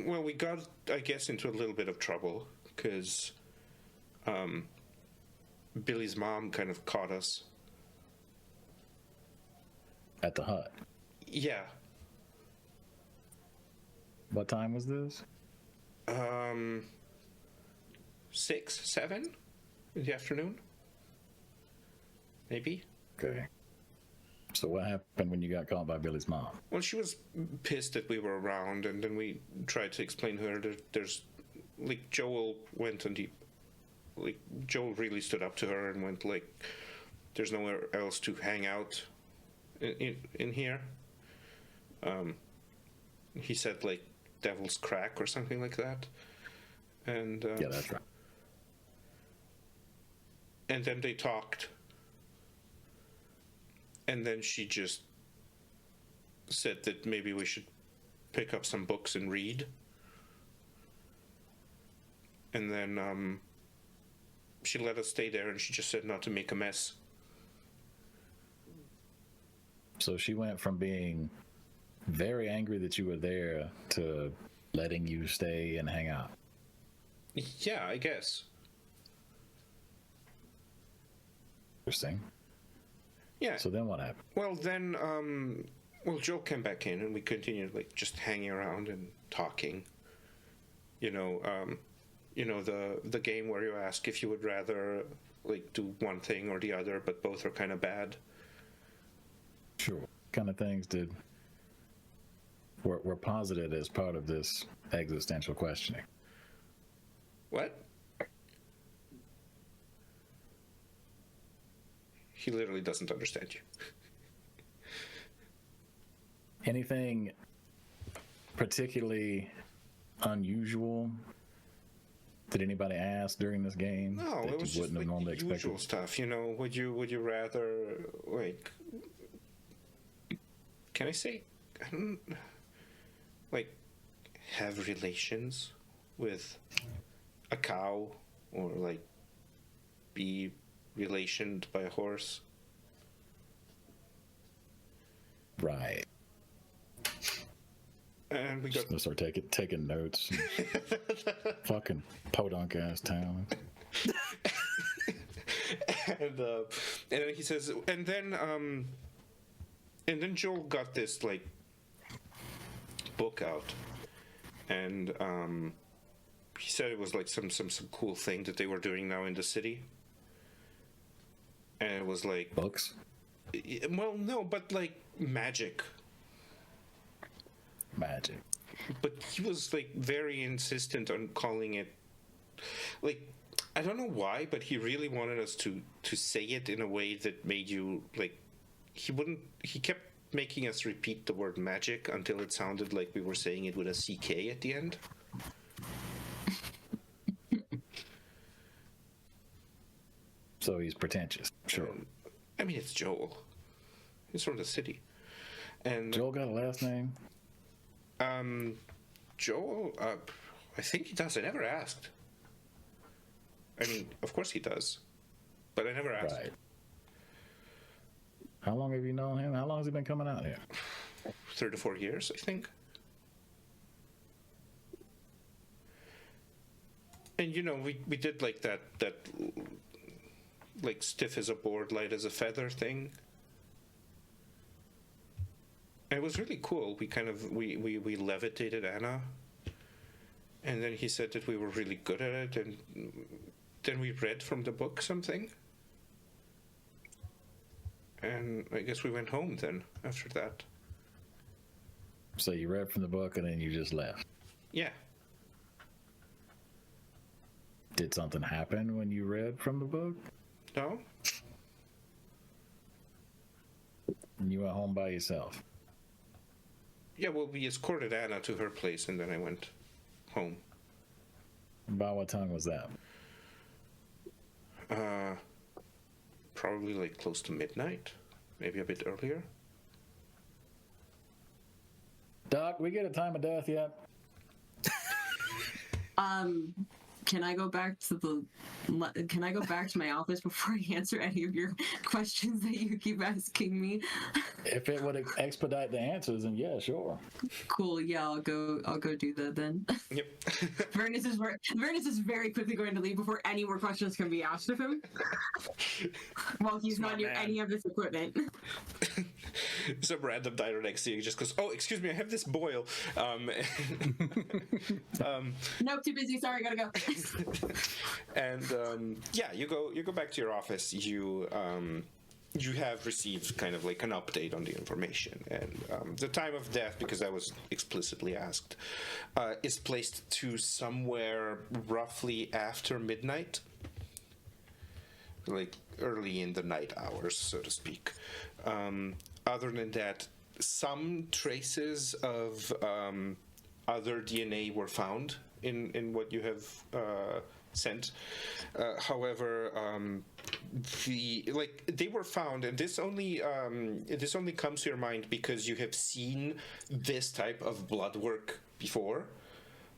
well, we got, I guess, into a little bit of trouble because Billy's mom kind of caught us. At the hut. Yeah. What time was this? 6, 7 in the afternoon, maybe. Okay. So what happened when you got caught by Billy's mom? Well, she was pissed that we were around, and then we tried to explain to her that there's, like, Joel went and Joel really stood up to her and went, like, there's nowhere else to hang out in here. He said, like, Devil's Crack or something like that. And Yeah, that's right. and then they talked, and then she just said that maybe we should pick up some books and read. And then she let us stay there, and she just said not to make a mess. So she went from being very angry that you were there to letting you stay and hang out. Yeah, I guess. Interesting. Yeah. So then what happened? Well, then, well, Joe came back in, and we continued, like, just hanging around and talking. You know, the game where you ask if you would rather, like, do one thing or the other, but both are kind of bad. Sure. What kind of things were posited as part of this existential questioning? What? He literally doesn't understand you. Anything particularly unusual that anybody asked during this game No, that it was you just wouldn't have like normally the usual expected? stuff. You know, would you rather, like, can I say, I don't, like, have relations with a cow or like be relationed by a horse. Right. And we got Just gonna start taking notes. Fucking podunk ass town. and then he says, and then Joel got this like book out, and he said it was like some cool thing that they were doing now in the city, and it was like Books? well, no, but like magic. Magic. But he was like very insistent on calling it like I don't know why, but he really wanted us to say it in a way that made you like he kept making us repeat the word magic until it sounded like we were saying it with a CK at the end. So he's pretentious. Sure. I mean, it's Joel. He's from the city. And Joel got a last name? Joel, I think he does. I never asked. I mean, of course he does, but I never asked. Right. How long have you known him? How long has he been coming out here? 3 to 4 years, I think. And you know, we did like that like stiff as a board, light as a feather thing. And it was really cool. We kind of we levitated Anna, and then he said that we were really good at it, and then we read from the book something. And I guess we went home then after that. So you read from the book and then you just left. Yeah. Did something happen when you read from the book? No? And you went home by yourself? Yeah, well, we escorted Anna to her place, and then I went home. About what time was that? Probably like close to midnight, maybe a bit earlier. Doc, we get a time of death yet? Can I go back to my office before I answer any of your questions that you keep asking me? If it would expedite the answers, then yeah, sure. Cool. Yeah, I'll go do that then. Yep. Vernus is very quickly going to leave before any more questions can be asked of him. While he's not near any of his equipment. Some random diner next to you just goes, "Oh, excuse me, I have this boil." Nope, too busy. Sorry, gotta go. And yeah, you go back to your office. You have received kind of like an update on the information, and the time of death, because that was explicitly asked, is placed to somewhere roughly after midnight, like early in the night hours, so to speak. Other than that, some traces of other DNA were found in what you have sent. However, they were found, and this only comes to your mind because you have seen this type of blood work before,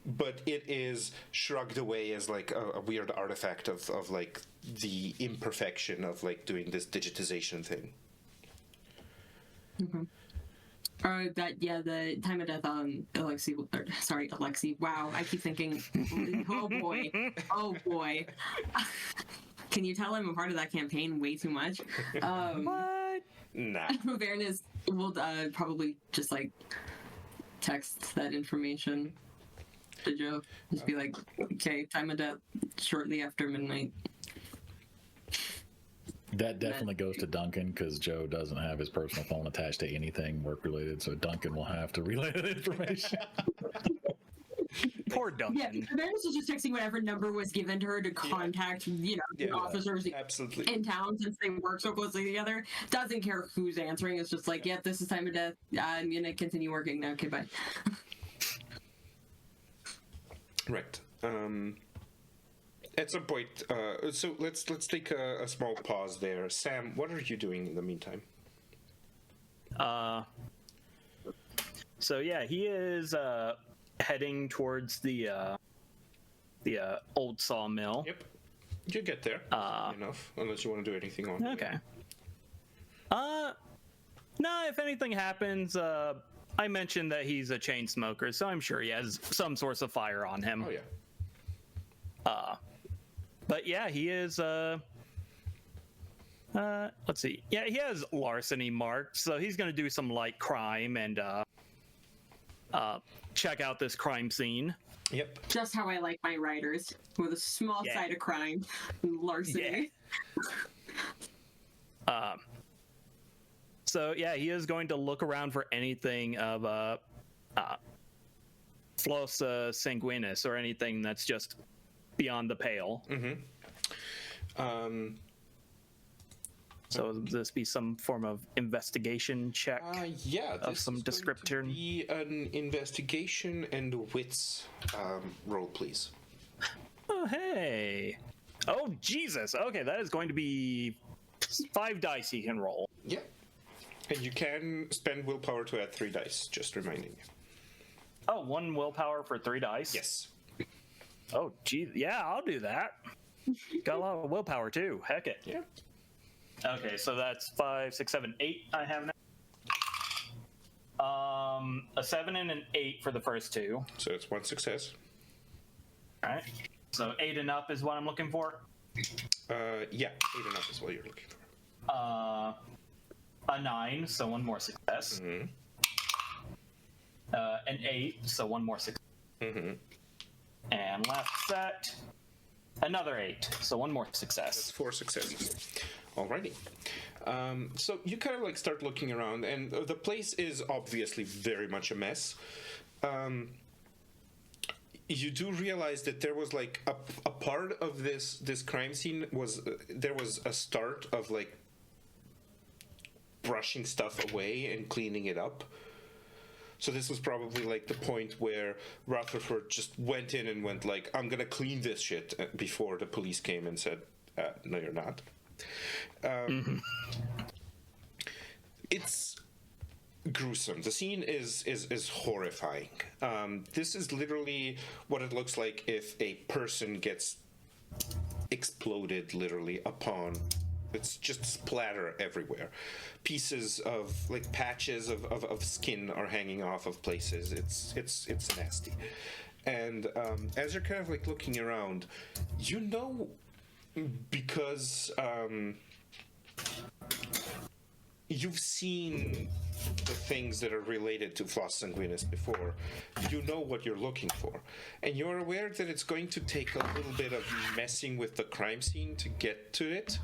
but it is shrugged away as like a weird artifact of like the imperfection of like doing this digitization thing. Okay. The time of death on Alexi. Wow, I keep thinking, oh boy. Can you tell I'm a part of that campaign way too much? What? Nah. Vernus will probably just like text that information to Joe. Just be like, okay, time of death shortly after midnight. That definitely goes to Duncan because Joe doesn't have his personal phone attached to anything work related, so Duncan will have to relay that information. Poor Duncan. Yeah, Vernus is just texting whatever number was given to her to contact, the officers Absolutely. in town since they work so closely together. Doesn't care who's answering. It's just like, yep, this is time of death. I'm gonna continue working now. Okay, bye. Right. At some point, so let's take a small pause there. Sam, what are you doing in the meantime? So yeah, he is heading towards the old sawmill. Yep. You get there. Enough, unless you want to do anything on. Okay. No, if anything happens, I mentioned that he's a chain smoker, so I'm sure he has some source of fire on him. Oh yeah. But yeah, he is, let's see. Yeah, he has larceny marked, so he's gonna do some light crime and, check out this crime scene. Yep. Just how I like my writers, with a small Yeah. side of crime, and larceny. Yeah. So yeah, he is going to look around for anything of Flossa sanguinis or anything that's just beyond the pale. So this be some form of investigation check. Yeah. Of This some is going descriptor. to be an investigation and wits roll, please. Oh hey. Oh Jesus. Okay, that is going to be 5 dice he can roll. Yeah. And you can spend willpower to add 3 dice. Just reminding you. Oh, 1 willpower for 3 dice. Yes. Oh geez. Yeah, I'll do that. Got a lot of willpower too. Heck it. Yeah. Okay, so that's 5, 6, 7, 8 I have now. A 7 and an 8 for the first 2. So it's 1 success. All right. So 8 and up is what I'm looking for. Yeah, 8 and up is what you're looking for. A 9, so 1 more success. Mhm. An 8, so 1 more success. Mhm. And last set, another 8, so 1 more That's success. 4 successes. Alrighty. So you kind of like start looking around, and the place is obviously very much a mess. You do realize that there was like a part of this crime scene was there was a start of like brushing stuff away and cleaning it up. So this was probably like the point where Rutherford just went in and went like, I'm gonna clean this shit before the police came and said, no, you're not. It's gruesome. The scene is horrifying. This is literally what it looks like if a person gets exploded literally upon. It's just splatter everywhere. Pieces of like patches of skin are hanging off of places. It's nasty. And as you're kind of like looking around, you know, because you've seen the things that are related to Floss Sanguinis before, you know what you're looking for. And you're aware that it's going to take a little bit of messing with the crime scene to get to it,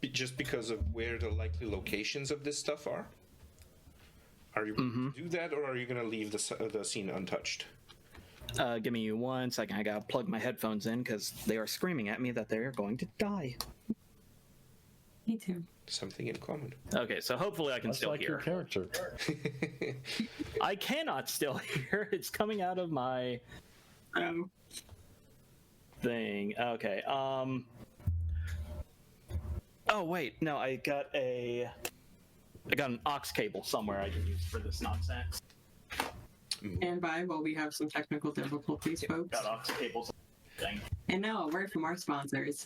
just because of where the likely locations of this stuff are. Are you going to do that, or are you going to leave the scene untouched? Give me 1 second. I gotta plug my headphones in because they are screaming at me that they are going to die. Me too. Something in common. Okay, so hopefully I can That's still like your hear. character. I cannot still hear. It's coming out of my thing. Okay. Oh wait, no, I got an aux cable somewhere I can use for this nonsense. Stand by while we have some technical difficulties, folks. Got aux cables. Thing. And now a word from our sponsors.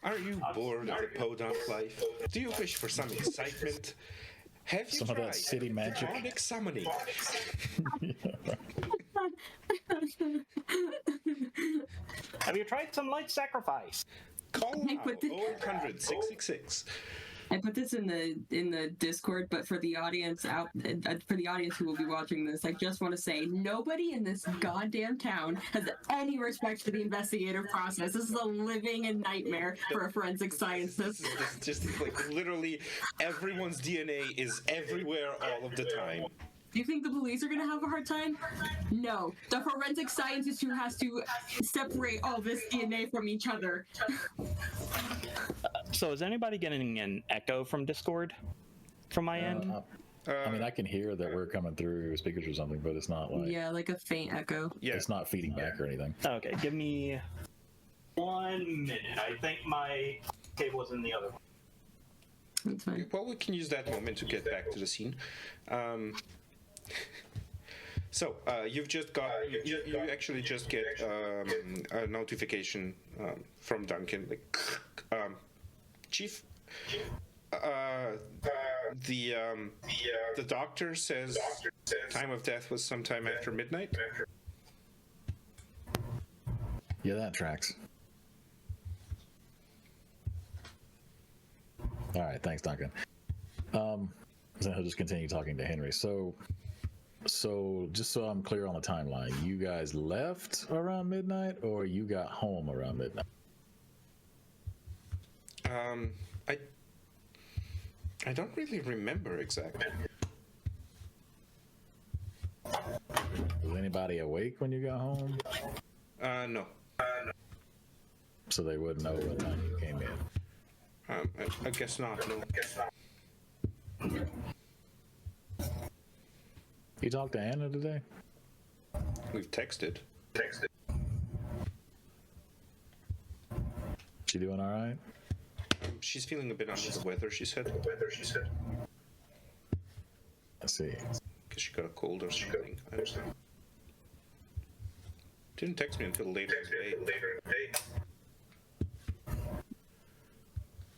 Are you bored of the podunk life? Do you wish for some excitement? Have you Some of tried that city magic. demonic summoning? Have you tried some light sacrifice? Call Hey, now, but the- 0800 666. I put this in the Discord, but for the audience who will be watching this, I just want to say nobody in this goddamn town has any respect for the investigative process. This is a living nightmare for a forensic scientist. This is just like literally everyone's DNA is everywhere all of the time. Do you think the police are going to have a hard time? No. The forensic scientist who has to separate all this DNA from each other. So is anybody getting an echo from Discord from my end? I mean, I can hear that we're coming through speakers or something, but it's not like Yeah, like a faint echo. Yeah. it's not feeding back or anything. Okay, give me 1 minute. I think my cable is in the other one. That's fine. Well, we can use that moment to get back to the scene. So you've just got you actually just get a notification from Duncan, like, Chief. The doctor says time of death was sometime after midnight. Yeah, that tracks. All right, thanks, Duncan. So I'll just continue talking to Henry. So just so I'm clear on the timeline, you guys left around midnight, or you got home around midnight? I don't really remember exactly. Was anybody awake when you got home? No. So they wouldn't know what time you came in. I guess not. No. You talked to Anna today? We've texted. She doing all right? She's feeling a bit under the weather, she said. Let's see. Because she got a cold or something. I don't know. Didn't text me until later in the day.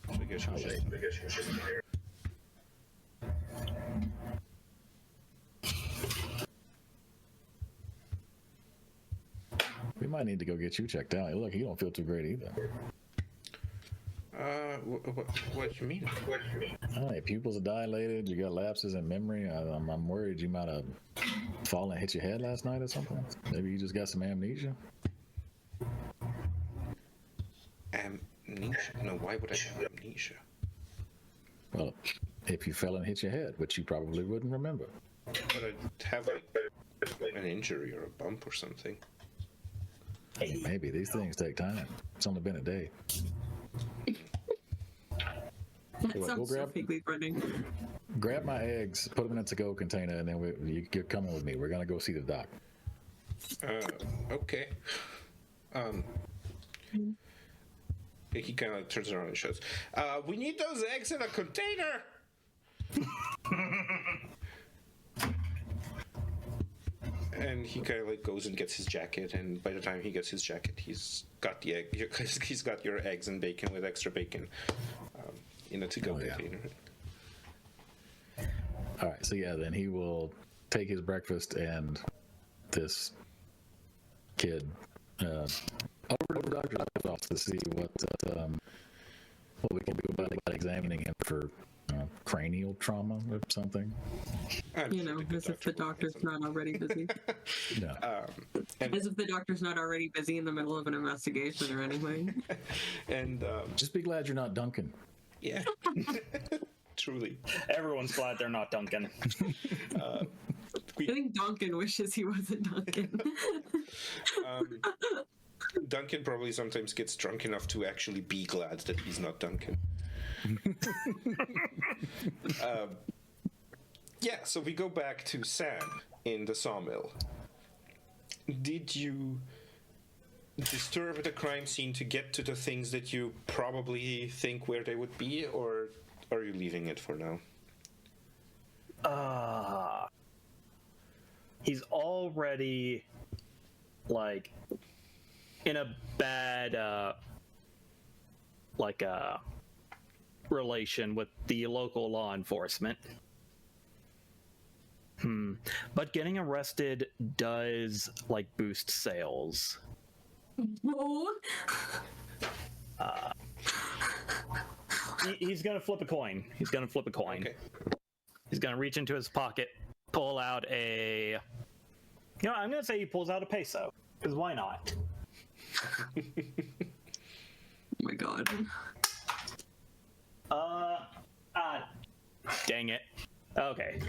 So I guess she was just here. We might need to go get you checked out. Look, you don't feel too great either. What do you mean? Your pupils are dilated. You got lapses in memory. I'm worried you might have fallen and hit your head last night or something. Maybe you just got some amnesia. Amnesia? No, why would I have amnesia? Well, if you fell and hit your head, which you probably wouldn't remember. But I'd have like an injury or a bump or something. Maybe these things take time. It's only been a day. That We'll sounds so grab- vaguely threatening. Grab my eggs, put them in a to-go container, and then you're coming with me. We're gonna go see the doc. Okay. He kind of turns around and shouts, "We need those eggs in a container!" And he kind of like goes and gets his jacket, and by the time he gets his jacket, he's got the egg. He's got your eggs and bacon with extra bacon in a to-go Oh, yeah. container. All right, so yeah, then he will take his breakfast and this kid over to the doctor's office to see what we can do about examining him for cranial trauma or something. I'm You sure know, the good as if the doctor will doctor's not already busy. No. As if the doctor's not already busy in the middle of an investigation or anything. And Just be glad you're not Duncan. yeah, truly. Everyone's glad they're not Duncan. I think Duncan wishes he wasn't Duncan. Duncan probably sometimes gets drunk enough to actually be glad that he's not Duncan. Yeah, so we go back to Sam in the sawmill. Did you disturb the crime scene to get to the things that you probably think where they would be, or are you leaving it for now? He's already like in a bad relation with the local law enforcement. But getting arrested does like boost sales. Whoa. He's gonna flip a coin. Okay. He's gonna reach into his pocket, pull out a. I'm gonna say he pulls out a peso, because why not? Oh my god. Dang it. Okay.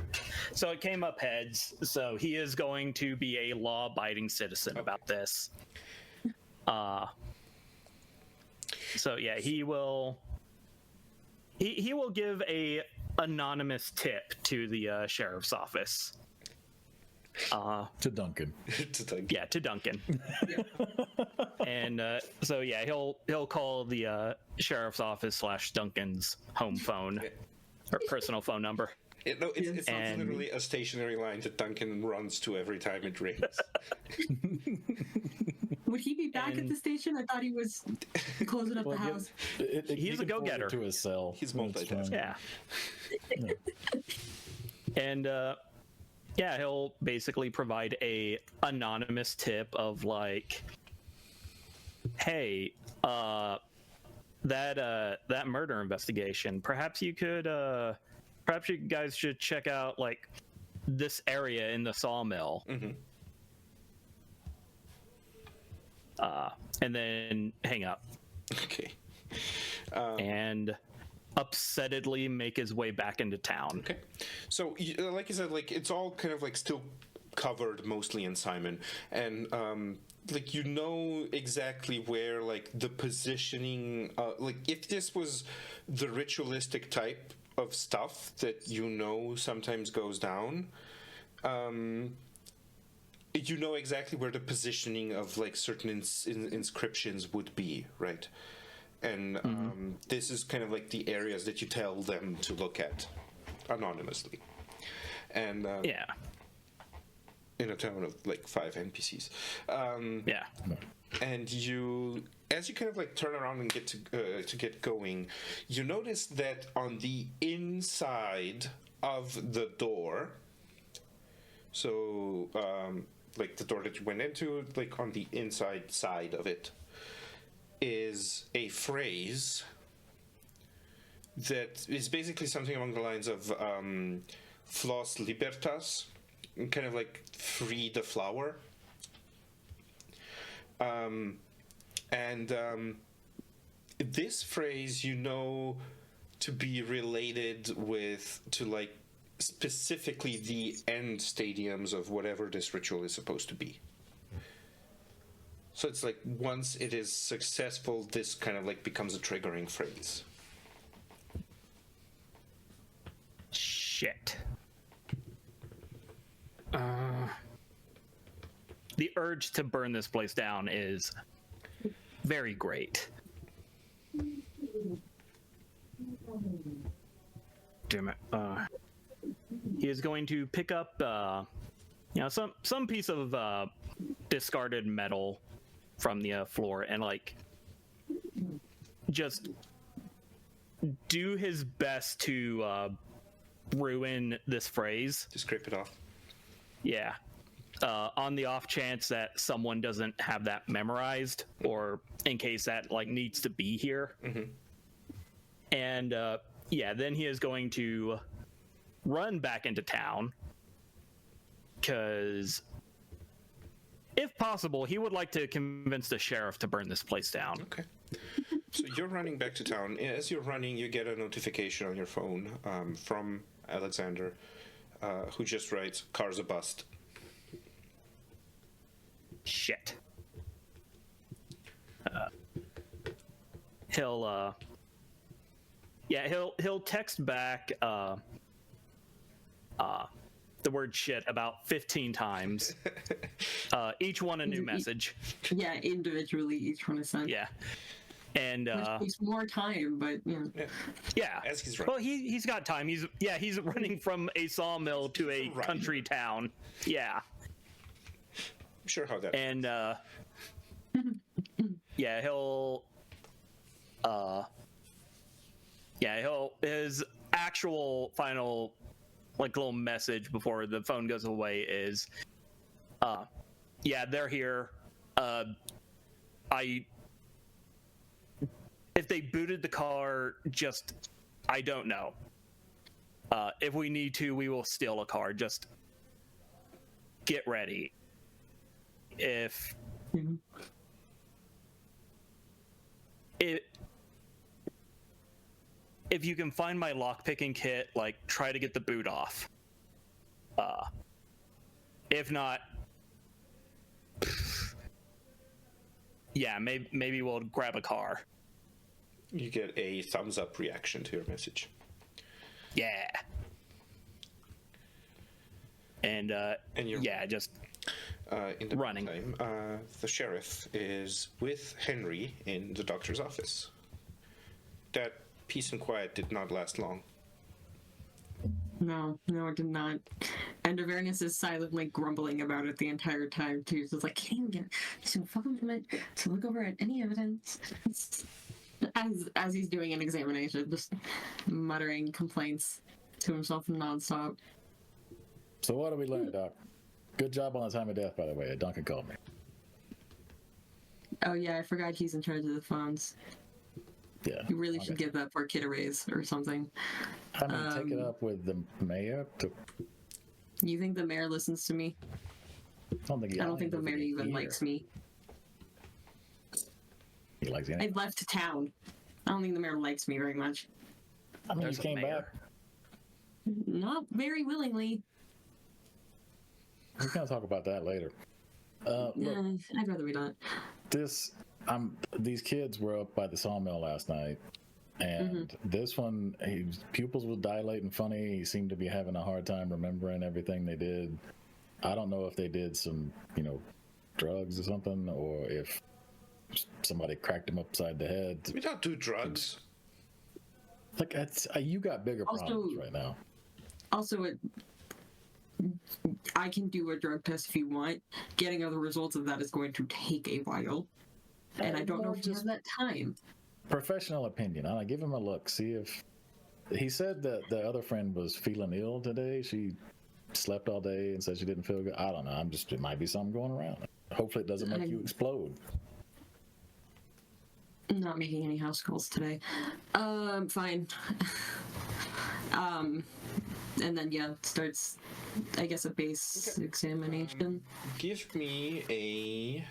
So it came up heads. So he is going to be a law-abiding citizen about this. So yeah, he will. He will give a anonymous tip to the sheriff's office. To Duncan. Yeah, to Duncan. And so yeah, he'll call the sheriff's office / Duncan's home phone or personal phone number. It's not And- literally a stationary line that Duncan runs to every time it rings. Would he be back at And- the station? I thought he was closing up the house. He's a go-getter. To his cell. He's That's fine. multitasking. Yeah. And yeah, he'll basically provide a anonymous tip of like, hey, that murder investigation. Perhaps you guys should check out like this area in the sawmill. And then hang up Okay. and upsettedly make his way back into town. Okay. So, like I said, like it's all kind of like still covered mostly in Simon, and like you know exactly where like the positioning, like if this was the ritualistic type of stuff that you know sometimes goes down, you know exactly where the positioning of like certain inscriptions would be, right? And this is kind of like the areas that you tell them to look at anonymously. And Yeah. in a town of like 5 NPCs. Yeah. And you, as you kind of like turn around and get to get going, you notice that on the inside of the door, so like the door that you went into, like on the inside side of it, is a phrase that is basically something along the lines of "Flos libertas," kind of like "free the flower." This phrase, you know, to be related to like specifically the end stadiums of whatever this ritual is supposed to be. So it's like once it is successful, this kind of like becomes a triggering phrase. Shit. The urge to burn this place down is very great. Damn it. He is going to pick up, some piece of discarded metal from the floor and like just do his best to ruin this phrase. Just scrape it off. Yeah. On the off chance that someone doesn't have that memorized, or in case that like needs to be here. And then he is going to run back into town because if possible, he would like to convince the sheriff to burn this place down. Okay. So you're running back to town. As you're running, you get a notification on your phone from Alexander, who just writes, "Car's a bust." Shit. He'll text back the word shit about 15 times. Each one a new message. Yeah, individually, each one is sent. Yeah. And Which takes more time, but yeah. As he's running. Well, he's got time. He's running from a sawmill to a Right. country town. Yeah. I'm sure how that. And he'll his actual final like little message before the phone goes away is they're here. If they booted the car, just I don't know. If we need to, we will steal a car. Just get ready. If you can find my lockpicking kit, like try to get the boot off. If not, maybe we'll grab a car. You get a thumbs up reaction to your message. Yeah. And you're just in the running. meantime, the sheriff is with Henry in the doctor's office. That peace and quiet did not last long. No, it did not. And Avernus is silently grumbling about it the entire time too. So it's like, can't even get to fucking moment to look over at any evidence. As he's doing an examination, just muttering complaints to himself nonstop. So what do we learn, Doc? Good job on the time of death, by the way. Duncan called me. Oh yeah, I forgot he's in charge of the phones. Yeah. You really should give that poor kid a raise or something. I mean, take it up with the mayor. You think the mayor listens to me? I don't think the mayor even likes me. He likes I left town. I don't think the mayor likes me very much. I mean, There's you a came mayor. back. Not very willingly. We're gonna talk about that later. Look, I'd rather we don't. these kids were up by the sawmill last night, and this one, his pupils were dilating funny. He seemed to be having a hard time remembering everything they did. I don't know if they did some, drugs or something, or if somebody cracked him upside the head. We don't do drugs. Like, you got bigger problems right now. Also, I can do a drug test if you want. Getting the results of that is going to take a while. And I don't know if you have that time. Professional opinion. I give him a look. See if he said that the other friend was feeling ill today. She slept all day and said she didn't feel good. I don't know. It might be something going around. Hopefully, it doesn't make you explode. I'm not making any house calls today. Fine. And then starts, I guess, a base examination. Give me a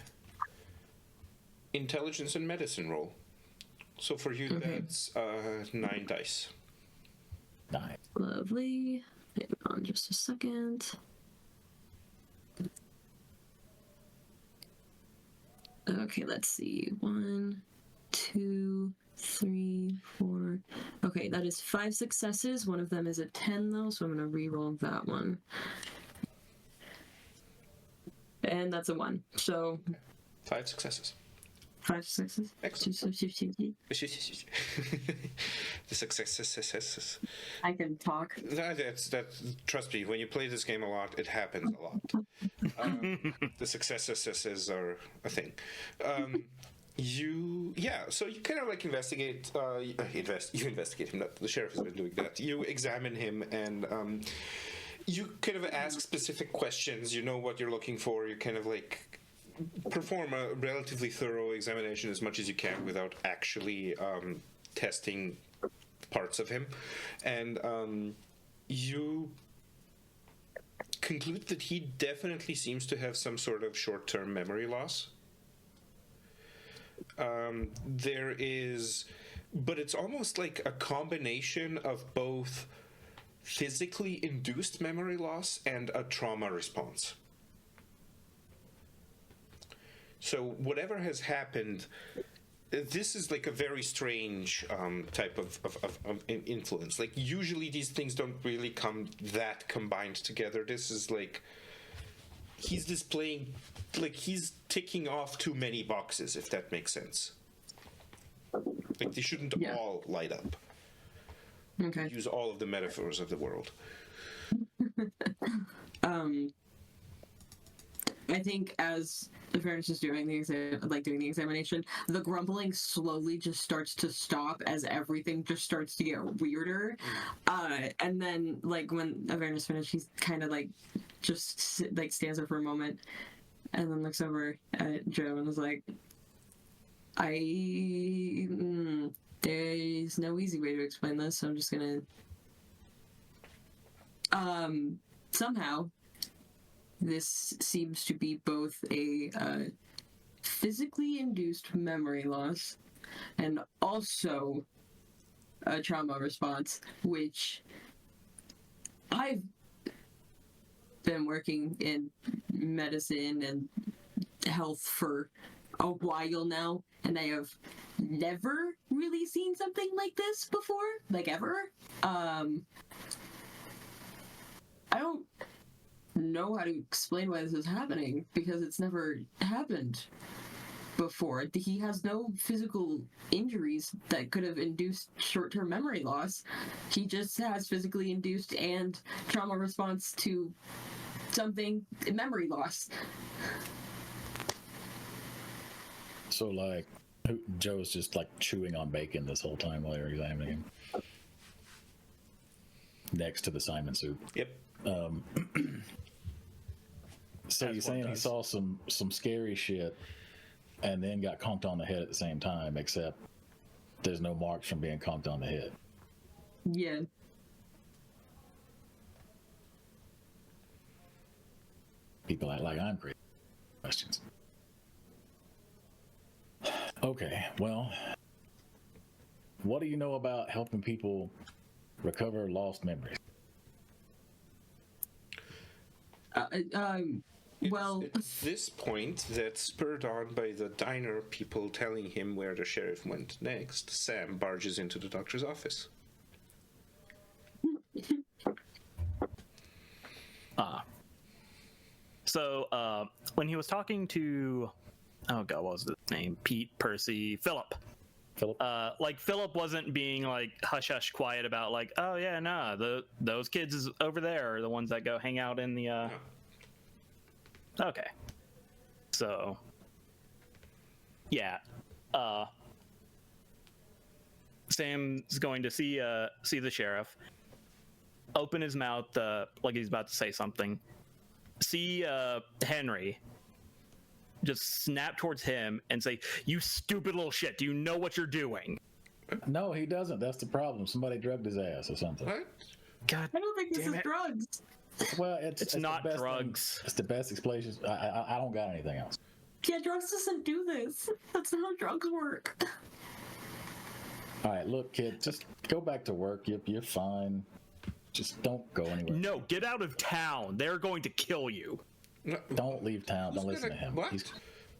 intelligence and medicine roll. So for you, that's 9 dice. 9. Lovely. Hang on just a second. Okay, let's see. 1, 2, 3, 4. Okay, that is 5 successes. One of them is a 10, though, so I'm going to re-roll that one. And that's a 1. So 5 successes. 5 successes. Excellent. The successes. I can talk. Trust me, when you play this game a lot, it happens a lot. The successes are a thing. So you kind of like investigate. You investigate him. Not the sheriff has been doing that. You examine him and you kind of ask specific questions. You know what you're looking for. You kind of like perform a relatively thorough examination as much as you can without actually testing parts of him, and you conclude that he definitely seems to have some sort of short-term memory loss. There is, but it's almost like a combination of both physically induced memory loss and a trauma response. So whatever has happened, this is like a very strange type of influence. Like usually these things don't really come that combined together. This is like he's displaying, like he's ticking off too many boxes, if that makes sense. Like they shouldn't all light up. Okay. Use all of the metaphors of the world. I think as Avernus is doing the examination, the grumbling slowly just starts to stop as everything just starts to get weirder. And then, like, when Avernus finishes, he's kind of like just stands there for a moment, and then looks over at Joe and is like, "There's no easy way to explain this, so I'm just gonna somehow." This seems to be both a physically induced memory loss and also a trauma response, which I've been working in medicine and health for a while now, and I have never really seen something like this before, like ever. I don't know how to explain why this is happening because it's never happened before. He has no physical injuries that could have induced short-term memory loss. He just has physically induced and trauma response to something, memory loss. So, like, Joe's just like chewing on bacon this whole time while you're examining him. Next to the Simon soup. Yep. So As you're one saying he does. saw some scary shit and then got conked on the head at the same time, except there's no marks from being conked on the head. Yeah. People act like I'm crazy. Questions. Okay, well, what do you know about helping people recover lost memories? Well, It's at this point that, spurred on by the diner people telling him where the sheriff went next, Sam barges into the doctor's office. So when he was talking to, oh god, what was his name? Pete, Percy, Philip. Philip? Like Philip wasn't being like hush hush quiet about like, oh yeah, nah, those kids over there are the ones that go hang out in the. Okay. So. Yeah. Sam's going to see the sheriff. Open his mouth like he's about to say something. See Henry just snap towards him and say, "You stupid little shit, do you know what you're doing?" No, he doesn't. That's the problem. Somebody drugged his ass or something. What? God, I don't think this damn is it. drugs. Well, it's not the best drugs. It's the best explanation. I don't got anything else. Yeah, drugs doesn't do this. That's not how drugs work. All right, look, kid, just go back to work. You're fine. Just don't go anywhere. No, get out of town. They're going to kill you. No, Don't leave town. Don't who's listen to gonna- him. What?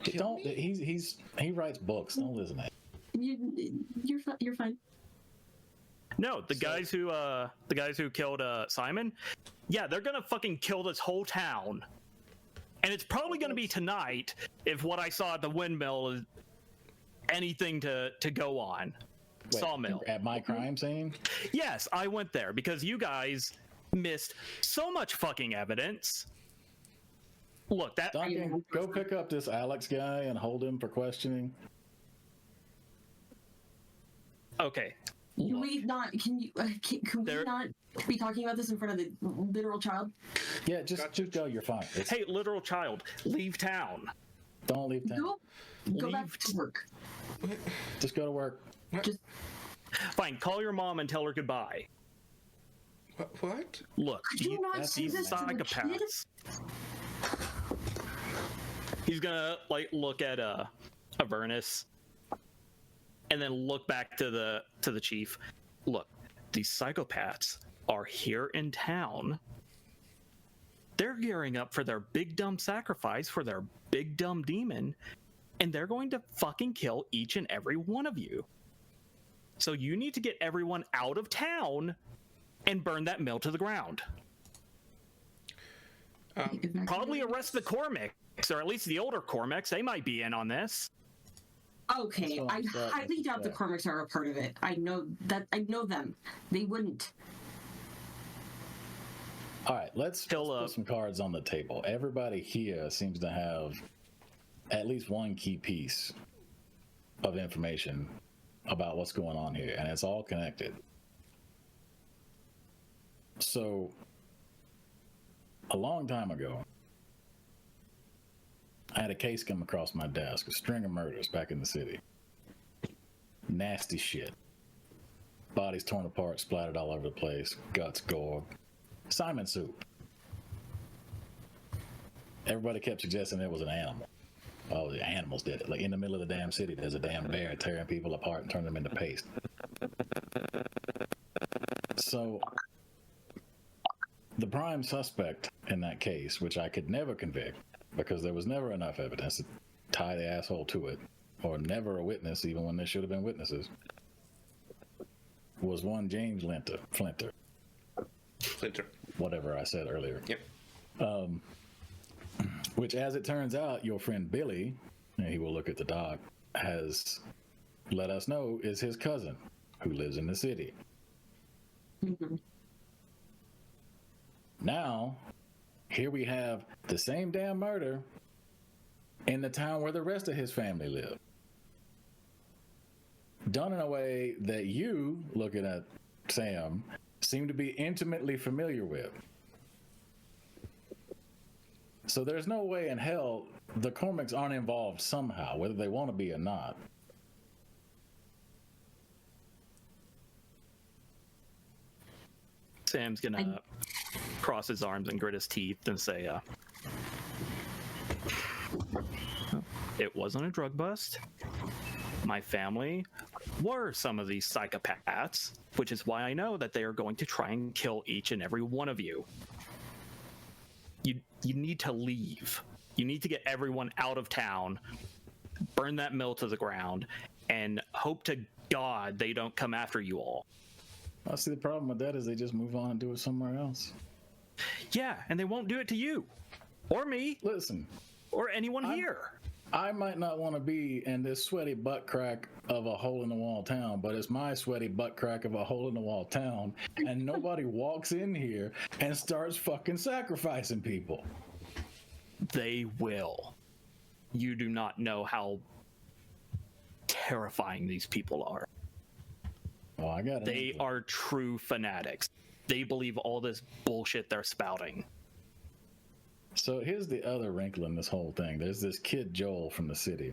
Kill me? He writes books. Don't listen to him. You're fine. No, the guys who killed Simon, yeah, they're gonna fucking kill this whole town. And it's probably gonna be tonight if what I saw at the windmill is anything to go on. Wait, Sawmill. At my crime scene? Yes, I went there because you guys missed so much fucking evidence. Look, that Duncan, go pick up this Alex guy and hold him for questioning. okay. Can we not? Can you? Can we There- not be talking about this in front of the literal child? Yeah, just go. You're fine. Hey, literal child, leave town. Don't leave town. Go back Leave to work. Just go to work. Just Fine, call your mom and tell her goodbye. What? Look, Could you not say these this to the psychopaths. He's gonna like look at Avernus and then look back to the chief. Look, these psychopaths are here in town. They're gearing up for their big dumb sacrifice for their big dumb demon, and they're going to fucking kill each and every one of you. So you need to get everyone out of town and burn that mill to the ground. Probably arrest the Cormacs, or at least the older Cormacs. They might be in on this. Okay, That's what I I'm starting highly to doubt the say. Cormacs are a part of it. I know that. I know them. They wouldn't. All right, let's He'll, put some cards on the table. Everybody here seems to have at least one key piece of information about what's going on here, and it's all connected. So, a long time ago, I had a case come across my desk, a string of murders back in the city. Nasty shit. Bodies torn apart, splattered all over the place, guts, gore. Simon soup. Everybody kept suggesting it was an animal. Oh, the animals did it. Like in the middle of the damn city, there's a damn bear tearing people apart and turning them into paste. So, the prime suspect in that case, which I could never convict because there was never enough evidence to tie the asshole to it, or never a witness, even when there should have been witnesses, was one James Flinter, Flinter. whatever I said earlier. Yep. Which, as it turns out, your friend Billy and he will look at the doc, has let us know is his cousin who lives in the city. Mhm. Now, here we have the same damn murder in the town where the rest of his family live. Done in a way that you, looking at Sam, seem to be intimately familiar with. So there's no way in hell the Cormacs aren't involved somehow, whether they want to be or not. Sam's gonna cross his arms and grit his teeth and say, it wasn't a drug bust. My family were some of these psychopaths, which is why I know that they are going to try and kill each and every one of you. You need to leave. You need to get everyone out of town, burn that mill to the ground, and hope to God they don't come after you all. I see the problem with that is they just move on and do it somewhere else. Yeah, and they won't do it to you, or me, Listen, or anyone here. I might not want to be in this sweaty butt crack of a hole in the wall town, but it's my sweaty butt crack of a hole in the wall town, and nobody walks in here and starts fucking sacrificing people. They will. You do not know how terrifying these people are. Oh, I got it. They are true fanatics. They believe all this bullshit they're spouting. So here's the other wrinkle in this whole thing. There's this kid Joel from the city.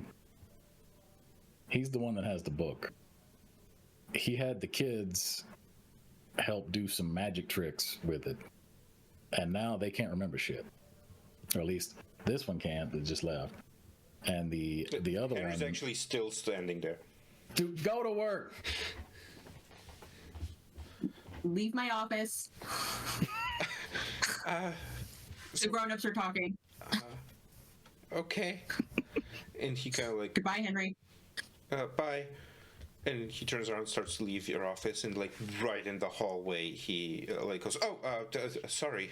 He's the one that has the book. He had the kids help do some magic tricks with it. And now they can't remember shit. Or at least this one can't, that just left. And the other Henry's one... actually still standing there. Dude, go to work! Leave my office. The grown-ups are talking. Okay. And he kind of like, Goodbye, Henry. bye. And he turns around and starts to leave your office, and like right in the hallway, he like goes, "Oh, sorry."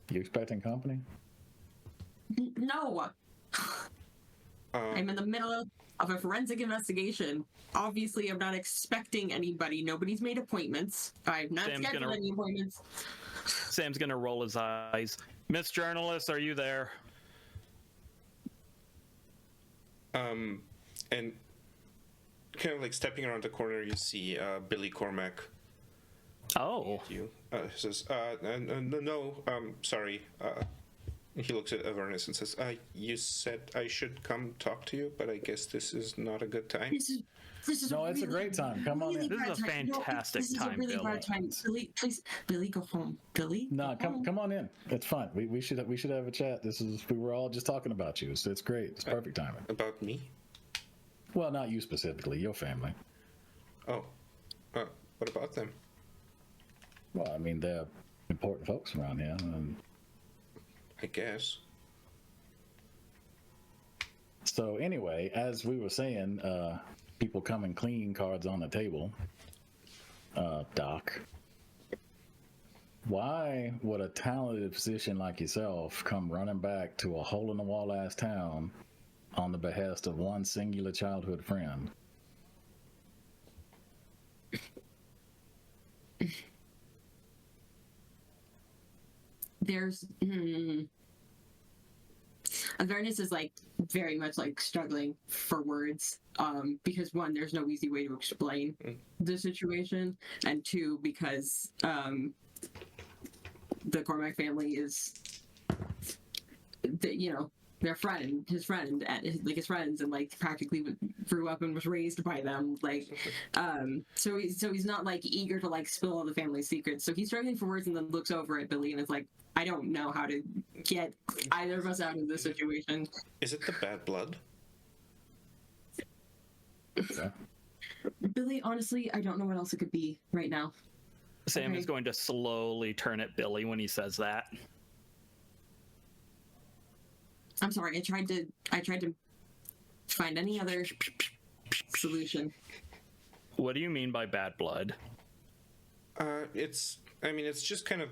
You expecting company? No. I'm in the middle of a forensic investigation. Obviously, I'm not expecting anybody. Nobody's made appointments. I've not scheduled any appointments. Sam's gonna roll his eyes. Miss Journalist, are you there? And kind of like stepping around the corner, you see Billy Cormac. Oh. You he says, "No, sorry." He looks at Avernus and says, "You said I should come talk to you, but I guess this is not a good time." This is No, it's a great time. Come on in. This is a fantastic this time, is a really Billy. bad time. Billy, please, Billy, go home. Billy, No, go home. come on in. It's fine. We should have a chat. We were all just talking about you. It's great. It's perfect timing. About me? Well, not you specifically, your family. Oh, what about them? Well, I mean, they're important folks around here. And I guess. so anyway, as we were saying, people come and clean cards on the table. Doc, why would a talented physician like yourself come running back to a hole-in-the-wall ass town on the behest of one singular childhood friend? There's Avernus is like very much like struggling for words because one, there's no easy way to explain the situation, and two, because the Cormac family is their friend, his friend, like his friends, and like practically grew up and was raised by them. Like, so he's not like eager to like spill all the family secrets. So he's struggling for words, and then looks over at Billy and is like, I don't know how to get either of us out of this situation. Is it the bad blood? Yeah. Billy, honestly, I don't know what else it could be right now. Sam Okay. is going to slowly turn at Billy when he says that. I'm sorry. I tried to find any other solution. What do you mean by bad blood? It's just kind of,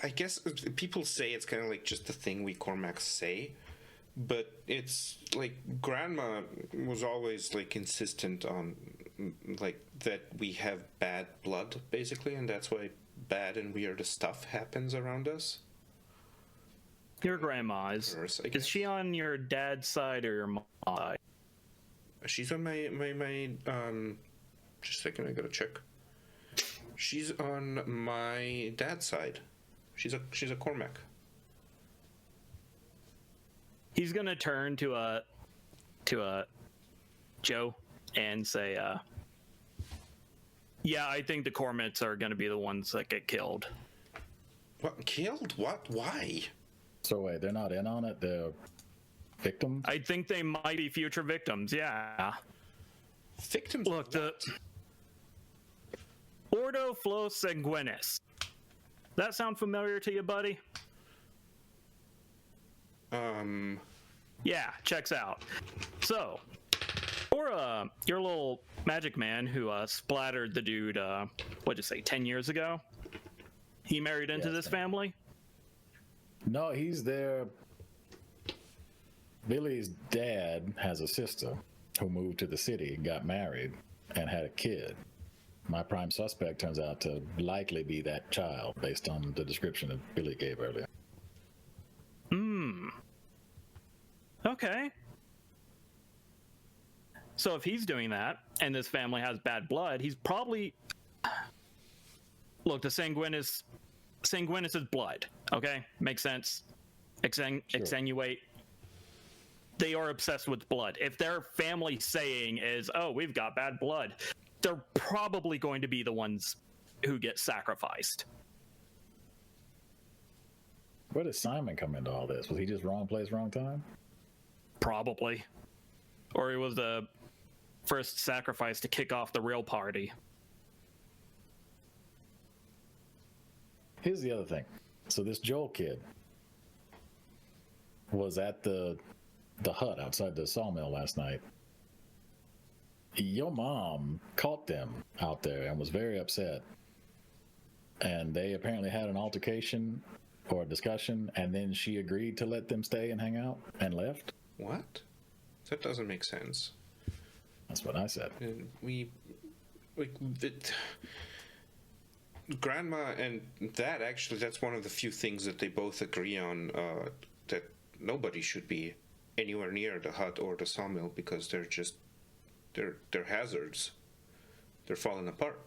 I guess people say it's kind of like just the thing we Cormacs say, but it's like Grandma was always like insistent on like that we have bad blood, basically, and that's why bad and weird stuff happens around us. Your grandma is. Worse, I Is guess. she on your dad's side or your mom's side? She's on my just a second, I gotta check. She's on my dad's side. She's a Cormac. He's gonna turn to a Joe and say, "Yeah, I think the Cormets are gonna be the ones that get killed." What, killed? What? Why? So wait, they're not in on it. They're victims. I think they might be future victims. Yeah. Victims? Look, the Ordo Flo Sanguinis. That sound familiar to you, buddy? Yeah, checks out. So, or your little magic man who splattered the dude, what'd you say, 10 years ago? He married into Yes, this family? No, he's there. Billy's dad has a sister who moved to the city, got married, and had a kid. My prime suspect turns out to likely be that child, based on the description that Billy gave earlier. Okay. So if he's doing that, and this family has bad blood, he's probably... Look, the Sanguinis is blood, okay? Makes sense. Extenuate. They are obsessed with blood. If their family saying is, oh, we've got bad blood, they're probably going to be the ones who get sacrificed. Where did Simon come into all this? Was he just wrong place, wrong time? Probably. Or he was the first sacrifice to kick off the real party. Here's the other thing. So this Joel kid was at the hut outside the sawmill last night. Your mom caught them out there and was very upset. And they apparently had an altercation or a discussion, and then she agreed to let them stay and hang out and left. What? That doesn't make sense. That's what I said. And Grandma and that, actually, that's one of the few things that they both agree on, that nobody should be anywhere near the hut or the sawmill because they're hazards. They're falling apart.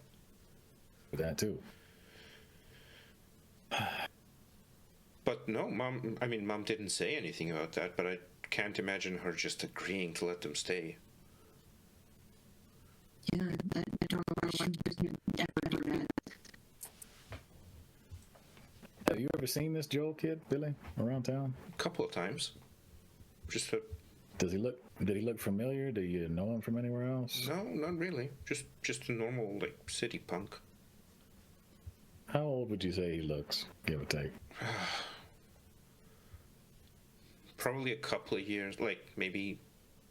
That too. But no, Mom didn't say anything about that, but I can't imagine her just agreeing to let them stay. Yeah, I don't know why she would ever do that. Have you ever seen this Joel kid, Billy, around town? A couple of times. Just Did he look familiar? Do you know him from anywhere else? no, not really. Just a normal, like, city punk. How old would you say he looks, give or take? Probably a couple of years, like maybe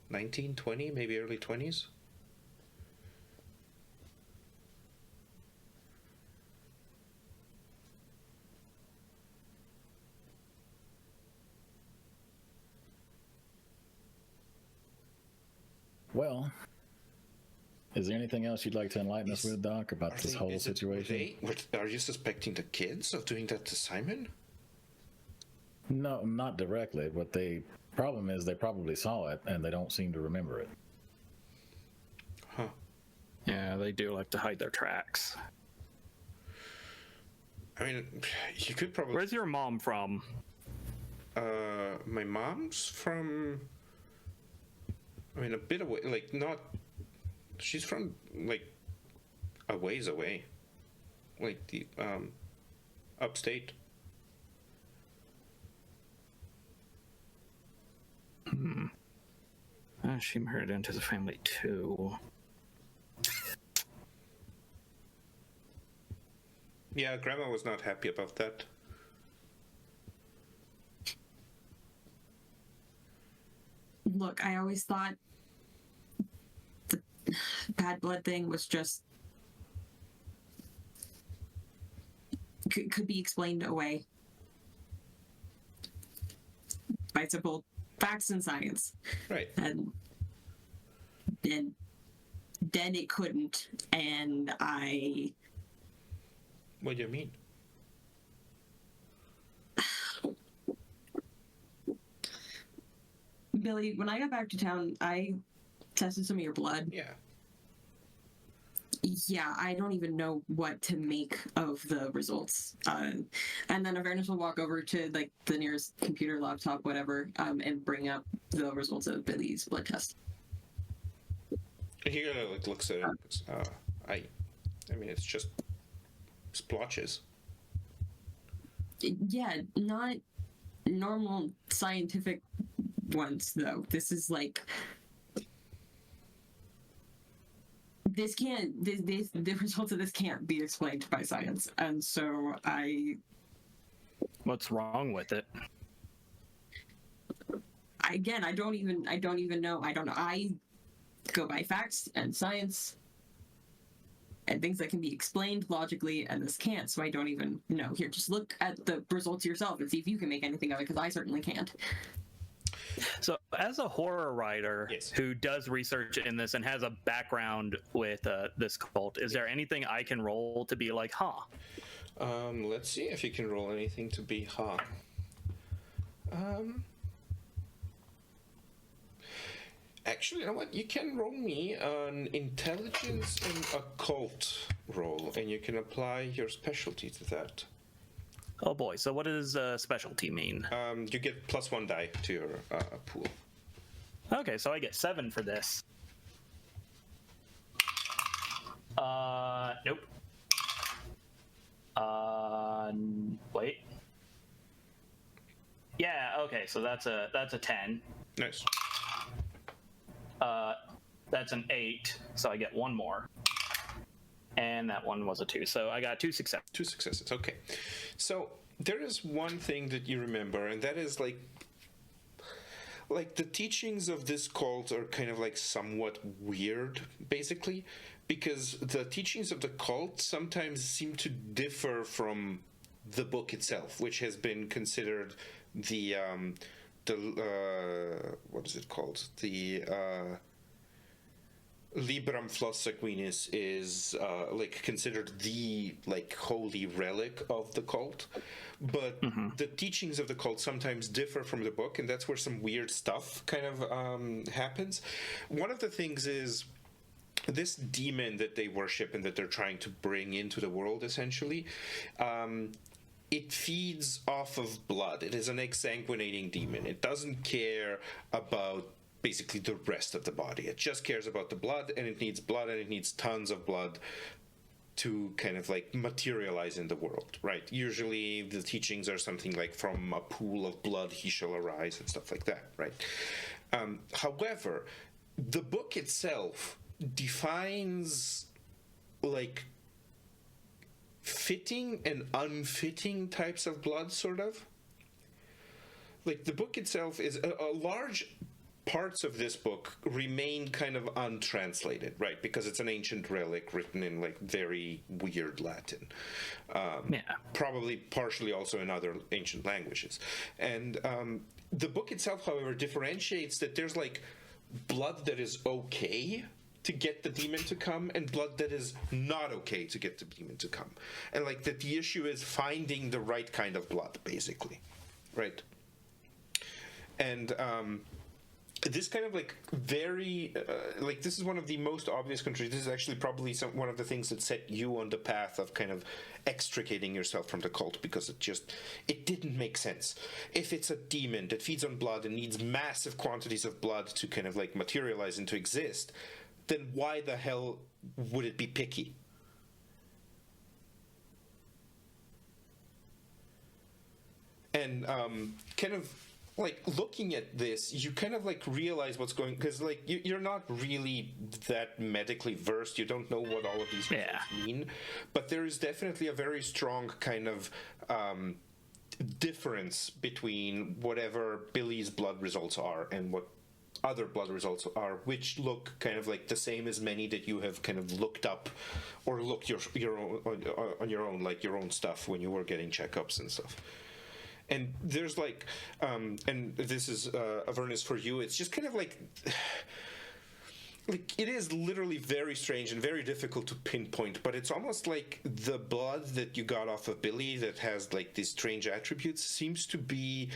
19, 20, maybe early 20s. Well, is there anything else you'd like to enlighten us with, Doc, about this whole situation? Are you suspecting the kids of doing that to Simon? No, not directly, but the problem is they probably saw it and they don't seem to remember it. Huh. Yeah, they do like to hide their tracks. I mean, you could probably... Where's your mom from? My mom's from... I mean, a bit away, like, not... She's from, like, a ways away. Like, the, upstate. She married into the family too. Yeah, Grandma was not happy about that. Look, I always thought the bad blood thing was just could be explained away. by simple facts and science. Right. And then it couldn't, and I... What do you mean? Billy, when I got back to town, I tested some of your blood. Yeah. Yeah, I don't even know what to make of the results. And then Avernus will walk over to like the nearest computer, laptop, whatever, and bring up the results of Billy's blood test. He like looks at it. And goes, I mean, it's just splotches. Yeah, not normal scientific ones though. This is like the results of this can't be explained by science, and so What's wrong with it? I don't even know. I don't know. I go by facts and science and things that can be explained logically, and this can't, so I don't even know. Here, just look at the results yourself and see if you can make anything of it, because I certainly can't. So, as a horror writer Yes. who does research in this and has a background with this cult, is there anything I can roll to be like, huh? Let's see if you can roll anything to be Actually, you know what? You can roll me an intelligence and occult roll, and you can apply your specialty to that. Oh boy, so what does specialty mean? You get +1 die to your pool. Okay, so I get 7 for this. Nope. Wait. Yeah, okay, so that's a 10. Nice. That's an 8, so I get 1 more. And that one was a 2, so I got 2 successes. 2 successes. Okay. So there is one thing that you remember, and that is like the teachings of this cult are kind of like somewhat weird, basically, because the teachings of the cult sometimes seem to differ from the book itself, which has been considered the what is it called? The Libram Flos Sanguinis is like considered the like holy relic of the cult, but the teachings of the cult sometimes differ from the book, and that's where some weird stuff kind of happens. One of the things is this demon that they worship and that they're trying to bring into the world, essentially. It feeds off of blood. It is an exsanguinating demon. It doesn't care about basically the rest of the body. It just cares about the blood, and it needs tons of blood to kind of like materialize in the world, right? Usually the teachings are something like from a pool of blood he shall arise and stuff like that, right? However, the book itself defines like fitting and unfitting types of blood, sort of. Like the book itself is a large parts of this book remain kind of untranslated, right? Because it's an ancient relic written in like very weird Latin. Probably partially also in other ancient languages. And the book itself, however, differentiates that there's like blood that is okay to get the demon to come, and blood that is not okay to get the demon to come. And like that the issue is finding the right kind of blood, basically. Right? And this kind of like very like this is one of the most obvious countries. This is actually probably one of the things that set you on the path of kind of extricating yourself from the cult, because it didn't make sense. If it's a demon that feeds on blood and needs massive quantities of blood to kind of like materialize and to exist, then why the hell would it be picky? And kind of like looking at this, you kind of like realize what's going, because like you're not really that medically versed. You don't know what all of these results mean, but there is definitely a very strong kind of difference between whatever Billy's blood results are and what other blood results are, which look kind of like the same as many that you have kind of looked up or looked your own, on your own, like your own stuff when you were getting checkups and stuff. And there's like, and this is Avernus for you. It's just kind of like it is literally very strange and very difficult to pinpoint, but it's almost like the blood that you got off of Billy that has like these strange attributes seems to be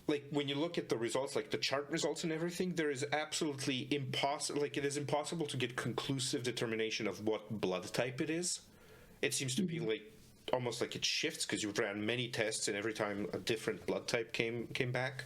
like, when you look at the results, like the chart results and everything, there is absolutely impossible, like it is impossible to get conclusive determination of what blood type it is. It seems to be like almost like it shifts because you ran many tests and every time a different blood type came back.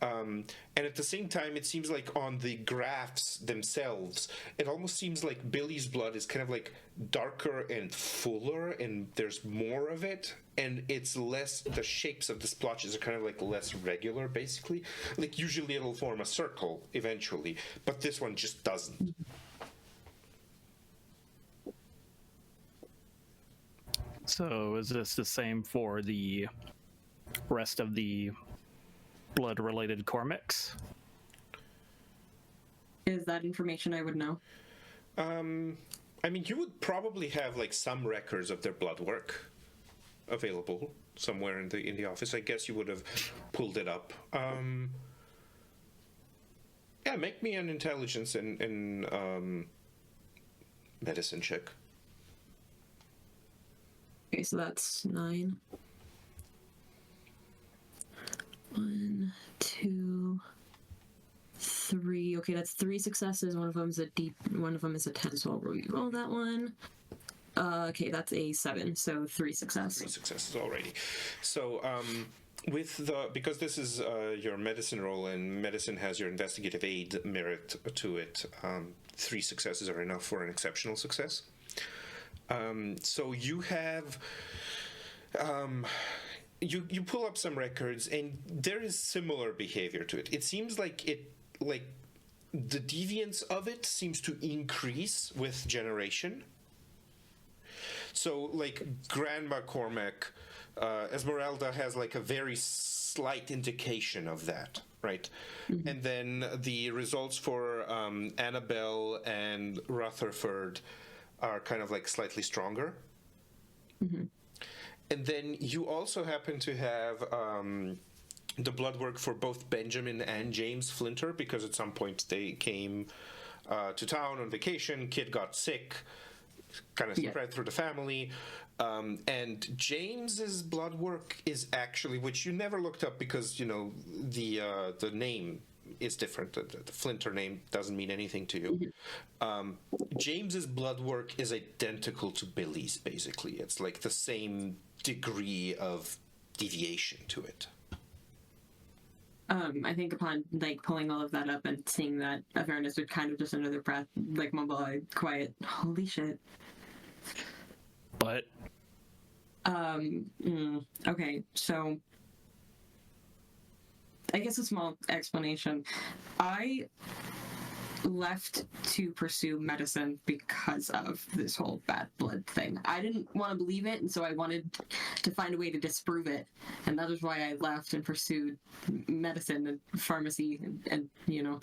And at the same time, it seems like on the graphs themselves, it almost seems like Billy's blood is kind of like darker and fuller, and there's more of it, and it's less, the shapes of the splotches are kind of like less regular, basically. Like usually it'll form a circle eventually, but this one just doesn't. So is this the same for the rest of the blood-related Cormics? Is that information I would know? I mean, you would probably have like some records of their blood work available somewhere in the office. I guess you would have pulled it up. Yeah, make me an intelligence and medicine check. Okay, so that's 9. 1, 2, 3. Okay, that's 3 successes. One of them is a 10. So I'll re-roll that one. Okay, that's a 7. So 3 successes. 3 successes already. So because this is your medicine roll, and medicine has your investigative aid merit to it, 3 successes are enough for an exceptional success. So you have. You pull up some records, and there is similar behavior to it. It seems like the deviance of it seems to increase with generation. So, like, Grandma Cormac, Esmeralda has like a very slight indication of that, right? Mm-hmm. And then the results for Annabelle and Rutherford are kind of like slightly stronger. Mm-hmm. And then you also happen to have the blood work for both Benjamin and James Flinter, because at some point they came to town on vacation. Kid got sick, kind of spread through the family. And James's blood work is actually, which you never looked up because, you know, the name is different. The Flinter name doesn't mean anything to you. James's blood work is identical to Billy's, basically. It's like the same degree of deviation to it. I think upon like pulling all of that up and seeing that, Avernus would kind of just under their breath, like mumble, quiet, holy shit. But okay, so I guess a small explanation. I left to pursue medicine because of this whole bad blood thing. I didn't want to believe it, and so I wanted to find a way to disprove it, and that is why I left and pursued medicine and pharmacy and you know,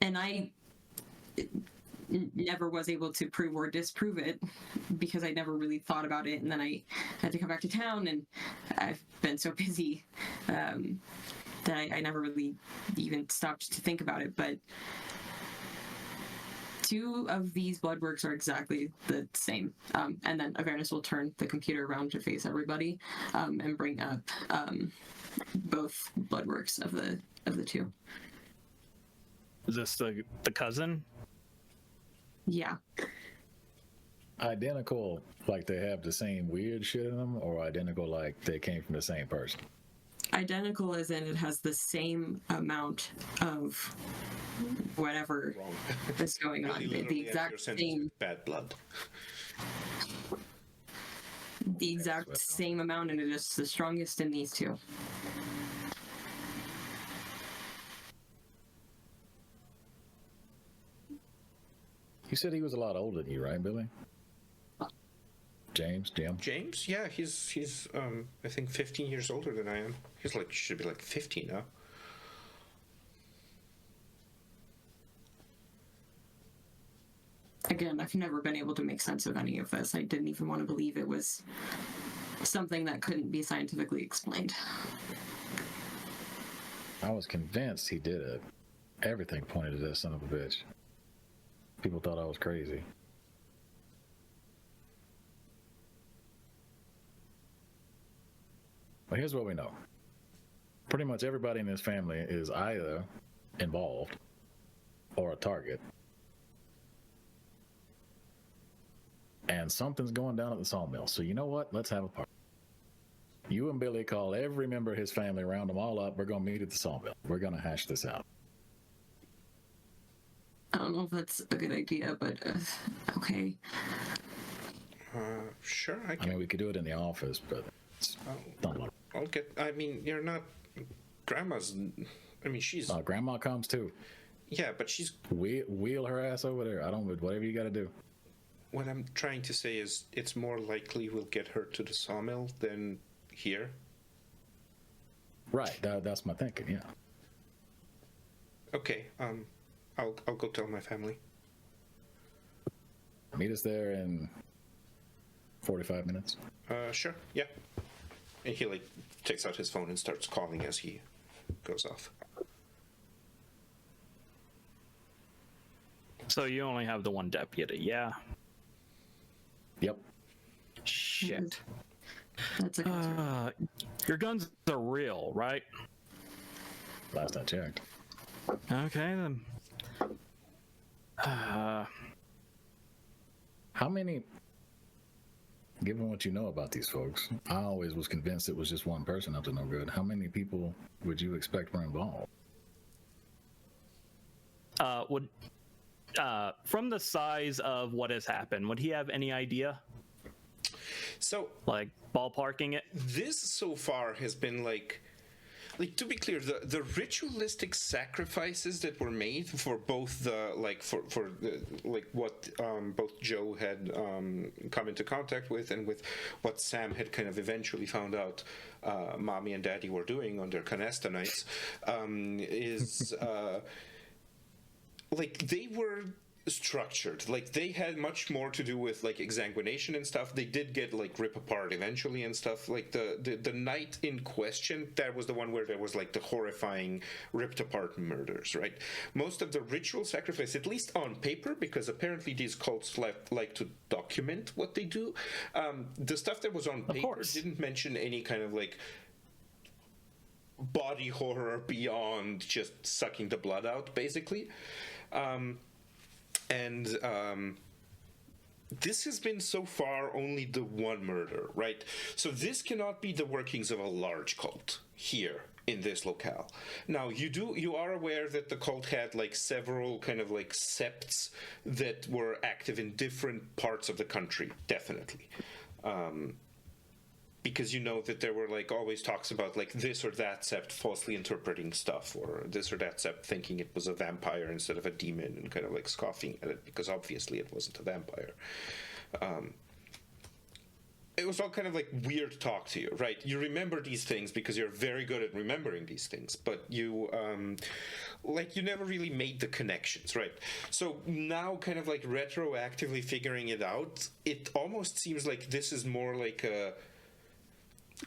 and I never was able to prove or disprove it because I never really thought about it, and then I had to come back to town, and I've been so busy that I never really even stopped to think about it. But 2 of these blood works are exactly the same, and then Avernus will turn the computer around to face everybody and bring up both blood works of the 2. Is this the cousin? Yeah. Identical, like they have the same weird shit in them, or identical like they came from the same person? Identical as in it has the same amount of whatever is going on. The exact same bad blood. The exact same amount, and it is the strongest in these 2. You said he was a lot older than you, right, Billy? Jim? James? Yeah, he's I think 15 years older than I am. He's like, should be like 15 now. again, I've never been able to make sense of any of this. I didn't even want to believe it was something that couldn't be scientifically explained. I was convinced he did it. Everything pointed to that son of a bitch. People thought I was crazy. But here's what we know. Pretty much everybody in this family is either involved or a target. And something's going down at the sawmill. So you know what? Let's have a party. You and Billy call every member of his family, round them all up. We're going to meet at the sawmill. We're going to hash this out. I don't know if that's a good idea, but okay. Sure, I I can. mean, we could do it in the office, but it's not like... I'll get. I mean, you're not. Grandma's. I mean, she's. Grandma comes too. Yeah, but she's. Wheel her ass over there. I don't. Whatever you got to do. What I'm trying to say is, it's more likely we'll get her to the sawmill than here. Right. That's my thinking. Yeah. Okay. I'll go tell my family. Meet us there in 45 minutes. Sure. Yeah. And he like takes out his phone and starts calling as he goes off. So you only have the one deputy, yeah? Yep. Shit. That's a concern. Your guns are real, right? Last I checked. Okay, then. How many? Given what you know about these folks, I always was convinced it was just one person up to no good. How many people would you expect were involved? From the size of what has happened, would he have any idea? So Like ballparking it? this so far has been like to be clear, the ritualistic sacrifices that were made for both the what both Joe had come into contact with and with what Sam had kind of eventually found out Mommy and Daddy were doing on their canasta nights is like they were structured. Like they had much more to do with like exsanguination and stuff. They did get like rip apart eventually and stuff. Like the night in question, that was the one where there was like the horrifying ripped apart murders, right? Most of the ritual sacrifice, at least on paper, because apparently these cults like to document what they do. The stuff that was on paper course. didn't mention any kind of like body horror beyond just sucking the blood out, basically. This has been so far only the one murder, right? So this cannot be the workings of a large cult here in this locale. Now you are aware that the cult had like several kind of like septs that were active in different parts of the country, definitely. Because you know that there were like always talks about like this or that sept falsely interpreting stuff, or this or that sept thinking it was a vampire instead of a demon and kind of like scoffing at it because obviously it wasn't a vampire. It was all kind of like weird talk to you, right? You remember these things because you're very good at remembering these things, but you you never really made the connections, right? So now kind of like retroactively figuring it out, it almost seems like this is more like a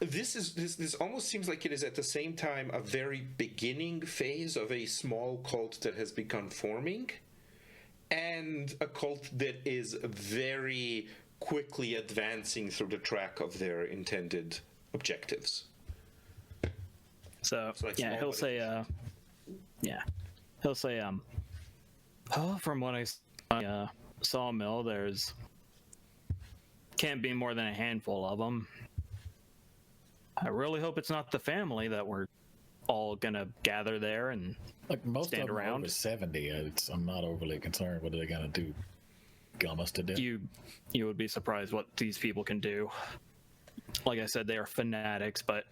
This almost seems like it is at the same time a very beginning phase of a small cult that has begun forming, and a cult that is very quickly advancing through the track of their intended objectives. So like yeah, small he'll but say, from what I saw, sawmill, there's can't be more than a handful of them. I really hope it's not the family that we're all gonna gather there and Like most stand of them are around. over 70. I'm not overly concerned what they're gonna do. Gum us to death. You would be surprised what these people can do. Like I said, they are fanatics, but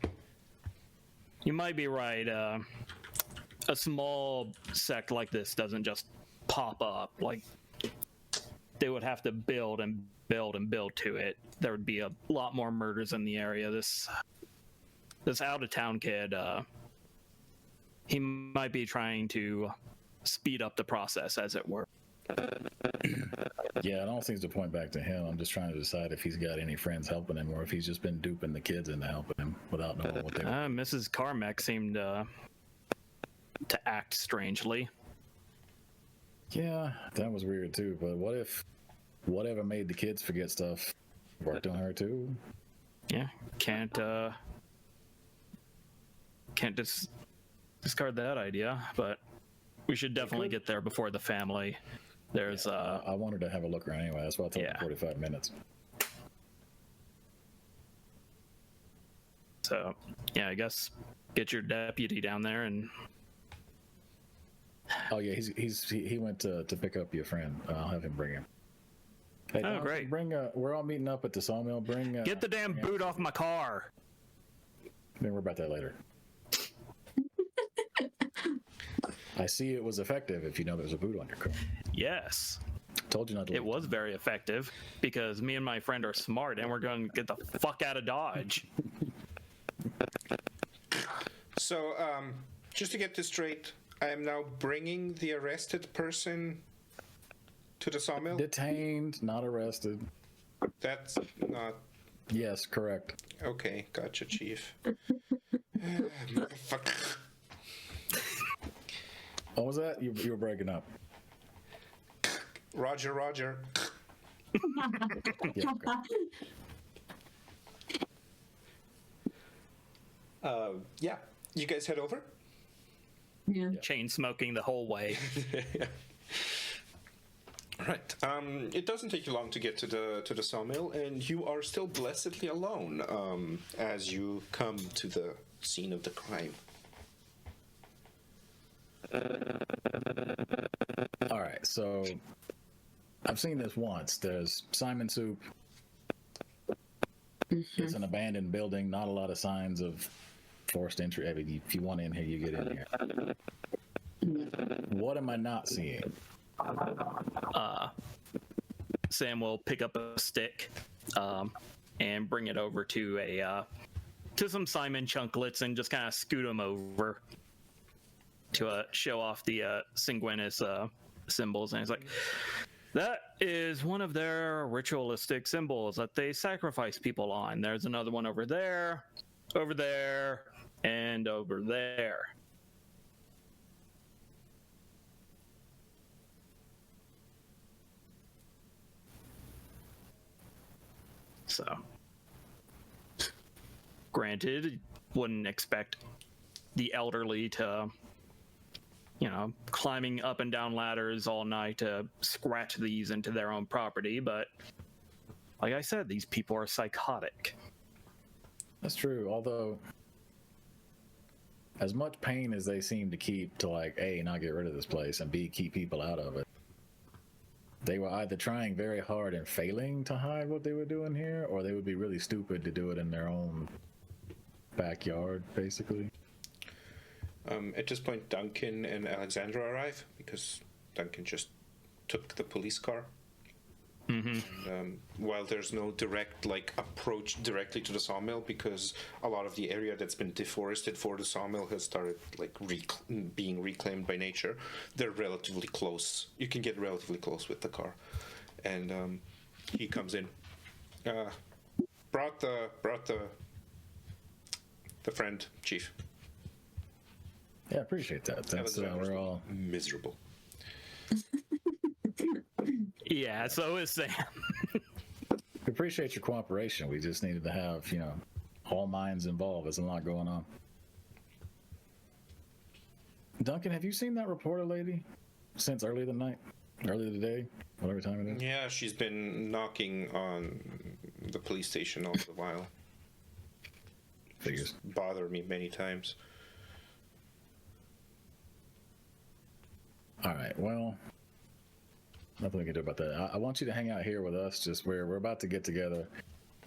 you might be right. A small sect like this doesn't just pop up. Like they would have to build and build and build to it. There would be a lot more murders in the area. This out of town kid, he might be trying to speed up the process, as it were. Yeah, it all seems to point back to him. I'm just trying to decide if he's got any friends helping him, or if he's just been duping the kids into helping him without knowing what they were. Mrs. Carmack seemed to act strangely. Yeah, that was weird too. But what if whatever made the kids forget stuff worked on her too? Yeah, can't discard that idea, but we should definitely get there before the family. There's I wanted to have a look around anyway. That's why I told Yeah. him 45 minutes. So yeah, I guess get your deputy down there and Oh yeah, he went to pick up your friend. I'll have him bring him. Hey, Oh, Jonathan, great. Bring we're all meeting up at the sawmill. Bring get the damn boot off my car. Then we're about that later. I see it was effective if you know there's a boot on your car. Yes, Told you not to. it was very effective because me and my friend are smart and we're going to get the fuck out of Dodge. So, just to get this straight, I am now bringing the arrested person to the sawmill? Detained, not arrested. That's not... Yes, correct. Okay, gotcha, Chief. Motherfucker. What was that? You were breaking up. Roger, Roger. Yeah, okay. Yeah, you guys head over? Yeah. Chain smoking the whole way. Right. It doesn't take you long to get to the sawmill, and you are still blessedly alone as you come to the scene of the crime. All right, so I've seen this once. There's Simon Soup. It's an abandoned building. Not a lot of signs of forced entry. I mean, if you want in here, you get in here. What am I not seeing? Sam will pick up a stick and bring it over to some Simon Chunklets and just kind of scoot them over to show off the Sanguinis symbols. And he's like, that is one of their ritualistic symbols that they sacrifice people on. There's another one over there, and over there. So, granted, wouldn't expect the elderly to, climbing up and down ladders all night to scratch these into their own property, but like I said, these people are psychotic. That's true. Although, as much pain as they seem to keep to, like, A, not get rid of this place, and B, keep people out of it, they were either trying very hard and failing to hide what they were doing here, or they would be really stupid to do it in their own backyard, basically. At this point, Duncan and Alexandra arrive because Duncan just took the police car. While there's no direct approach directly to the sawmill, because a lot of the area that's been deforested for the sawmill has started being reclaimed by nature, they're relatively close. You can get relatively close with the car, and he comes in. Brought the friend, Chief. Yeah, I appreciate that. That's Alexandra's we're all miserable. Yeah, so is Sam. we appreciate your cooperation. We just needed to have all minds involved. There's a lot going on. Duncan, have you seen that reporter lady since earlier today, whatever time it is? Yeah, she's been knocking on the police station all the while. Figures. Bothered me many times. All right, well, nothing we can do about that. I want you to hang out here with us. Just we're about to get together.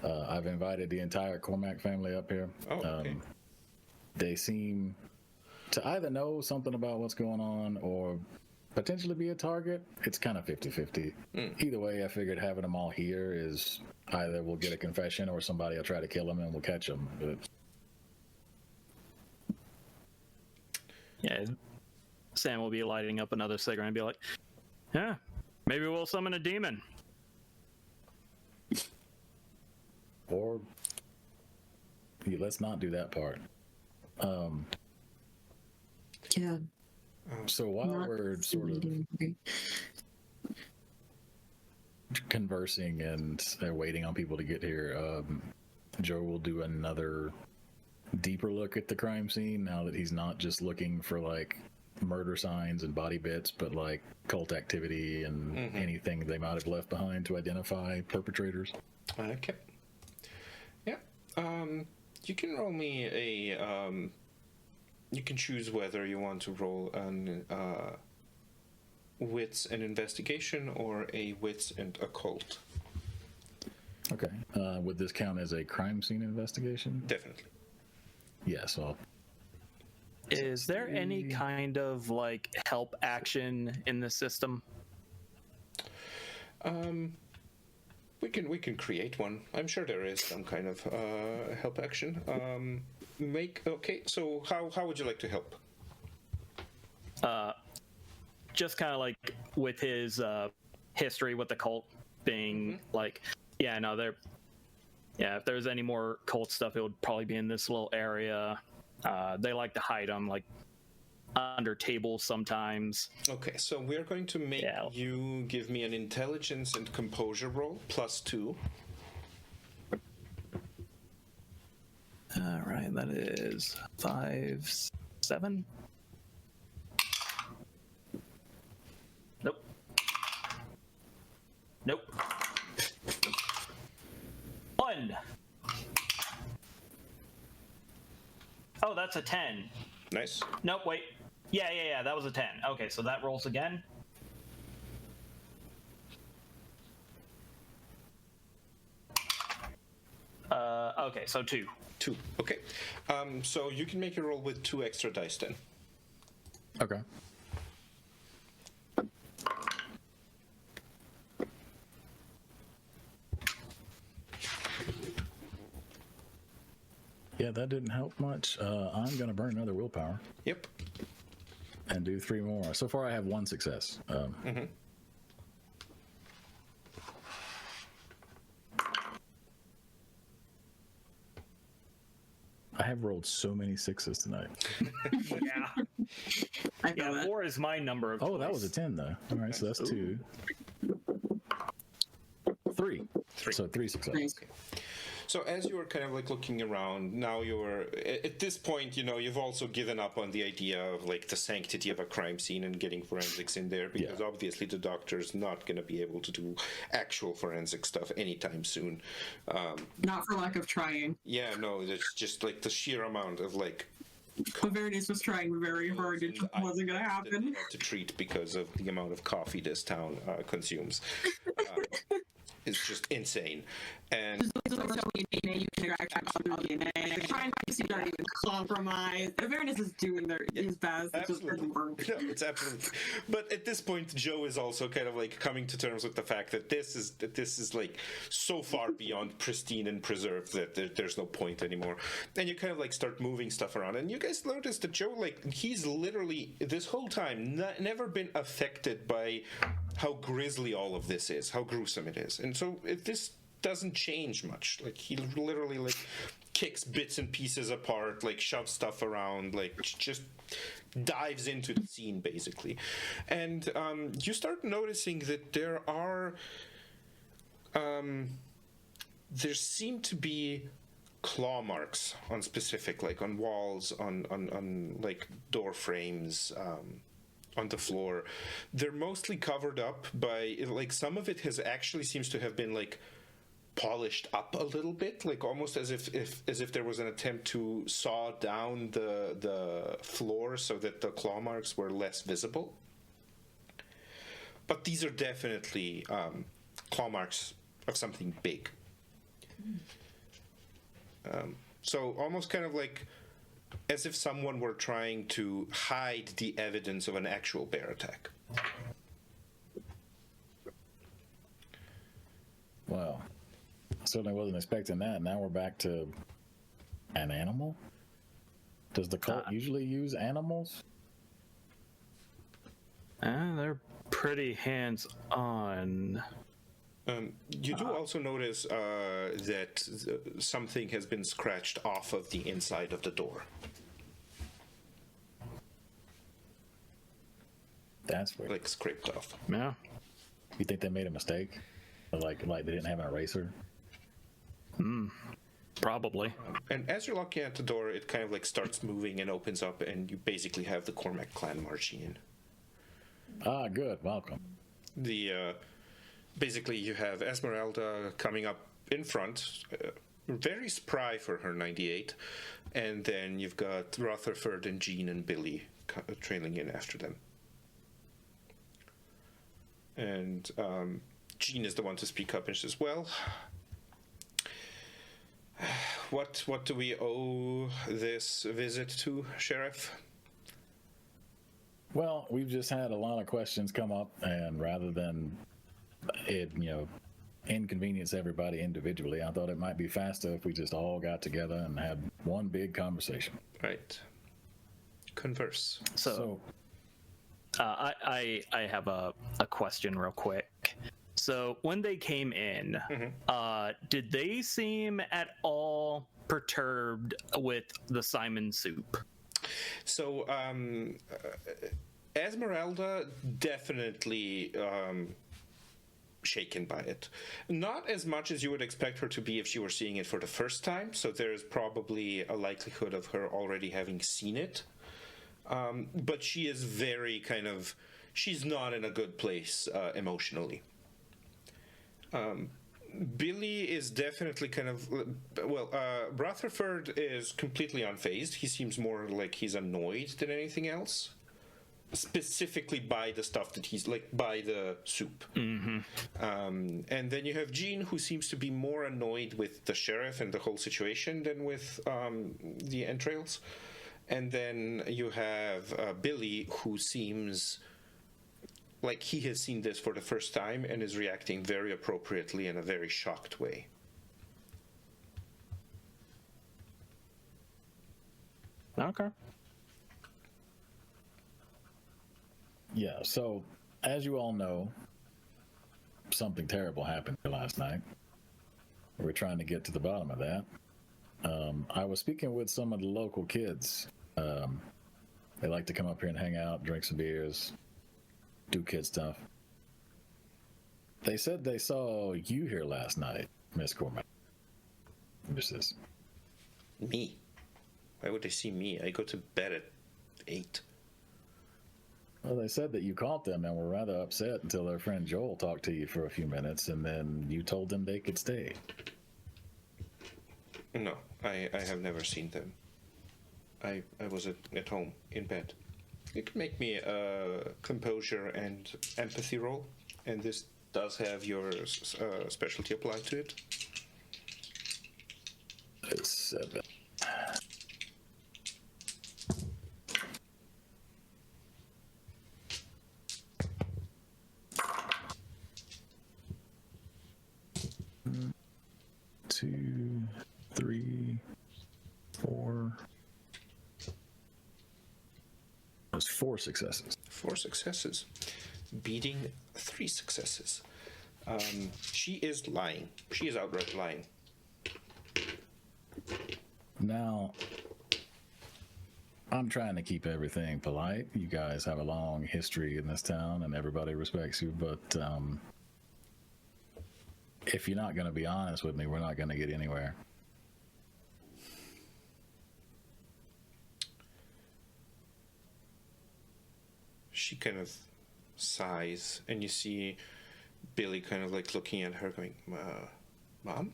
I've invited the entire Cormac family up here. Oh, okay. They seem to either know something about what's going on or potentially be a target. It's kind of 50-50. Either way, I figured having them all here is either we'll get a confession or somebody will try to kill them and we'll catch them. But Yeah, Sam will be lighting up another cigarette and be like, yeah, Maybe we'll summon a demon. Or yeah, let's not do that part. Yeah. So while Not we're sort of conversing and waiting on people to get here, Joe will do another deeper look at the crime scene now that he's not just looking for like murder signs and body bits, but like cult activity and anything they might have left behind to identify perpetrators. Okay. Yeah. You can roll me a. You can choose whether you want to roll an wits and investigation or a wits and occult. Okay. Would this count as a crime scene investigation? Definitely. Yes. Well, Is there any kind of like help action in the system? We can create one. I'm sure there is some kind of help action. Okay. So how would you like to help? Just kind of like with his history with the cult being like, yeah, no, there. Yeah, if there's any more cult stuff, it would probably be in this little area. They like to hide them like under tables sometimes. Okay, so we're going to make you give me an intelligence and composure roll +2. All right, that is 5, 7. Nope. Nope. 1. Oh, that's a 10. Nice. Nope, wait. Yeah, that was a 10. Okay, so that rolls again. Okay, so 2. 2. Okay. So you can make a roll with 2 extra dice then. okay. Yeah, that didn't help much. I'm going to burn another willpower Yep. and do 3 more. So far, I have 1 success. I have rolled so many 6s tonight. Yeah. I feel Yeah, that. 4 is my number of Oh, that was a choice. 10, though. All right, so that's 2. 3. So 3 successes. Nice. So as you were kind of like looking around, now you're at this point, you know, you've also given up on the idea of like the sanctity of a crime scene and getting forensics in there because obviously the doctor's not going to be able to do actual forensic stuff anytime soon. Not for lack of trying. Yeah, no, it's just like the sheer amount of like Avernus was trying very hard. It just wasn't going to happen. to treat because of the amount of coffee this town consumes. It's just insane. And So DNA, you can extract other DNA. Trying to not even compromise. Avernus is doing his best. It just doesn't work. No, it's absolutely. But at this point, Joe is also kind of like coming to terms with the fact that this is like so far beyond pristine and preserved that there's no point anymore. And you kind of like start moving stuff around, and you guys notice that Joe, like, he's literally this whole time never been affected by how grisly all of this is, how gruesome it is, and so this doesn't change much. Like, he literally like kicks bits and pieces apart, like shoves stuff around, like just dives into the scene basically. And you start noticing that there seem to be claw marks on specific, like on walls, on like door frames, on the floor. They're mostly covered up by, like, some of it has actually seems to have been like polished up a little bit, like almost as if there was an attempt to saw down the floor so that the claw marks were less visible. But these are definitely claw marks of something big. So almost kind of like as if someone were trying to hide the evidence of an actual bear attack. Well, I certainly wasn't expecting that. Now we're back to an animal? Does the cult usually use animals? They're pretty hands-on. You do also notice that something has been scratched off of the inside of the door. That's weird. Like scraped off. Yeah. You think they made a mistake? Like they didn't have an eraser? Probably. And as you're looking at the door, it kind of like starts moving and opens up, and you basically have the Cormac clan marching in. Ah, good. Welcome. Basically, you have Esmeralda coming up in front, very spry for her 98, and then you've got Rutherford and Jean and Billy trailing in after them. And Jean is the one to speak up, and she says, "Well, what do we owe this visit to, Sheriff?" Well, we've just had a lot of questions come up, and rather than it, inconvenience everybody individually, I thought it might be faster if we just all got together and had one big conversation. Right. Converse. So I have a question real quick. So when they came in, did they seem at all perturbed with the Simon soup? So, Esmeralda definitely shaken by it. Not as much as you would expect her to be if she were seeing it for the first time, so there's probably a likelihood of her already having seen it. But she is very she's not in a good place emotionally. Billy is definitely Rutherford is completely unfazed. He seems more like he's annoyed than anything else. Specifically by the stuff that by the soup. Mm-hmm. And then you have Jean, who seems to be more annoyed with the sheriff and the whole situation than with the entrails. And then you have Billy, who seems like he has seen this for the first time and is reacting very appropriately in a very shocked way. Okay. Yeah, so as you all know, something terrible happened last night. We're trying to get to the bottom of that. I was speaking with some of the local kids. They like to come up here and hang out, drink some beers, do kid stuff. They said they saw you here last night, Miss Cormac. Mrs. Me? Why would they see me? I go to bed at 8. Well, they said that you caught them and were rather upset until their friend Joel talked to you for a few minutes, and then you told them they could stay. No, I have never seen them. I was at home, in bed. You can make me a composure and empathy roll, and this does have your specialty applied to it. It's 7. Two, 3, 4. That's 4 successes. 4 successes, beating 3 successes. She is lying. She is outright lying. Now, I'm trying to keep everything polite. You guys have a long history in this town, and everybody respects you, but if you're not going to be honest with me, we're not going to get anywhere. She kind of sighs, and you see Billy kind of like looking at her going, Mom?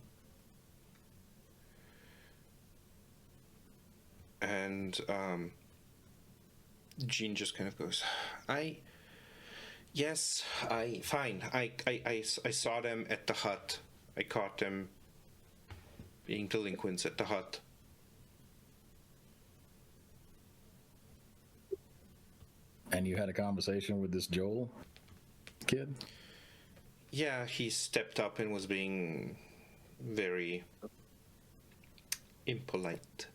And Jean just kind of goes, fine. I saw them at the hut. I caught them being delinquents at the hut. And you had a conversation with this Joel kid? Yeah, he stepped up and was being very impolite.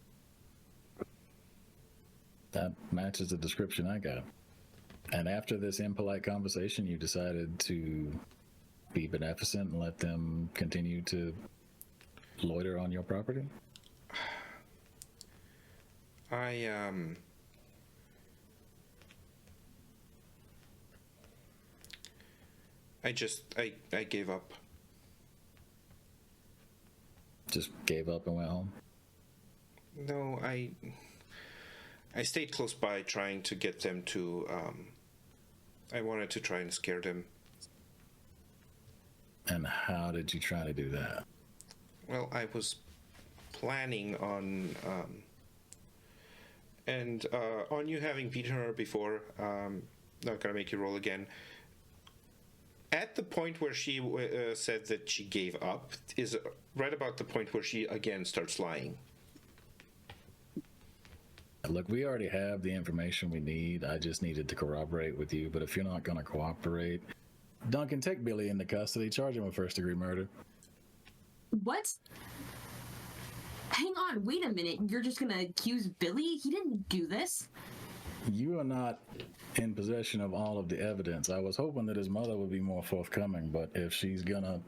That matches the description I got. And after this impolite conversation, you decided to be beneficent and let them continue to loiter on your property? I gave up. Just gave up and went home? No, I stayed close by trying to get them to, I wanted to try and scare them. And how did you try to do that? Well, I was planning on, on you having beaten her before, not gonna make you roll again. At the point where she said that she gave up is right about the point where she again starts lying. Look, we already have the information we need. I just needed to corroborate with you. But if you're not going to cooperate, Duncan, take Billy into custody. Charge him with first-degree murder. What? Hang on, wait a minute. You're just gonna accuse Billy? He didn't do this. You are not in possession of all of the evidence. I was hoping that his mother would be more forthcoming, but if she's gonna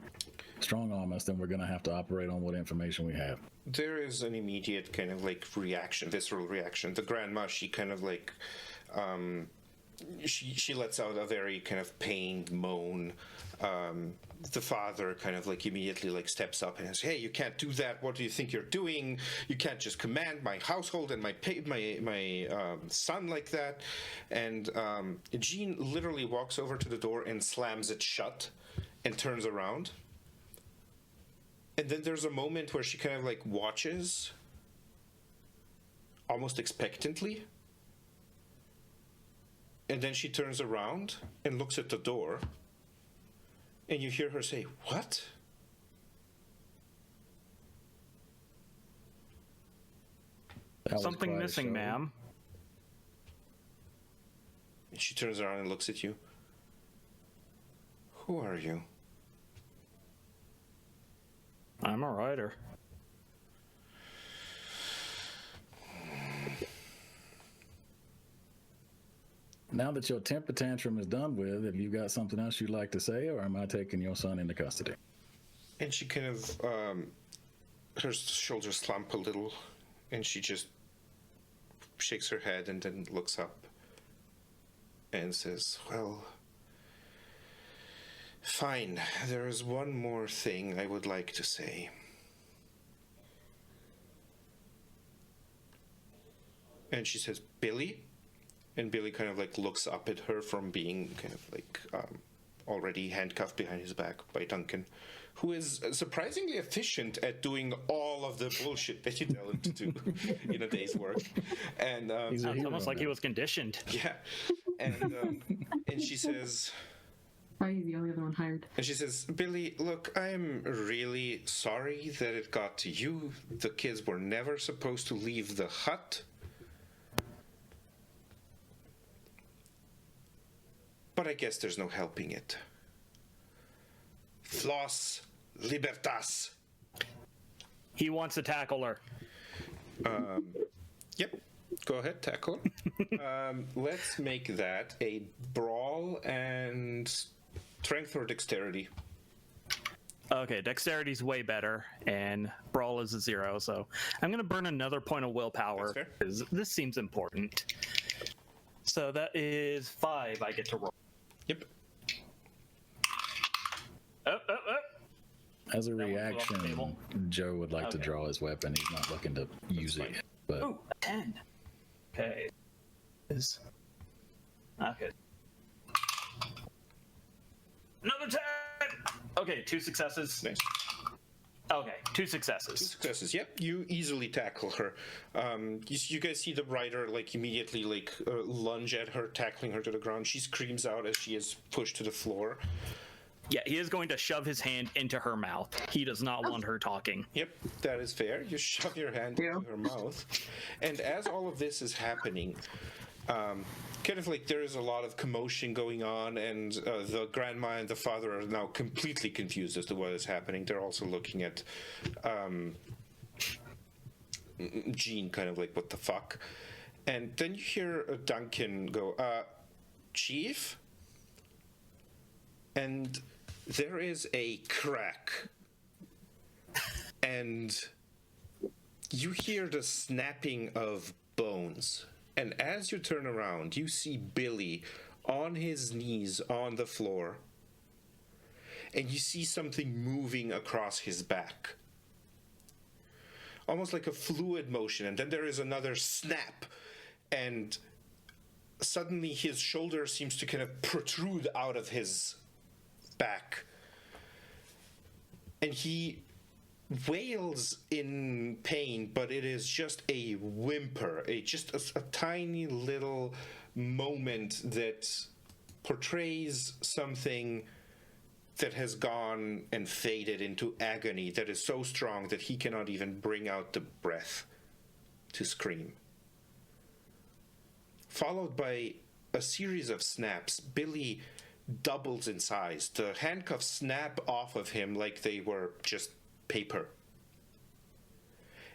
strong-arm us, then we're gonna have to operate on what information we have. There is an immediate kind of like reaction, visceral reaction. The grandma, she kind of like, she lets out a very kind of pained moan. The father kind of like immediately like steps up and says, "Hey, you can't do that. What do you think you're doing? You can't just command my household and my son like that." And Jean literally walks over to the door and slams it shut and turns around. And then there's a moment where she kind of like watches almost expectantly. And then she turns around and looks at the door. And you hear her say, "What?" That was Something quite a missing, show. ma'am. And she turns around and looks at you. "Who are you?" I'm a writer. Now that your temper tantrum is done with, have you got something else you'd like to say, or am I taking your son into custody? And she kind of, her shoulders slump a little, and she just shakes her head and then looks up and says, "Well, fine. There is one more thing I would like to say." And she says, "Billy?" And Billy kind of like looks up at her from being kind of like already handcuffed behind his back by Duncan, who is surprisingly efficient at doing all of the bullshit that you tell him to do in a day's work. And He's a Sounds hero almost like now. he was conditioned. yeah, and she says, Why is the only other one hired? "Billy, look, I'm really sorry that it got to you. The kids were never supposed to leave the hut. But I guess there's no helping it. Floss libertas." He wants to tackle her. Yep, go ahead, tackle. Let's make that a brawl and strength or dexterity. Okay, dexterity's way better, and brawl is a 0, so I'm gonna burn another point of willpower That's fair. because this seems important. So that is 5 I get to roll. Yep. As a That one's off the reaction, table. Joe would like to Okay. draw his weapon. He's not looking to use fine. it, but Ooh, a 10. Okay. Is okay. Another 10. Okay, 2 successes. Nice. Okay, 2 successes. Successes. Yep, you easily tackle her. You guys see the rider like immediately like lunge at her, tackling her to the ground. She screams out as she is pushed to the floor. Yeah, he is going to shove his hand into her mouth. He does not want her talking. Yep, that is fair. You shove your hand into her mouth. And as all of this is happening, kind of like there is a lot of commotion going on, and the grandma and the father are now completely confused as to what is happening. They're also looking at Jean, kind of like, what the fuck? And then you hear Duncan go, Chief? And there is a crack. And you hear the snapping of bones. And as you turn around, you see Billy on his knees on the floor. And you see something moving across his back. Almost like a fluid motion. And then there is another snap. And suddenly his shoulder seems to kind of protrude out of his back. And he wails in pain, but it is just a whimper, just a tiny little moment that portrays something that has gone and faded into agony that is so strong that he cannot even bring out the breath to scream. Followed by a series of snaps. Billy doubles in size. The handcuffs snap off of him like they were just paper.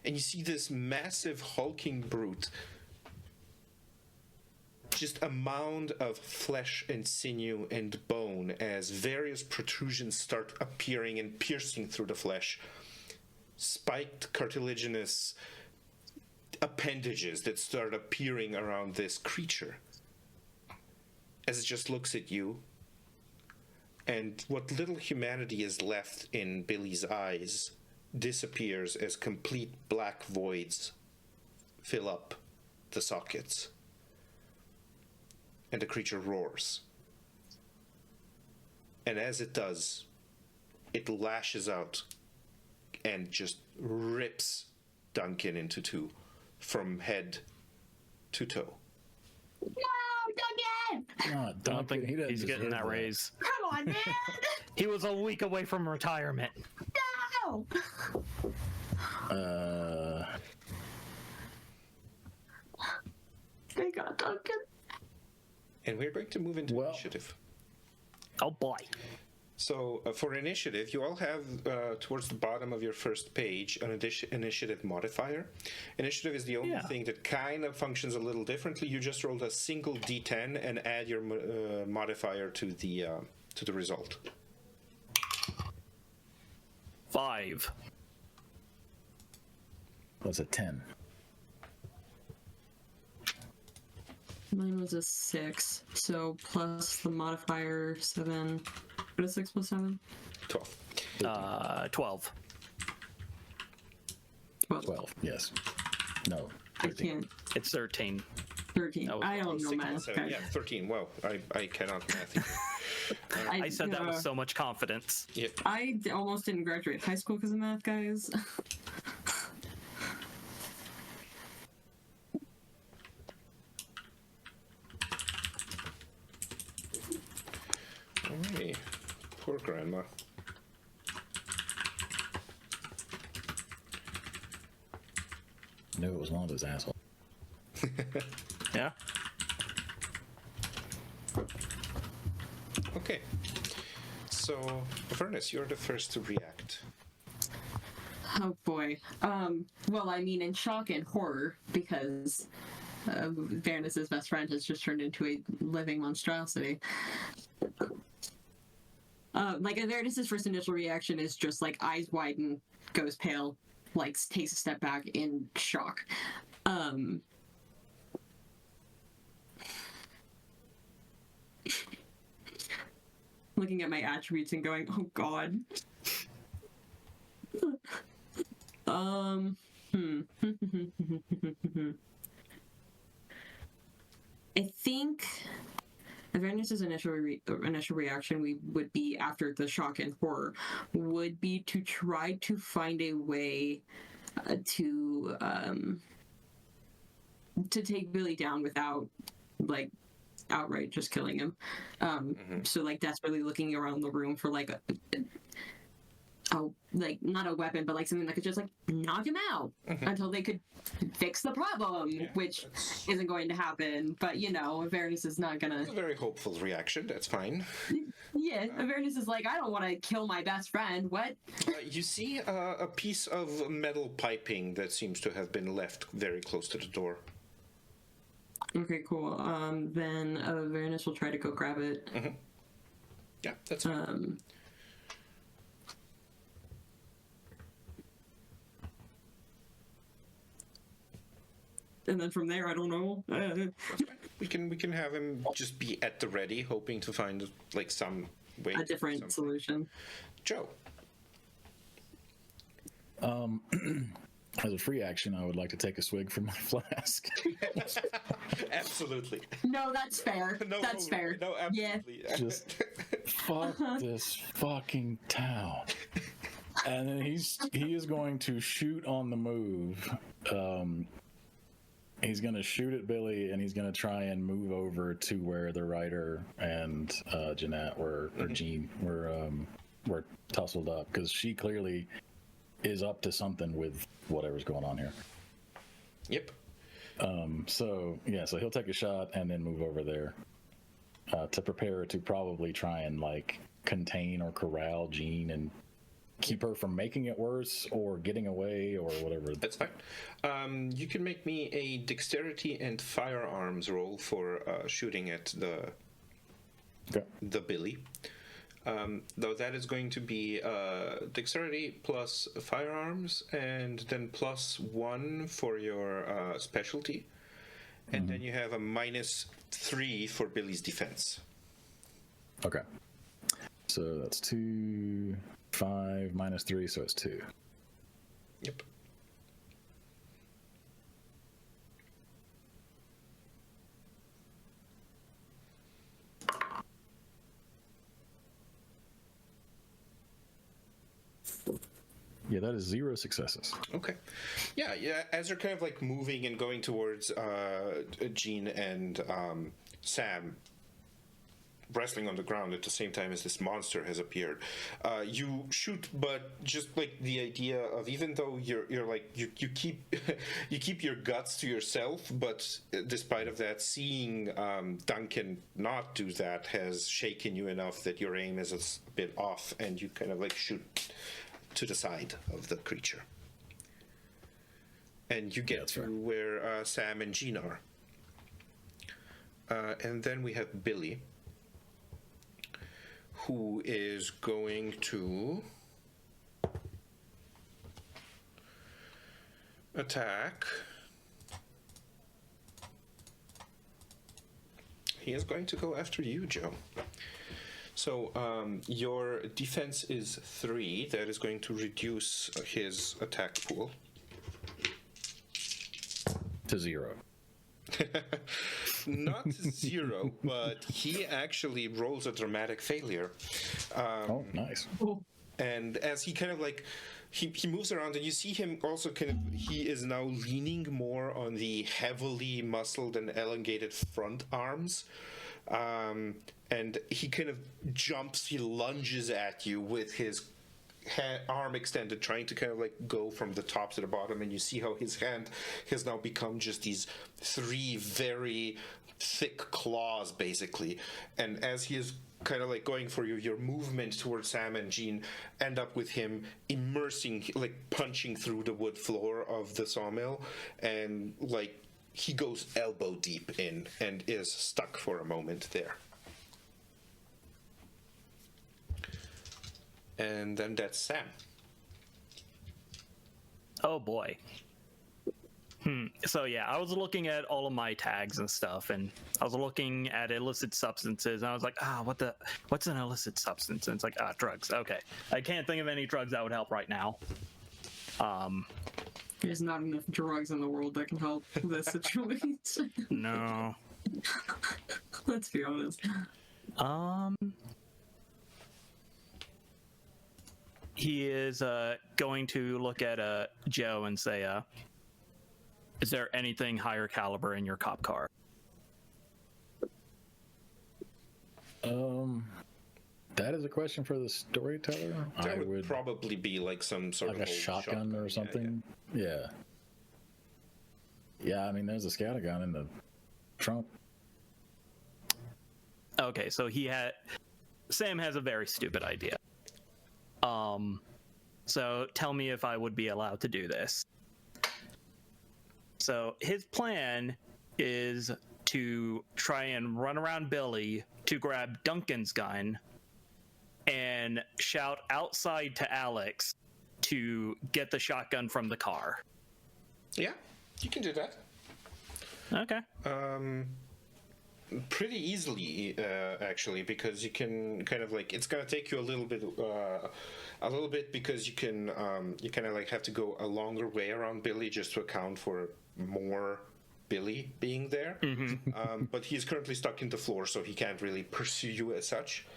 And you see this massive hulking brute, just a mound of flesh and sinew and bone as various protrusions start appearing and piercing through the flesh. Spiked cartilaginous appendages that start appearing around this creature as it just looks at you. And what little humanity is left in Billy's eyes disappears as complete black voids fill up the sockets. And the creature roars. And as it does, it lashes out and just rips Duncan into two, from head to toe. No, Duncan! Not I don't Duncan. think He doesn't he's getting deserve that raise. Come on, man! He was a week away from retirement. No! They got Duncan. And we're going to move into initiative. Oh boy. So for initiative, you all have towards the bottom of your first page an initiative modifier. Initiative is the only thing that kind of functions a little differently. You just rolled a single d10 and add your modifier to the result. 5. Was it 10? Mine was a 6, so plus the modifier 7. What is 6 plus 7? 12. 12. 12, yes. No, I 13. can't. It's 13. 13. That was I don't know 6 math. and 7. Okay. Yeah, 13. Wow, I cannot math either. I said that with so much confidence. Yeah. I almost didn't graduate high school because of math, guys. Alrighty. Poor grandma. Knew it was one of those assholes. Yeah. Okay. So, Avernus, you're the first to react. Oh boy. Well, I mean, in shock and horror, because Varanus' best friend has just turned into a living monstrosity. Like, Varanus' first initial reaction is just like eyes widen, goes pale, like takes a step back in shock. Looking at my attributes and going, oh god. I think Avernus' initial reaction would be after the shock and horror would be to try to find a way to take Billy down without like outright just killing him. So like desperately looking around the room for like like not a weapon, but like something that could just like knock him out until they could fix the problem, which isn't going to happen. But you know, Avernus is not gonna. It's a very hopeful reaction. That's fine. Yeah, Avernus is like, I don't want to kill my best friend. What? You see a piece of metal piping that seems to have been left very close to the door. Okay, cool. Then Varanus will try to go grab it. Yeah, that's fine. And then from there, I don't know. We can have him just be at the ready, hoping to find like some way. A different solution. Joe. As a free action, I would like to take a swig from my flask. Absolutely. No, that's fair. That's fair. No, absolutely. Yeah. Just fuck this fucking town. And then he is going to shoot on the move. He's going to shoot at Billy, and he's going to try and move over to where the writer and Jeanette or Jean were tussled up, because she clearly is up to something with whatever's going on here. Yep. So he'll take a shot and then move over there to prepare to probably try and like contain or corral Jean and keep her from making it worse or getting away or whatever. That's fine. You can make me a dexterity and firearms roll for shooting at the Billy. Though that is going to be dexterity plus firearms, and then +1 for your specialty, and then you have a -3 for Billy's defense. Okay. So that's 2, 5, -3, so it's 2. Yep. Yeah, that is 0 successes. Okay. Yeah. As you're kind of like moving and going towards Jean and Sam, wrestling on the ground at the same time as this monster has appeared, you shoot, but just like the idea of, even though you're like you keep you keep your guts to yourself, but despite of that, seeing Duncan not do that has shaken you enough that your aim is a bit off, and you kind of like shoot to the side of the creature, and you get to where Sam and Jean are, and then we have Billy, who is going to attack. He is going to go after you, Joe. So your defense is 3. That is going to reduce his attack pool to 0. Not 0, but he actually rolls a dramatic failure. Oh, nice. And as he kind of like, he moves around, and you see him also kind of, he is now leaning more on the heavily muscled and elongated front arms. And he kind of jumps, he lunges at you with his arm extended, trying to kind of like go from the top to the bottom, and you see how his hand has now become just these 3 very thick claws, basically. And as he is kind of like going for you, your movement towards Sam and Jean end up with him immersing, like punching through the wood floor of the sawmill, and like he goes elbow deep in and is stuck for a moment there. And then that's Sam. Oh boy. So yeah, I was looking at all of my tags and stuff, and I was looking at illicit substances, and I was like, what's an illicit substance? And it's like, drugs. Okay. I can't think of any drugs that would help right now. There's not enough drugs in the world that can help this situation. No. Let's be honest. He is going to look at Joe and say, is there anything higher caliber in your cop car? That is a question for the storyteller. That would probably be like some sort like of a shotgun or something. Yeah. I mean, there's a scatter gun in the trunk. Okay, so Sam has a very stupid idea. So tell me if I would be allowed to do this. So his plan is to try and run around Billy to grab Duncan's gun and shout outside to Alex to get the shotgun from the car. Yeah, you can do that. Okay. Pretty easily, actually, because you can kind of like, it's gonna take you a little bit because you can you kind of like have to go a longer way around Billy just to account for more Billy being there. But he's currently stuck in the floor, so he can't really pursue you as such.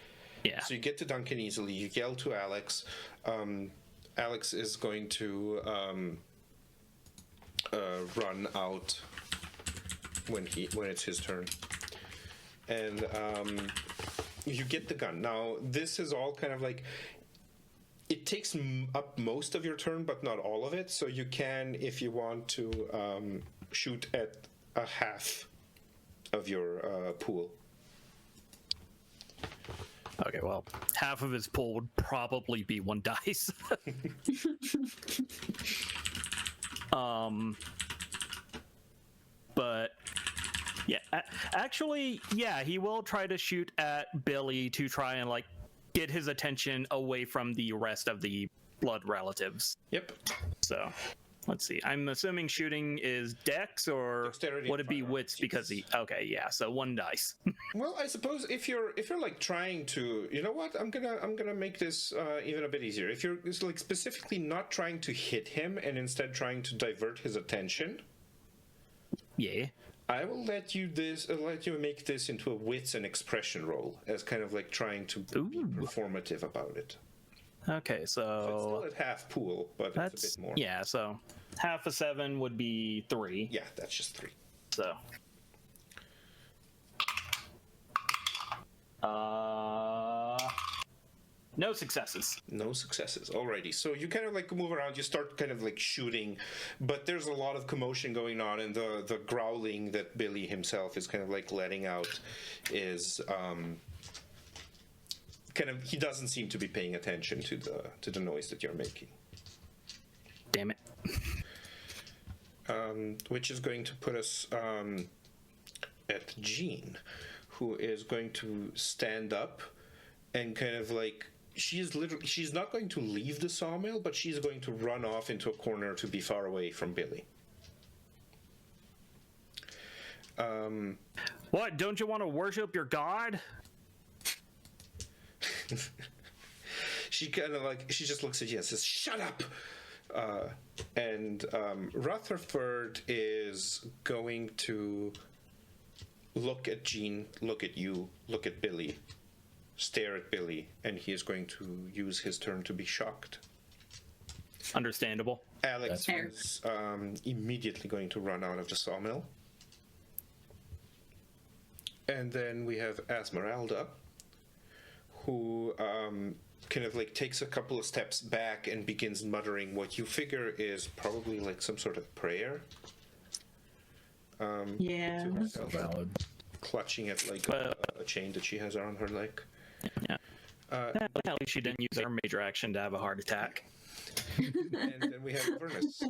Yeah. So you get to Duncan easily. You yell to Alex. Alex is going to run out when it's his turn, and you get the gun. Now this is all kind of like, it takes up most of your turn, but not all of it. So you can, if you want to, shoot at a half of your pool. Okay, well, half of his pool would probably be 1 dice. But yeah, actually, yeah, he will try to shoot at Billy to try and like get his attention away from the rest of the blood relatives. Yep. So let's see. I'm assuming shooting is dex, or Dexterity would it be firearms, wits because he? Okay, yeah. So 1 dice. Well, I suppose if you're like trying to, you know what, I'm gonna make this even a bit easier. If you're like specifically not trying to hit him and instead trying to divert his attention, Yeah. I will let you make this into a wits and expression roll as kind of like trying to be Ooh. performative about it. Okay, It's still so at half pool, but that's it's a bit more. yeah. So half of 7 would be 3. Yeah, that's just 3. So. No successes. No successes. Alrighty. So you kind of like move around, you start kind of like shooting, but there's a lot of commotion going on, and the growling that Billy himself is kind of like letting out is kind of, he doesn't seem to be paying attention to the noise that you're making. Damn it. Which is going to put us at Jean, who is going to stand up and kind of like, she's not going to leave the sawmill, but she's going to run off into a corner to be far away from Billy. What? Don't you want to worship your god? She kind of like, she just looks at you and says, "Shut up!" And Rutherford is going to look at Jean, look at you, look at Billy, stare at Billy, and he is going to use his turn to be shocked. Understandable. Alex Fair. is immediately going to run out of the sawmill. And then we have Esmeralda, who kind of like takes a couple of steps back and begins muttering what you figure is probably like some sort of prayer. Yeah. To herself, Valid. clutching at like a chain that she has around her leg. Yeah. At least she didn't use her major action to have a heart attack. And then we have Avernus.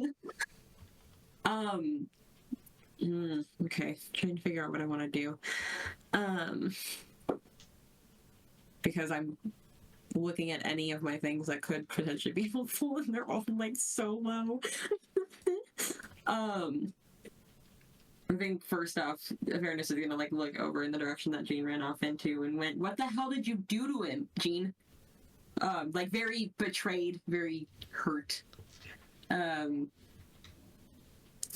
Okay. Trying to figure out what I want to do. Because I'm looking at any of my things that could potentially be helpful, and they're all like so low. I think first off, Avernus is gonna like look over in the direction that Jean ran off into and went, "What the hell did you do to him, Jean?" Like very betrayed, very hurt.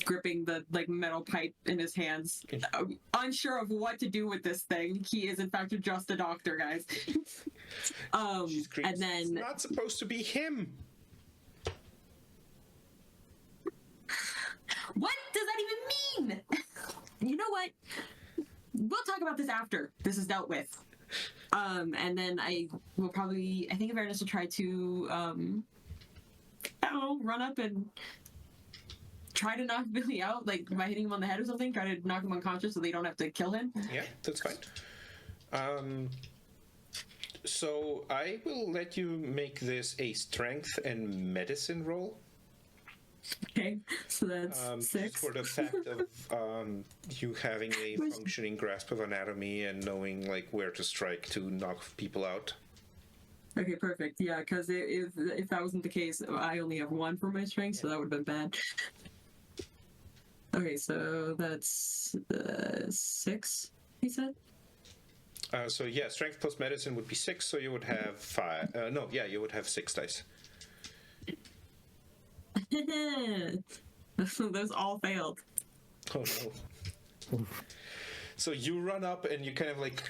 Gripping the like metal pipe in his hands, unsure of what to do with this thing. He is in fact just a doctor, guys. She screams, And then "It's not supposed to be him." what does that even mean? You know what? We'll talk about this after this is dealt with. And then I think Avernus will try to, I don't know, run up and try to knock Billy out, like by hitting him on the head or something, try to knock him unconscious so they don't have to kill him. Yeah, that's fine. So I will let you make this a strength and medicine roll. Okay, so that's Just 6. for the fact of you having a functioning grasp of anatomy and knowing like where to strike to knock people out. Okay, perfect. Yeah, because if that wasn't the case, I only have 1 for my strength, so that would have been bad. Okay, so that's 6. He said. So yeah, strength plus medicine would be 6, so you would have 5. No, yeah, you would have 6 dice. Those all failed. Oh no. So you run up and you kind of like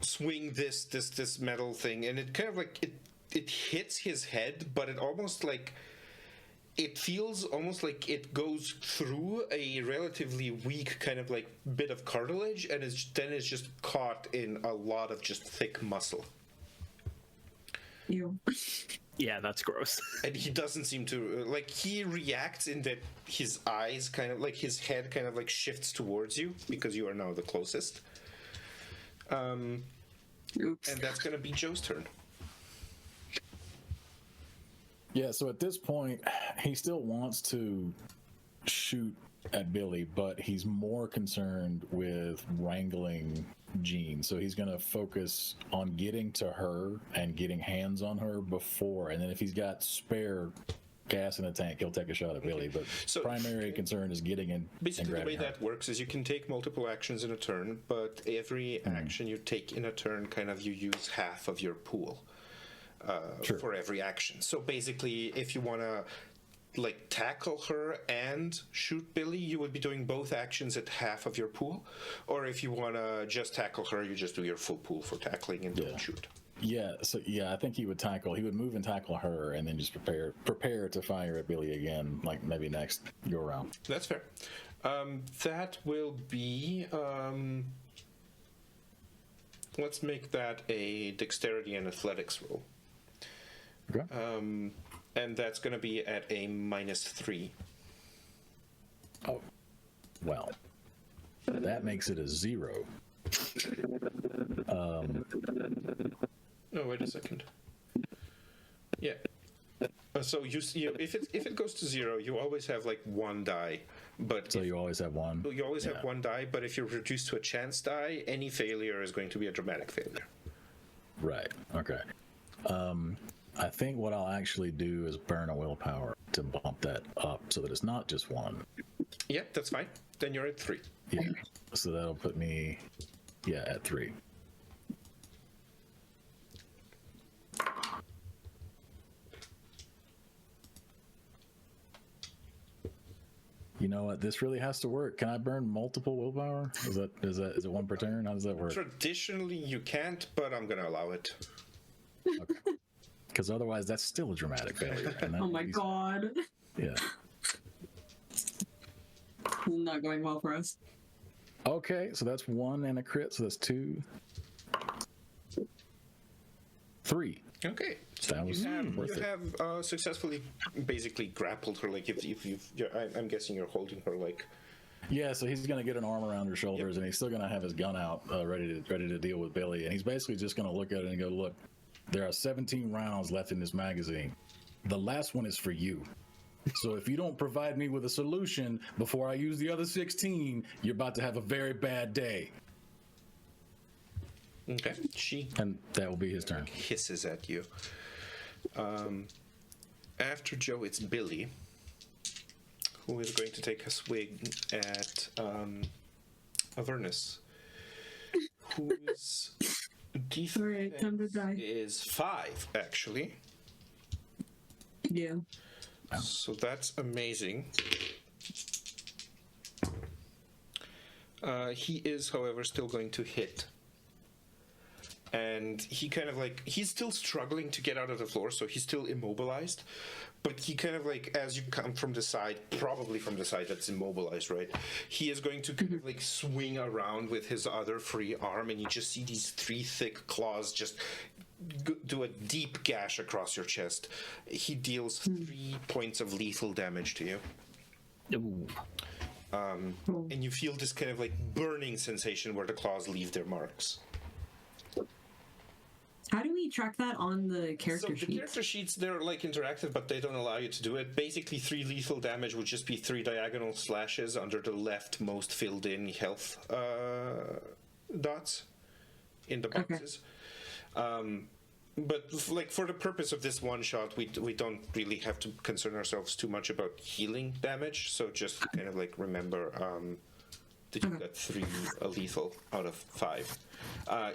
swing this metal thing, and it kind of like it hits his head, but it almost like it feels almost like it goes through a relatively weak kind of like bit of cartilage, and it's just caught in a lot of just thick muscle. Ew. Yeah, that's gross. And he doesn't seem to like, he reacts in that his eyes kind of like, his head kind of like shifts towards you because you are now the closest. Oops. And that's gonna be Joe's turn. Yeah, so at this point, he still wants to shoot at Billy, but he's more concerned with wrangling Jean. So he's going to focus on getting to her and getting hands on her before. And then if he's got spare gas in the tank, he'll take a shot at Billy. But So- primary concern is getting in and Basically, the way grabbing her. that works is you can take multiple actions in a turn, but every action you take in a turn, kind of you use half of your pool Sure. for every action. So basically, if you want to like tackle her and shoot Billy, you would be doing both actions at half of your pool. Or if you want to just tackle her, you just do your full pool for tackling and Yeah. don't shoot. Yeah, so yeah, I think he would move and tackle her, and then just prepare to fire at Billy again, like maybe next go around. That's fair. That will be. Let's make that a dexterity and athletics roll. Okay. And that's going to be at a -3. Oh, well, that makes it a 0. No, wait a second. Yeah. So if it goes to 0, you always have like 1 die, but So you always have one. you always have Yeah. 1 die. But if you're reduced to a chance die, any failure is going to be a dramatic failure. Right. Okay. I think what I'll actually do is burn a willpower to bump that up so that it's not just 1. Yeah, that's fine. Then you're at 3. Yeah. So that'll put me, at 3. You know what? This really has to work. Can I burn multiple willpower? Is it 1 per turn? How does that work? Traditionally, you can't, but I'm going to allow it. Because otherwise, that's still a dramatic failure. And that Oh my would be- god. Yeah. Not going well for us. Okay, so that's 1 and a crit, so that's 2. 3. Okay. So That was worth it. have successfully basically grappled her. Like if I'm guessing you're holding her like. Yeah, so he's gonna get an arm around her shoulders, and he's still gonna have his gun out, ready to deal with Billy. And he's basically just gonna look at it and go, "Look, there are 17 rounds left in this magazine. The last one is for you. So if you don't provide me with a solution before I use the other 16, you're about to have a very bad day." Okay. She And that will be his turn. hisses at you. After Joe, it's Billy, who is going to take a swing at Avernus, whose Alright, time to defense die. is 5, actually. Yeah. So that's amazing. He is, however, still going to hit. And he kind of like, he's still struggling to get out of the floor, so he's still immobilized. But he kind of like, as you come from the side, probably from the side that's immobilized, right? He is going to kind of like swing around with his other free arm, and you just see these 3 thick claws just do a deep gash across your chest. He deals 3 points of lethal damage to you. Ooh. And you feel this kind of like burning sensation where the claws leave their marks. How do we track that on the character So the sheets? character sheets, they're like interactive, but they don't allow you to do it. Basically, 3 lethal damage would just be 3 diagonal slashes under the leftmost filled-in health dots in the boxes. But like for the purpose of this one shot, we don't really have to concern ourselves too much about healing damage. So just kind of like remember that you got 3 lethal out of 5.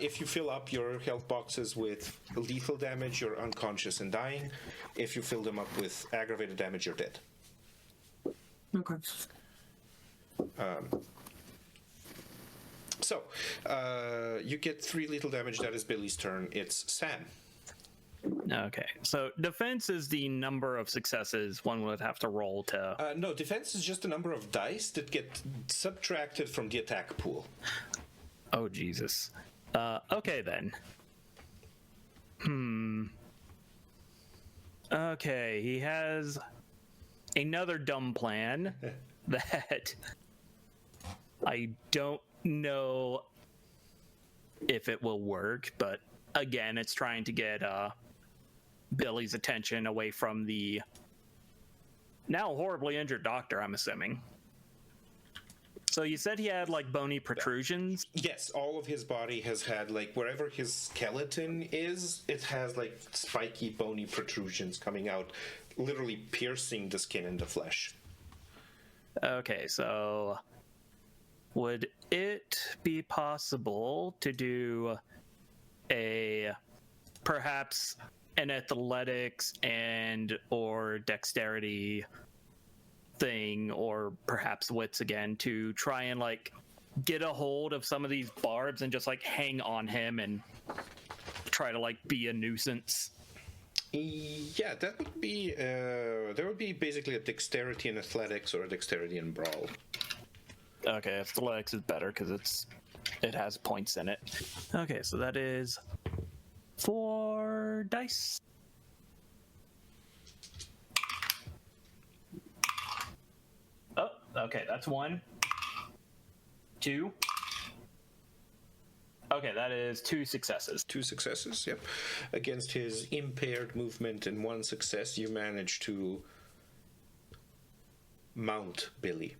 If you fill up your health boxes with lethal damage, you're unconscious and dying. If you fill them up with aggravated damage, you're dead. Okay. So you get 3 lethal damage. That is Billy's turn. It's Sam. Okay, so defense is the number of successes one would have to roll to. No, defense is just the number of dice that get subtracted from the attack pool. Oh Jesus. Okay then. Okay, he has another dumb plan that I don't know if it will work, but again, it's trying to get Billy's attention away from the now horribly injured doctor, I'm assuming. So you said he had like bony protrusions? Yes, all of his body has had, like, wherever his skeleton is, it has like spiky bony protrusions coming out, literally piercing the skin and the flesh. Okay, so would it be possible to do a perhaps an athletics and or dexterity thing, or perhaps wits again, to try and like get a hold of some of these barbs and just like hang on him and try to like be a nuisance? Yeah, that would be there would be basically a dexterity and athletics or a dexterity and brawl. Okay, athletics is better because it has points in it. Okay, so that is 4 dice. Oh, okay, that's 1. 2. Okay, that is 2 successes. 2 successes, yep. Against his impaired movement and 1 success, you manage to mount Billy.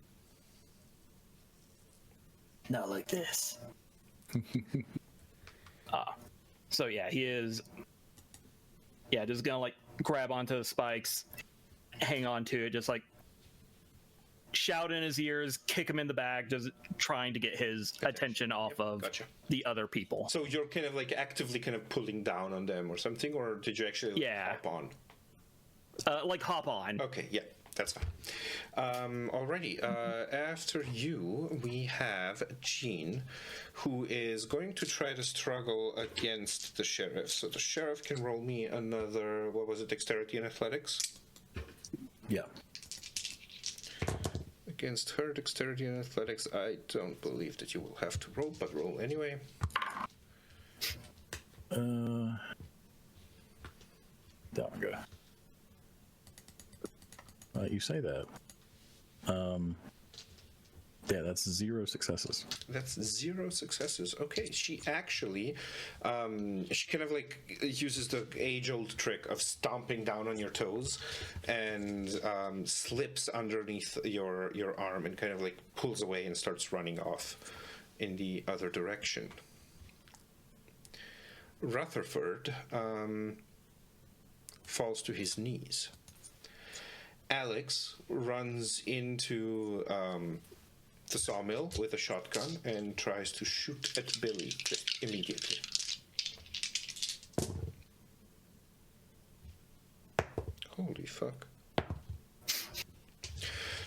Not like this. So yeah, he is. Yeah, just gonna like grab onto the spikes, hang on to it, just like shout in his ears, kick him in the back, just trying to get his attention off of the other people. So you're kind of like actively kind of pulling down on them or something, or did you actually hop on? Like hop on. Okay, yeah, that's fine. Alrighty, after you, we have Jean, who is going to try to struggle against the sheriff. So the sheriff can roll me another, what was it, dexterity and athletics? Yeah. Against her, dexterity and athletics, I don't believe that you will have to roll, but roll anyway. That one go. You say that. Yeah, that's 0 successes. That's 0 successes. Okay, she actually, she kind of like uses the age-old trick of stomping down on your toes and slips underneath your arm and kind of like pulls away and starts running off in the other direction. Rutherford falls to his knees. Alex runs into the sawmill with a shotgun and tries to shoot at Billy just immediately. Holy fuck.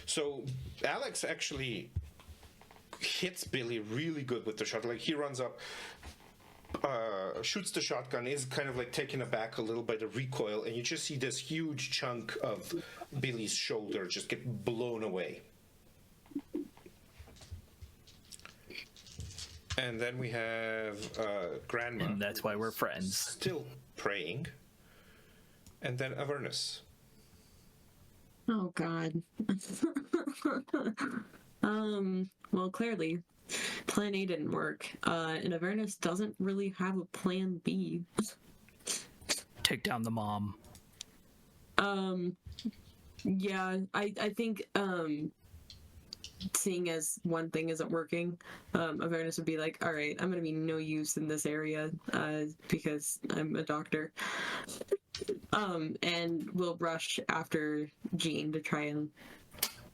So Alex actually hits Billy really good with the shotgun. Like, he runs up, shoots the shotgun, is kind of like taken aback a little by the recoil, and you just see this huge chunk of Billy's shoulder just get blown away. And then we have Grandma. And that's why we're friends. Still praying. And then Avernus. Oh God. Well, clearly, Plan A didn't work, and Avernus doesn't really have a Plan B. take down the mom. Yeah, I think seeing as one thing isn't working, Avernus would be like, all right, I'm gonna be no use in this area because I'm a doctor. And we'll rush after Jean to try and,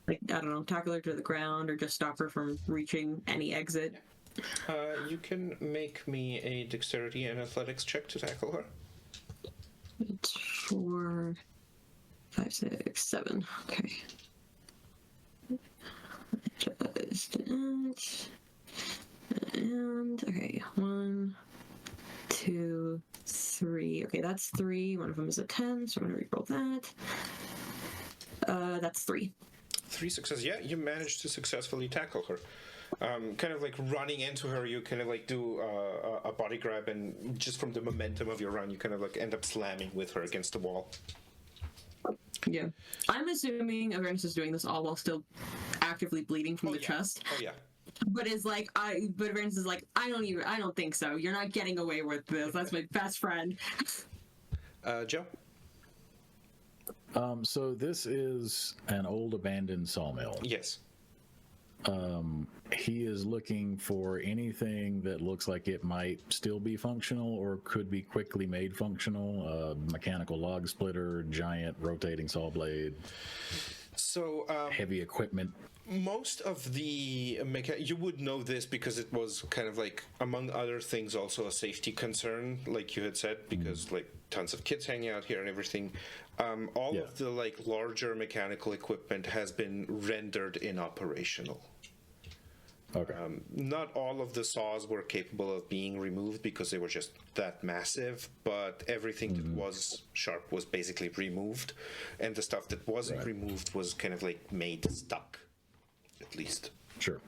like, I don't know, tackle her to the ground or just stop her from reaching any exit. You can make me a dexterity and athletics check to tackle her. It's 4, 5, 6, 7. Okay. Just that. And okay, 1, 2, 3. Okay, that's 3. One of them is a 10, so I'm gonna reroll that. That's 3. 3 successes. Yeah, you managed to successfully tackle her. Kind of like running into her, you kind of like do a body grab, and just from the momentum of your run, you kind of like end up slamming with her against the wall. Yeah. I'm assuming Avernus is doing this all while still actively bleeding from the chest. Oh yeah. But but Avernus is like, I don't think so. You're not getting away with this. That's my best friend. Joe? So this is an old abandoned sawmill. Yes. He is looking for anything that looks like it might still be functional or could be quickly made functional. Mechanical log splitter, giant rotating saw blade. So heavy equipment. most of the you would know this because it was kind of like, among other things, also a safety concern, like you had said, because like tons of kids hanging out here and everything. All of the like larger mechanical equipment has been rendered inoperational. Okay. Not all of the saws were capable of being removed because they were just that massive, but everything that was sharp was basically removed, and the stuff that wasn't removed was kind of like made stuck, at least. Sure.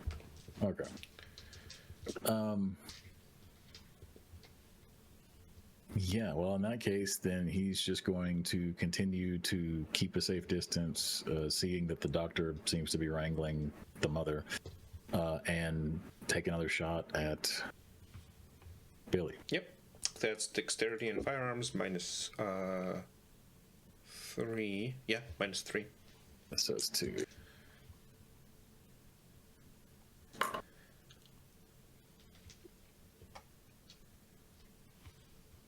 Okay. Yeah, well, in that case, then he's just going to continue to keep a safe distance, seeing that the doctor seems to be wrangling the mother, and take another shot at Billy. Yep. That's dexterity and firearms minus 3. Yeah, minus 3. So it's 2.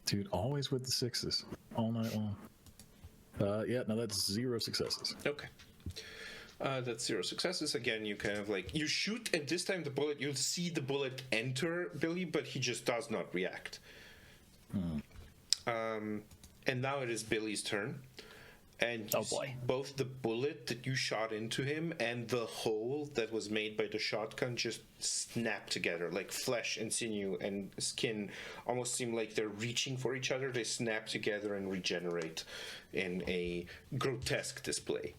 Dude, always with the 6s all night long. Yeah, no, that's 0 successes. Okay. That's 0 successes. Again, you kind of like, you shoot, and this time you'll see the bullet enter Billy, but he just does not react. And now it is Billy's turn. And you see both the bullet that you shot into him and the hole that was made by the shotgun just snap together, like flesh and sinew and skin almost seem like they're reaching for each other. They snap together and regenerate in a grotesque display.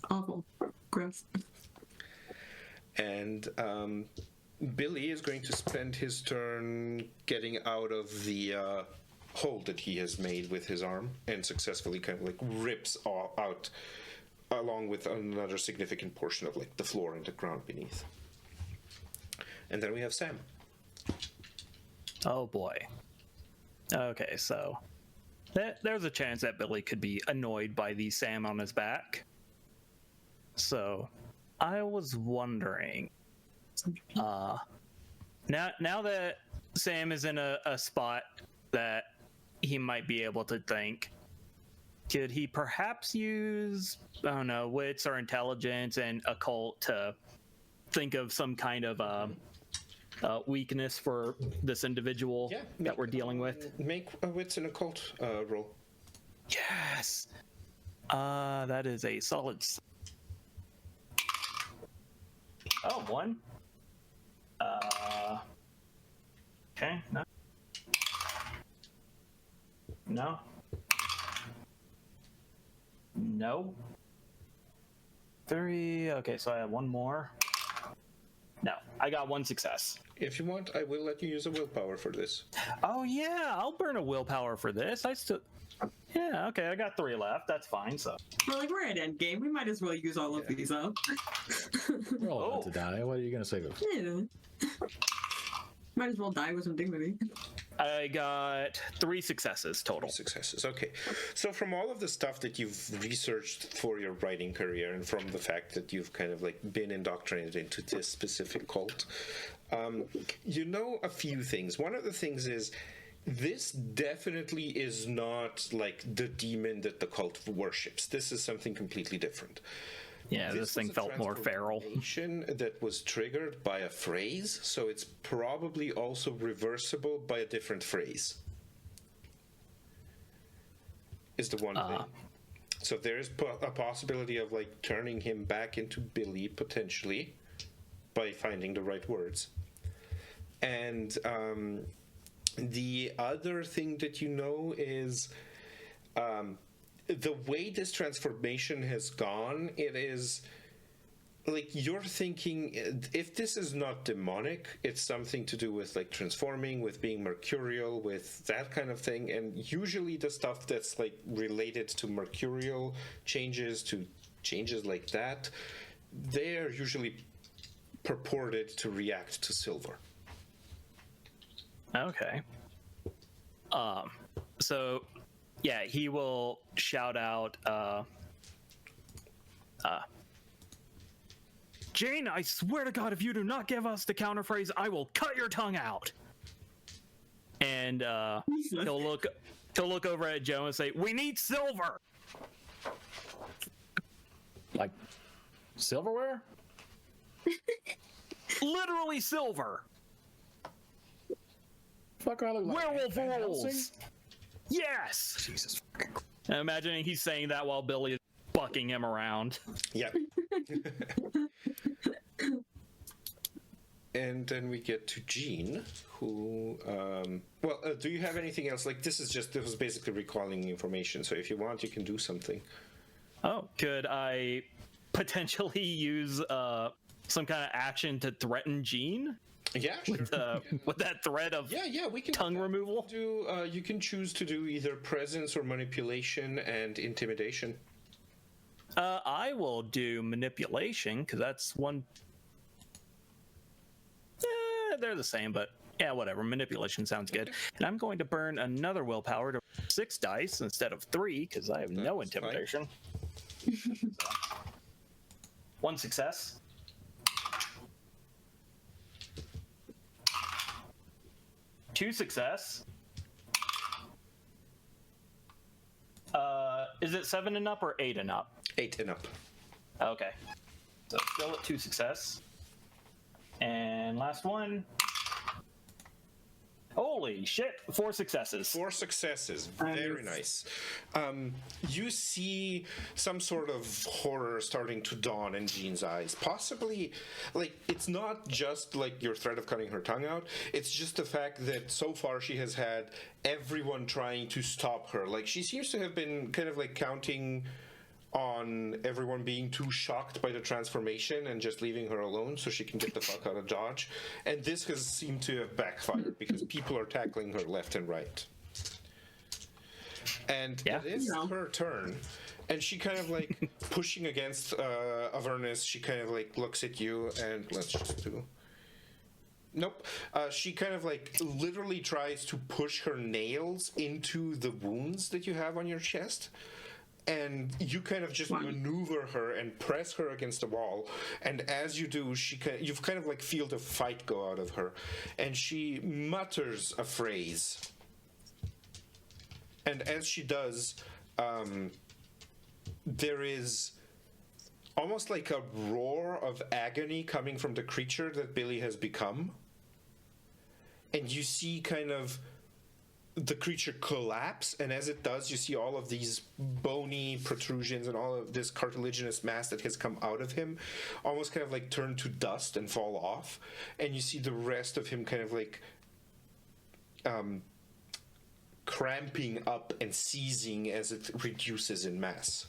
Awful. Gross. And Billy is going to spend his turn getting out of the hole that he has made with his arm, and successfully kind of like rips out along with another significant portion of like the floor and the ground beneath. And then we have Sam. Oh boy. Okay, so there's a chance that Billy could be annoyed by the Sam on his back. So I was wondering, now that Sam is in a spot that he might be able to think, could he perhaps use, I don't know, wits or intelligence and occult to think of some kind of weakness for this individual that we're dealing with? Make a wits and occult roll. Yes. That is a solid. Oh, 1. Okay. No. No. No. 3. Okay, so I have 1 more. No, I got 1 success. If you want, I will let you use a willpower for this. Oh yeah, I'll burn a willpower for this. Yeah, okay, I got 3 left. That's fine. So. Well, like, we're at endgame. We might as well use all of these up. We're all about to die. What are you going to say to us? Yeah. Might as well die with some dignity. I got 3 successes total. Successes. Okay. So from all of the stuff that you've researched for your writing career, and from the fact that you've kind of like been indoctrinated into this specific cult, you know a few things. One of the things is this definitely is not like the demon that the cult worships. This is something completely different. Yeah, this thing was a felt more feral. transformation that was triggered by a phrase, so it's probably also reversible by a different phrase. Is the one thing. So there is a possibility of like turning him back into Billy potentially by finding the right words. And the other thing that you know is the way this transformation has gone, it is like you're thinking if this is not demonic, it's something to do with like transforming, with being mercurial, with that kind of thing. And usually the stuff that's like related to mercurial changes, to changes like that, they're usually purported to react to silver. Okay. So yeah, he will shout out, Jane, I swear to God, if you do not give us the counter phrase, I will cut your tongue out. And he'll look over at Joe and say, "We need silver." Like silverware? Literally silver. Fuck, I look like Werewolf Van Helsing? rolls. Yes. Jesus fucking Christ. I'm imagining he's saying that while Billy is bucking him around. Yeah. And then we get to Jean, who, do you have anything else? Like, this was basically recalling information, so if you want, you can do something. Oh, could I potentially use some kind of action to threaten Jean? Yeah, sure. With that threat of we can tongue removal? You can choose to do either presence or manipulation and intimidation. I will do manipulation, because that's one... they're the same, but yeah, whatever. Manipulation sounds good. And I'm going to burn another willpower to 6 dice instead of 3, because I have no intimidation. 1 success. 2 success. Is it 7 and up or 8 and up? 8 and up. Okay. So still at 2 success. And last one. Holy shit, 4 successes. 4 successes. Very nice. You see some sort of horror starting to dawn in Jean's eyes. Possibly, like, it's not just like your threat of cutting her tongue out. It's just the fact that so far she has had everyone trying to stop her. Like, she seems to have been kind of like counting on everyone being too shocked by the transformation and just leaving her alone so she can get the fuck out of Dodge. And this has seemed to have backfired because people are tackling her left and right. And it is her turn. And she kind of like pushing against Avernus, she kind of like looks at you and let's just do... Nope. She kind of like literally tries to push her nails into the wounds that you have on your chest. And you kind of just maneuver her and press her against the wall. And as you do, you've kind of like feel the fight go out of her. And she mutters a phrase. And as she does, there is almost like a roar of agony coming from the creature that Billy has become. And you see kind of the creature collapse, and as it does, you see all of these bony protrusions and all of this cartilaginous mass that has come out of him almost kind of like turn to dust and fall off, and you see the rest of him kind of like cramping up and seizing as it reduces in mass.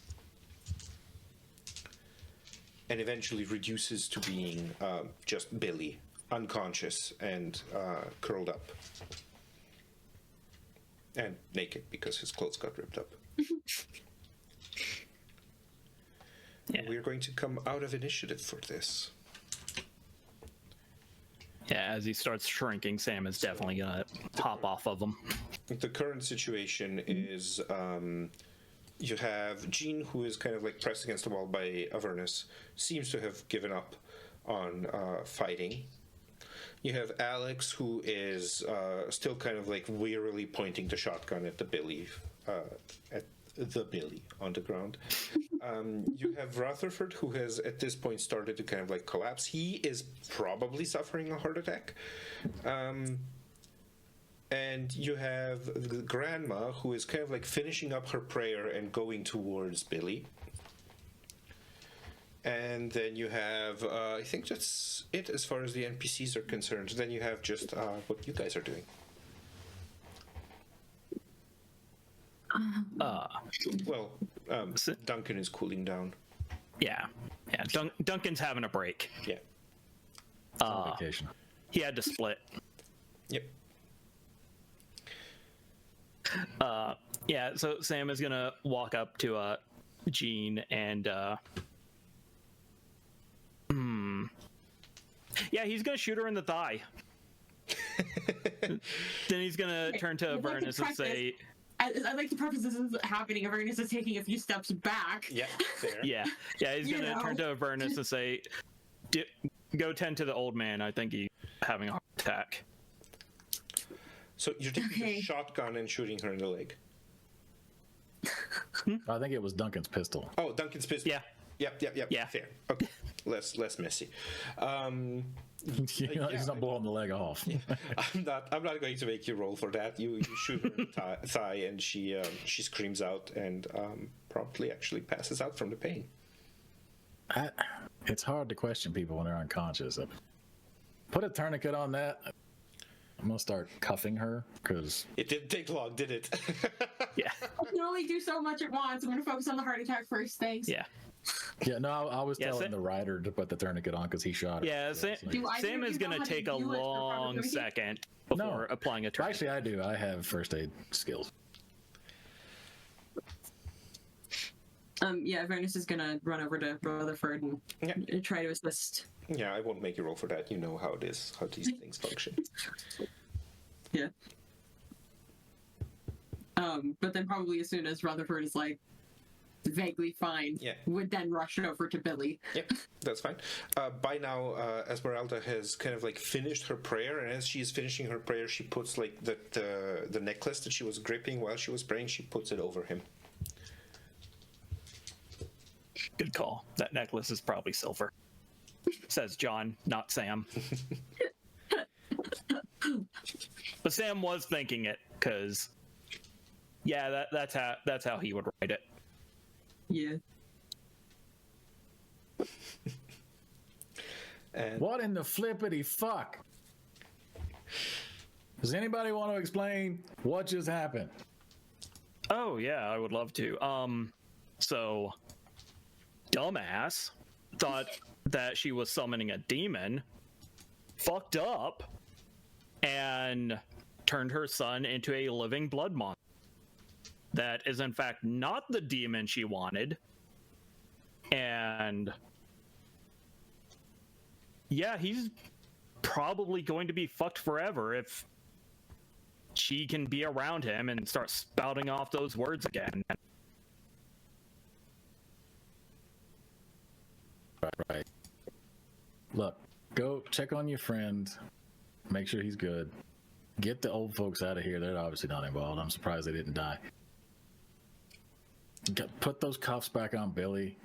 And eventually reduces to being just Billy, unconscious and curled up. And naked, because his clothes got ripped up. Yeah. We're going to come out of initiative for this. Yeah, as he starts shrinking, Sam is definitely gonna hop off of him. The current situation is you have Jean, who is kind of like pressed against the wall by Avernus, seems to have given up on fighting. You have Alex, who is still kind of like wearily pointing the shotgun at the Billy on the ground. You have Rutherford, who has at this point started to kind of like collapse. He is probably suffering a heart attack. And you have the grandma, who is kind of like finishing up her prayer and going towards Billy. And then you have, I think that's it as far as the NPCs are concerned. Then you have just what you guys are doing. Well, Duncan is cooling down. Yeah. Duncan's having a break. Yeah. On vacation. He had to split. Yep. Yeah, so Sam is gonna walk up to Jean and yeah, he's gonna shoot her in the thigh. Then he's gonna turn to Avernus and say, I'd like to preface this is happening. Avernus is taking a few steps back. Yeah, fair. yeah, he's gonna turn to Avernus and say, go tend to the old man. I think he's having a heart attack. So you're taking the shotgun and shooting her in the leg. I think it was Duncan's pistol. Oh, Duncan's pistol. Yeah. Yep. Yeah. Fair. Okay. Less messy. He's not blowing the leg off. I'm not going to make you roll for that. You shoot her in the thigh, and she screams out and promptly actually passes out from the pain. It's hard to question people when they're unconscious. Put a tourniquet on that. I'm gonna start cuffing her because it didn't take long, did it? Yeah. I can only do so much at once. I'm going to focus on the heart attack first. Thanks. Yeah. Yeah, no, I was telling the rider to put the tourniquet on because he shot her. Yeah, Sam is going to take a long second before applying a tourniquet. Actually, I do. I have first aid skills. Yeah, Avernus is going to run over to Rutherford and try to assist. Yeah, I won't make you roll for that. You know how it is, how these things function. Yeah. But then probably as soon as Rutherford is like vaguely fine, would then rush over to Billy. Yep, that's fine. By now, Esmeralda has kind of like finished her prayer, and as she is finishing her prayer, she puts like the necklace that she was gripping while she was praying. She puts it over him. Good call. That necklace is probably silver. Says John, not Sam. But Sam was thinking it because, yeah, that's how he would write it. Yeah. And what in the flippity fuck? Does anybody want to explain what just happened? Oh yeah, I would love to. So dumbass thought that she was summoning a demon, fucked up, and turned her son into a living blood monster. That is in fact not the demon she wanted. And yeah, he's probably going to be fucked forever if she can be around him and start spouting off those words again. Right. Look, go check on your friend, make sure he's good. Get the old folks out of here. They're obviously not involved. I'm surprised they didn't die. Put those cuffs back on Billy.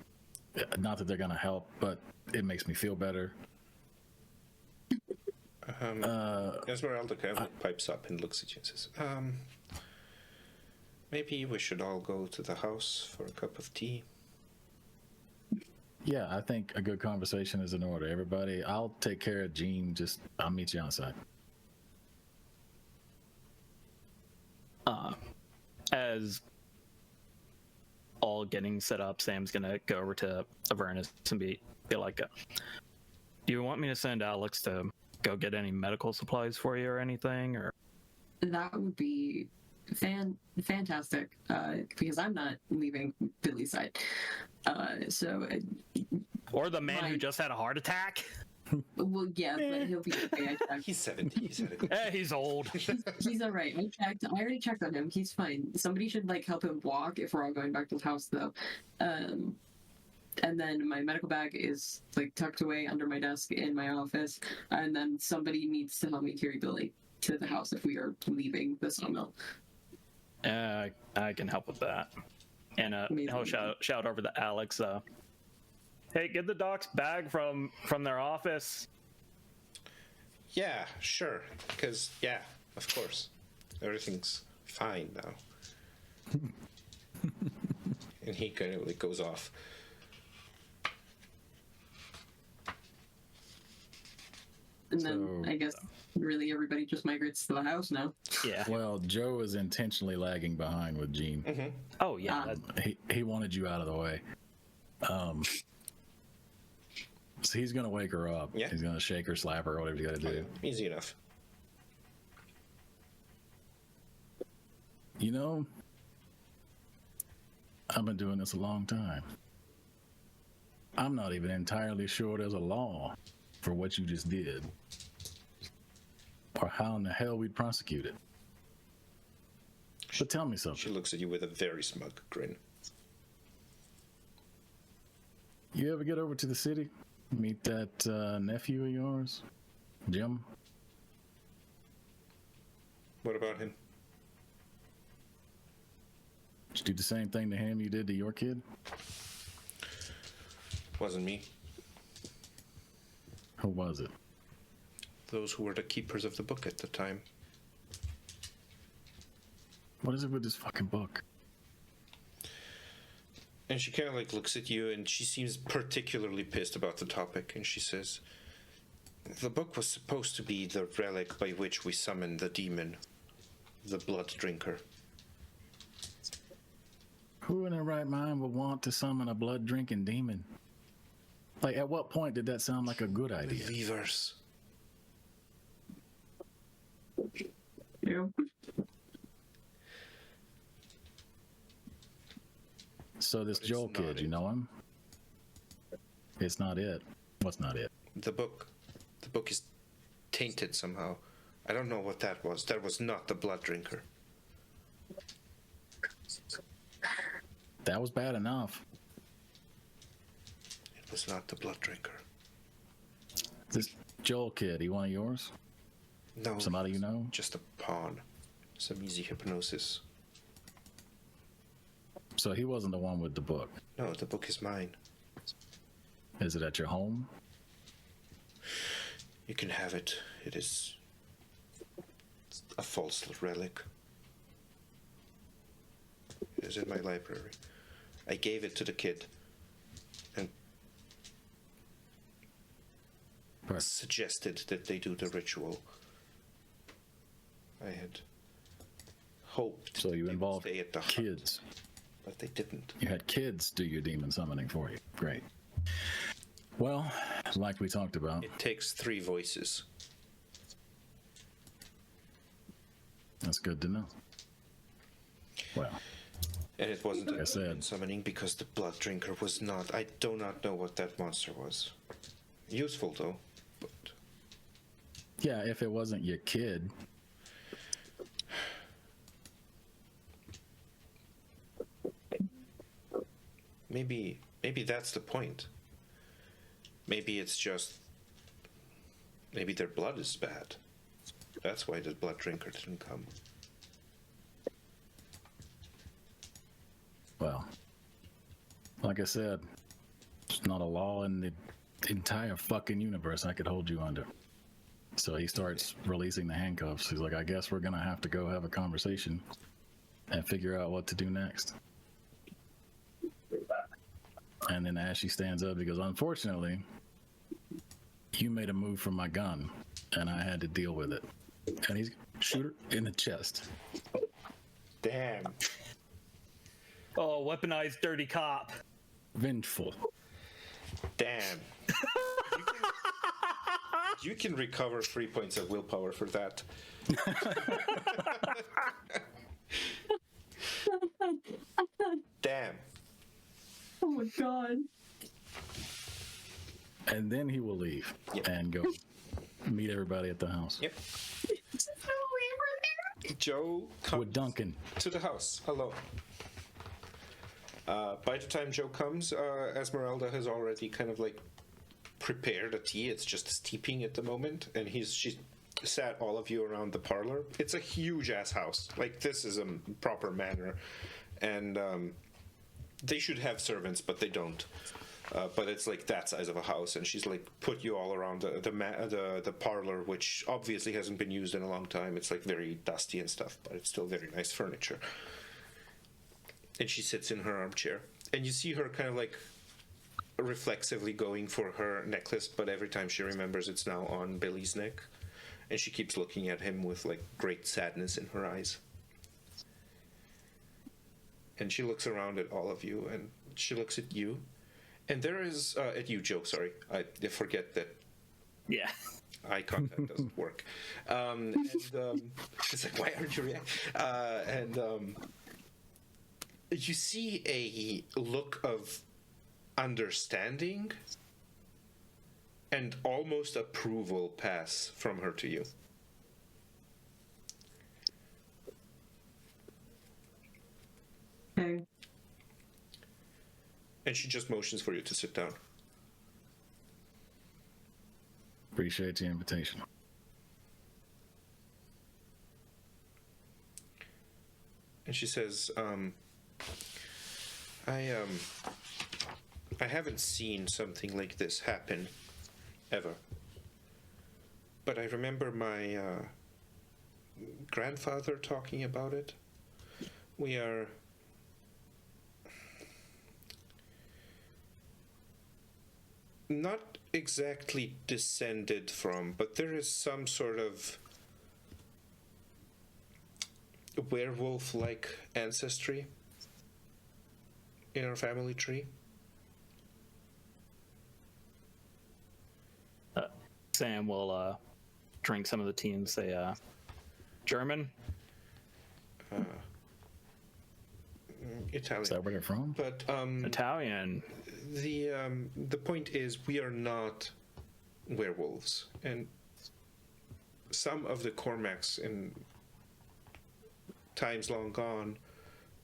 Not that they're gonna help, but it makes me feel better. Esmeralda kind of pipes up and looks at you and says, maybe we should all go to the house for a cup of tea. Yeah, I think a good conversation is in order. Everybody, I'll take care of Jean. I'll meet you outside. As all getting set up, Sam's gonna go over to Avernus and be like, do you want me to send Alex to go get any medical supplies for you or anything? Or that would be fantastic, because I'm not leaving Billy's side. Or the man who just had a heart attack. Well, yeah, but he'll be okay. I checked. He's 70. He's had a good. He's old. He's all right. I checked. I already checked on him. He's fine. Somebody should like help him walk if we're all going back to the house, though. And then my medical bag is like tucked away under my desk in my office. And then somebody needs to help me carry Billy to the house if we are leaving the sawmill. I can help with that. And he'll shout over to Alex. Hey, get the doc's bag from their office. Yeah, sure. Because, yeah, of course. Everything's fine now. And he kind of like goes off. And then So- I guess really everybody just migrates to the house now. Yeah. Well, Joe is intentionally lagging behind with Gene. Oh yeah. He wanted you out of the way. So he's gonna wake her up. Yeah. He's gonna shake her, slap her, whatever you gotta do. Easy enough. You know, I've been doing this a long time. I'm not even entirely sure there's a law for what you just did, or how in the hell we'd prosecute it. But tell me She something. looks at you with a very smug grin. You ever get over to the city, meet that nephew of yours, Jim? What about him? Did you do the same thing to him you did to your kid? Wasn't me. Who was it? Those who were the keepers of the book at the time. What is it with this fucking book? And she kind of like looks at you and she seems particularly pissed about the topic. And she says, the book was supposed to be the relic by which we summon the demon, the blood drinker. Who in their right mind would want to summon a blood drinking demon? Like, at what point did that sound like a good idea? Believers. Yeah. So this It's Joel not kid, you it. know him? It's not it. What's not it? The book is tainted somehow. I don't know what that was. That was not the blood drinker. That was bad enough. It was not the blood drinker. This Joel kid, he one of yours? No. Somebody you know? Just a pawn. Some easy hypnosis. So he wasn't the one with the book. No, the book is mine. Is it at your home? You can have it. It is a false relic. It is in my library. I gave it to the kid and Right. suggested that they do the ritual. I had hoped So you they would involved stay at the hut, kids. but they didn't. You had kids do your demon summoning for you. Great. Well, like we talked about, It takes 3 voices. that's good to know. Well, And it wasn't Like I a said. demon summoning because the blood drinker was not. I do not know what that monster was. Useful though, but yeah, if it wasn't your kid, maybe that's the point. Maybe it's just maybe their blood is bad. That's why the blood drinker didn't come. well, like I said, there's not a law in the entire fucking universe I could hold you under. So he starts releasing the handcuffs. He's like, I guess we're gonna have to go have a conversation and figure out what to do next. And then as she stands up, he goes, unfortunately, you made a move from my gun, and I had to deal with it. And he's shoot her in the chest. Damn. Oh, weaponized dirty cop. Vengeful. Damn. You can recover 3 points of willpower for that. Damn. Oh my god. And then he will leave Yep. and go meet everybody at the house. Yep. No, we were there. Joe comes With Duncan. to the house alone. By the time Joe comes, Esmeralda has already kind of like prepared a tea. It's just steeping at the moment, and she sat all of you around the parlor. It's a huge ass house. Like, this is a proper manor, and they should have servants, but they don't. But it's like that size of a house, and she's like put you all around the parlor, which obviously hasn't been used in a long time. It's like very dusty and stuff, but it's still very nice furniture. And she sits in her armchair, and you see her kind of like reflexively going for her necklace, but every time she remembers, it's now on Billy's neck, and she keeps looking at him with like great sadness in her eyes. And she looks around at all of you, and she looks at you, and there is at you, Joe. Sorry, I forget that Yeah. eye contact doesn't work. It's like, why aren't you reacting? You see a look of understanding and almost approval pass from her to you. Okay. And she just motions for you to sit down. Appreciate the invitation. And she says, I haven't seen something like this happen ever. But I remember my grandfather talking about it. We are not exactly descended from, but there is some sort of werewolf-like ancestry in our family tree. Sam will drink some of the tea and say, German? Italian. Is that where they're from? But Italian? the point is, we are not werewolves, and some of the Cormacs in times long gone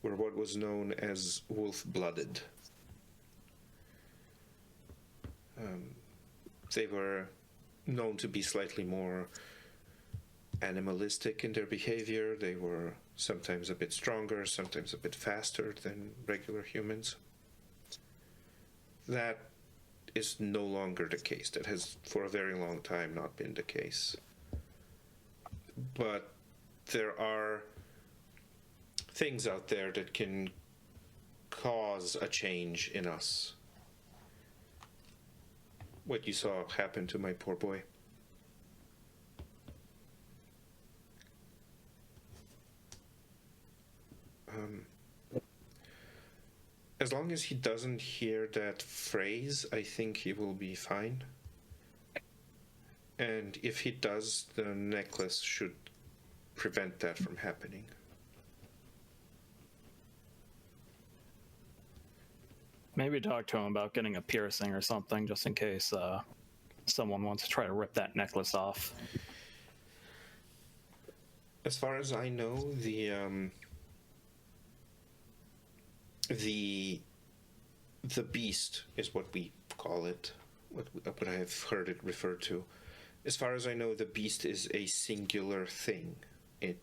were what was known as wolf-blooded. They were known to be slightly more animalistic in their behavior. They were sometimes a bit stronger, sometimes a bit faster than regular humans. That is no longer the case. That has, for a very long time, not been the case. But there are things out there that can cause a change in us. What you saw happen to my poor boy. As long as he doesn't hear that phrase, I think he will be fine. And if he does, the necklace should prevent that from happening. Maybe talk to him about getting a piercing or something, just in case someone wants to try to rip that necklace off. As far as I know, the beast is what we call it, what I have heard it referred to. As far as I know, the beast is a singular thing. It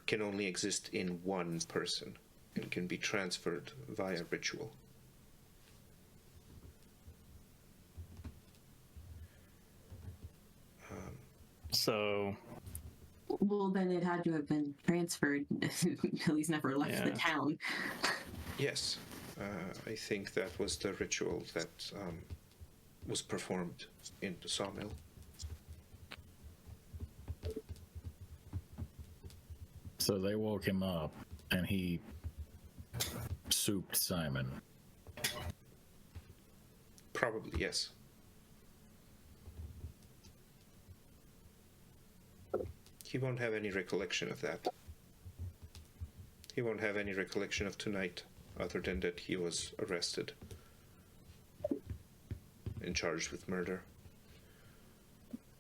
can only exist in one person and can be transferred via ritual. So, Well, then it had to have been transferred. Billy's never left the Yeah. town. Yes, I think that was the ritual that was performed in the sawmill. So they woke him up, and he souped Simon. Probably, yes. He won't have any recollection of that. He won't have any recollection of tonight, other than that he was arrested. and charged with murder.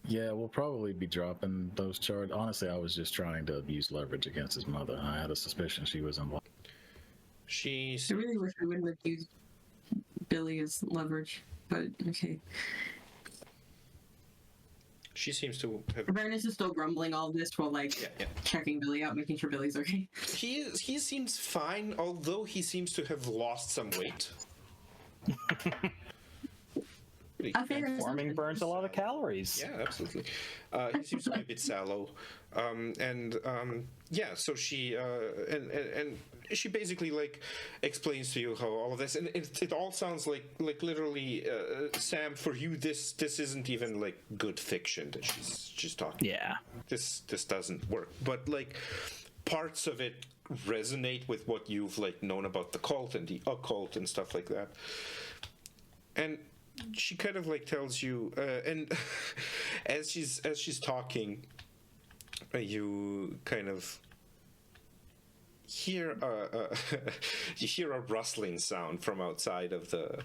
Yeah, we'll probably be dropping those charges. Honestly, I was just trying to use leverage against his mother. I had a suspicion she was involved. She I really wish we wouldn't have used Billy as leverage, but okay. seems to have. Avernus is still grumbling all this while checking Billy out, making sure Billy's okay. He seems fine, although he seems to have lost some weight. A fair Farming assumption. burns a lot of calories. Yeah, absolutely. He seems to be a bit sallow, so she and she basically explains to you how all of this, and it all sounds like literally, Sam, for you this isn't even good fiction that she's talking. Yeah. This doesn't work, but parts of it resonate with what you've known about the cult and the occult and stuff like that, and she kind of tells you, and as she's talking, you kind of hear you hear a rustling sound from outside of the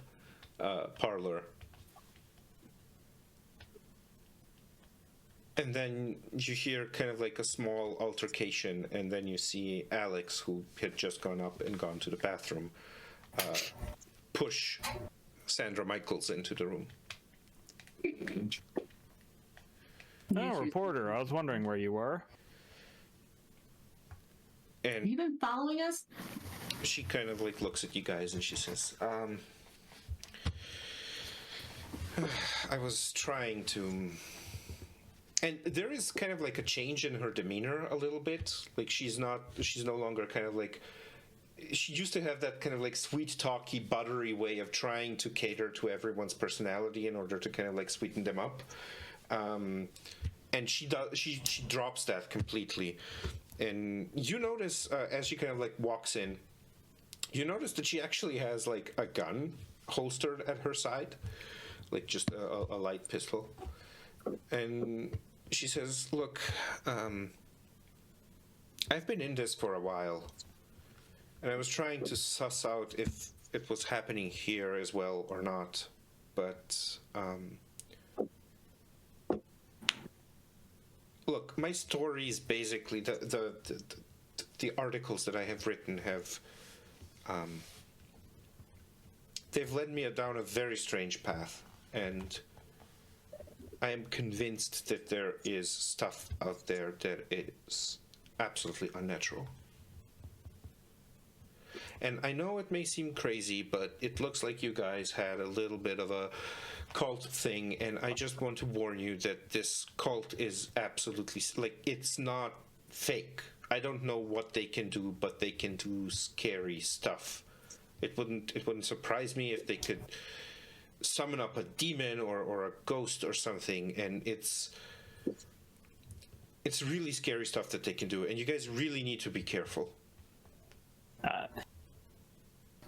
parlor, and then you hear kind of a small altercation, and then you see Alex, who had just gone up and gone to the bathroom, push Sandra Michaels into the room. Oh, reporter, I was wondering where you were. Have And you been following us? she kind of looks at you guys and she says, I was trying to. And there is kind of a change in her demeanor a little bit. She's no longer kind of she used to have that kind of sweet talky buttery way of trying to cater to everyone's personality in order to kind of sweeten them up, and she drops that completely. And you notice as she kind of walks in, you notice that she actually has a gun holstered at her side, just a light pistol. And she says, look, I've been in this for a while, and I was trying to suss out if it was happening here as well or not. But, look, my stories basically, the articles that I have written have, they've led me down a very strange path. And I am convinced that there is stuff out there that is absolutely unnatural. And I know it may seem crazy, but it looks like you guys had a little bit of a cult thing, and I just want to warn you that this cult is absolutely, it's not fake. I don't know what they can do, but they can do scary stuff. It wouldn't surprise me if they could summon up a demon or a ghost or something, and it's really scary stuff that they can do, and you guys really need to be careful.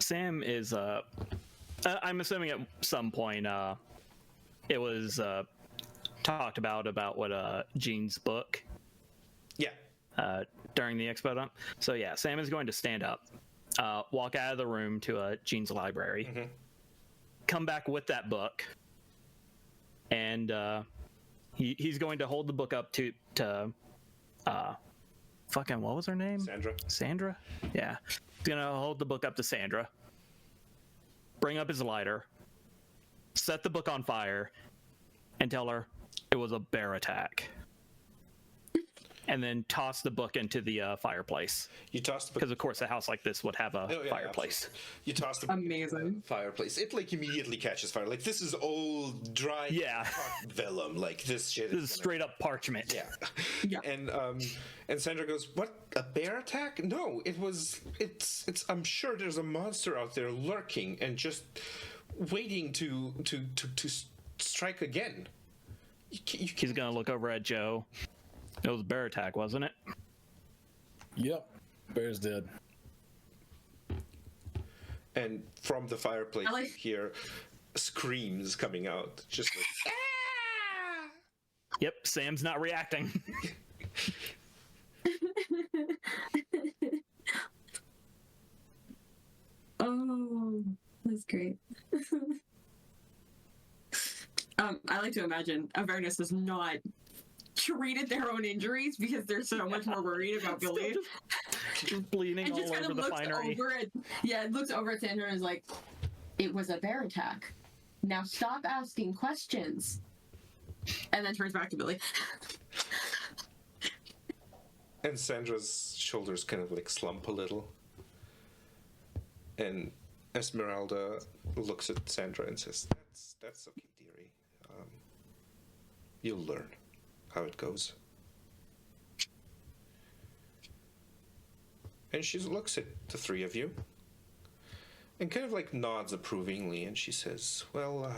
Sam is, I'm assuming at some point, it was talked about what Jean's book. Yeah. During the expo dump. So yeah, Sam is going to stand up, walk out of the room to Jean's library, come back with that book, and he's going to hold the book up to fucking, what was her name? Sandra? Yeah. He's gonna hold the book up to Sandra, bring up his lighter, set the book on fire, and tell her it was a bear attack. And then toss the book into the fireplace. You toss the book because, of course, a house like this would have a fireplace. Absolutely. You toss the book Amazing. into the fireplace. It immediately catches fire. This is old, dry vellum. This shit. This is straight up parchment. Yeah. Yeah. And Sandra goes, "What? A bear attack? No, it's. I'm sure there's a monster out there lurking and just waiting to strike again." He's gonna look over at Joe. It was a bear attack, wasn't it? Yep. Bear's dead. And from the fireplace, I like- you hear screams coming out. Just ah! Yep, Sam's not reacting. Oh, that's great. I like to imagine Avernus has not treated their own injuries because they're so much more worried about Billy. Just bleeding And all just kind over of the looks finery. over at it looks over at Sandra and is like, "It was a bear attack. Now stop asking questions." And then turns back to Billy. And Sandra's shoulders kind of like slump a little. And Esmeralda looks at Sandra and says, That's okay, dearie. You'll learn how it goes. And she looks at the three of you and kind of like nods approvingly, and she says, well,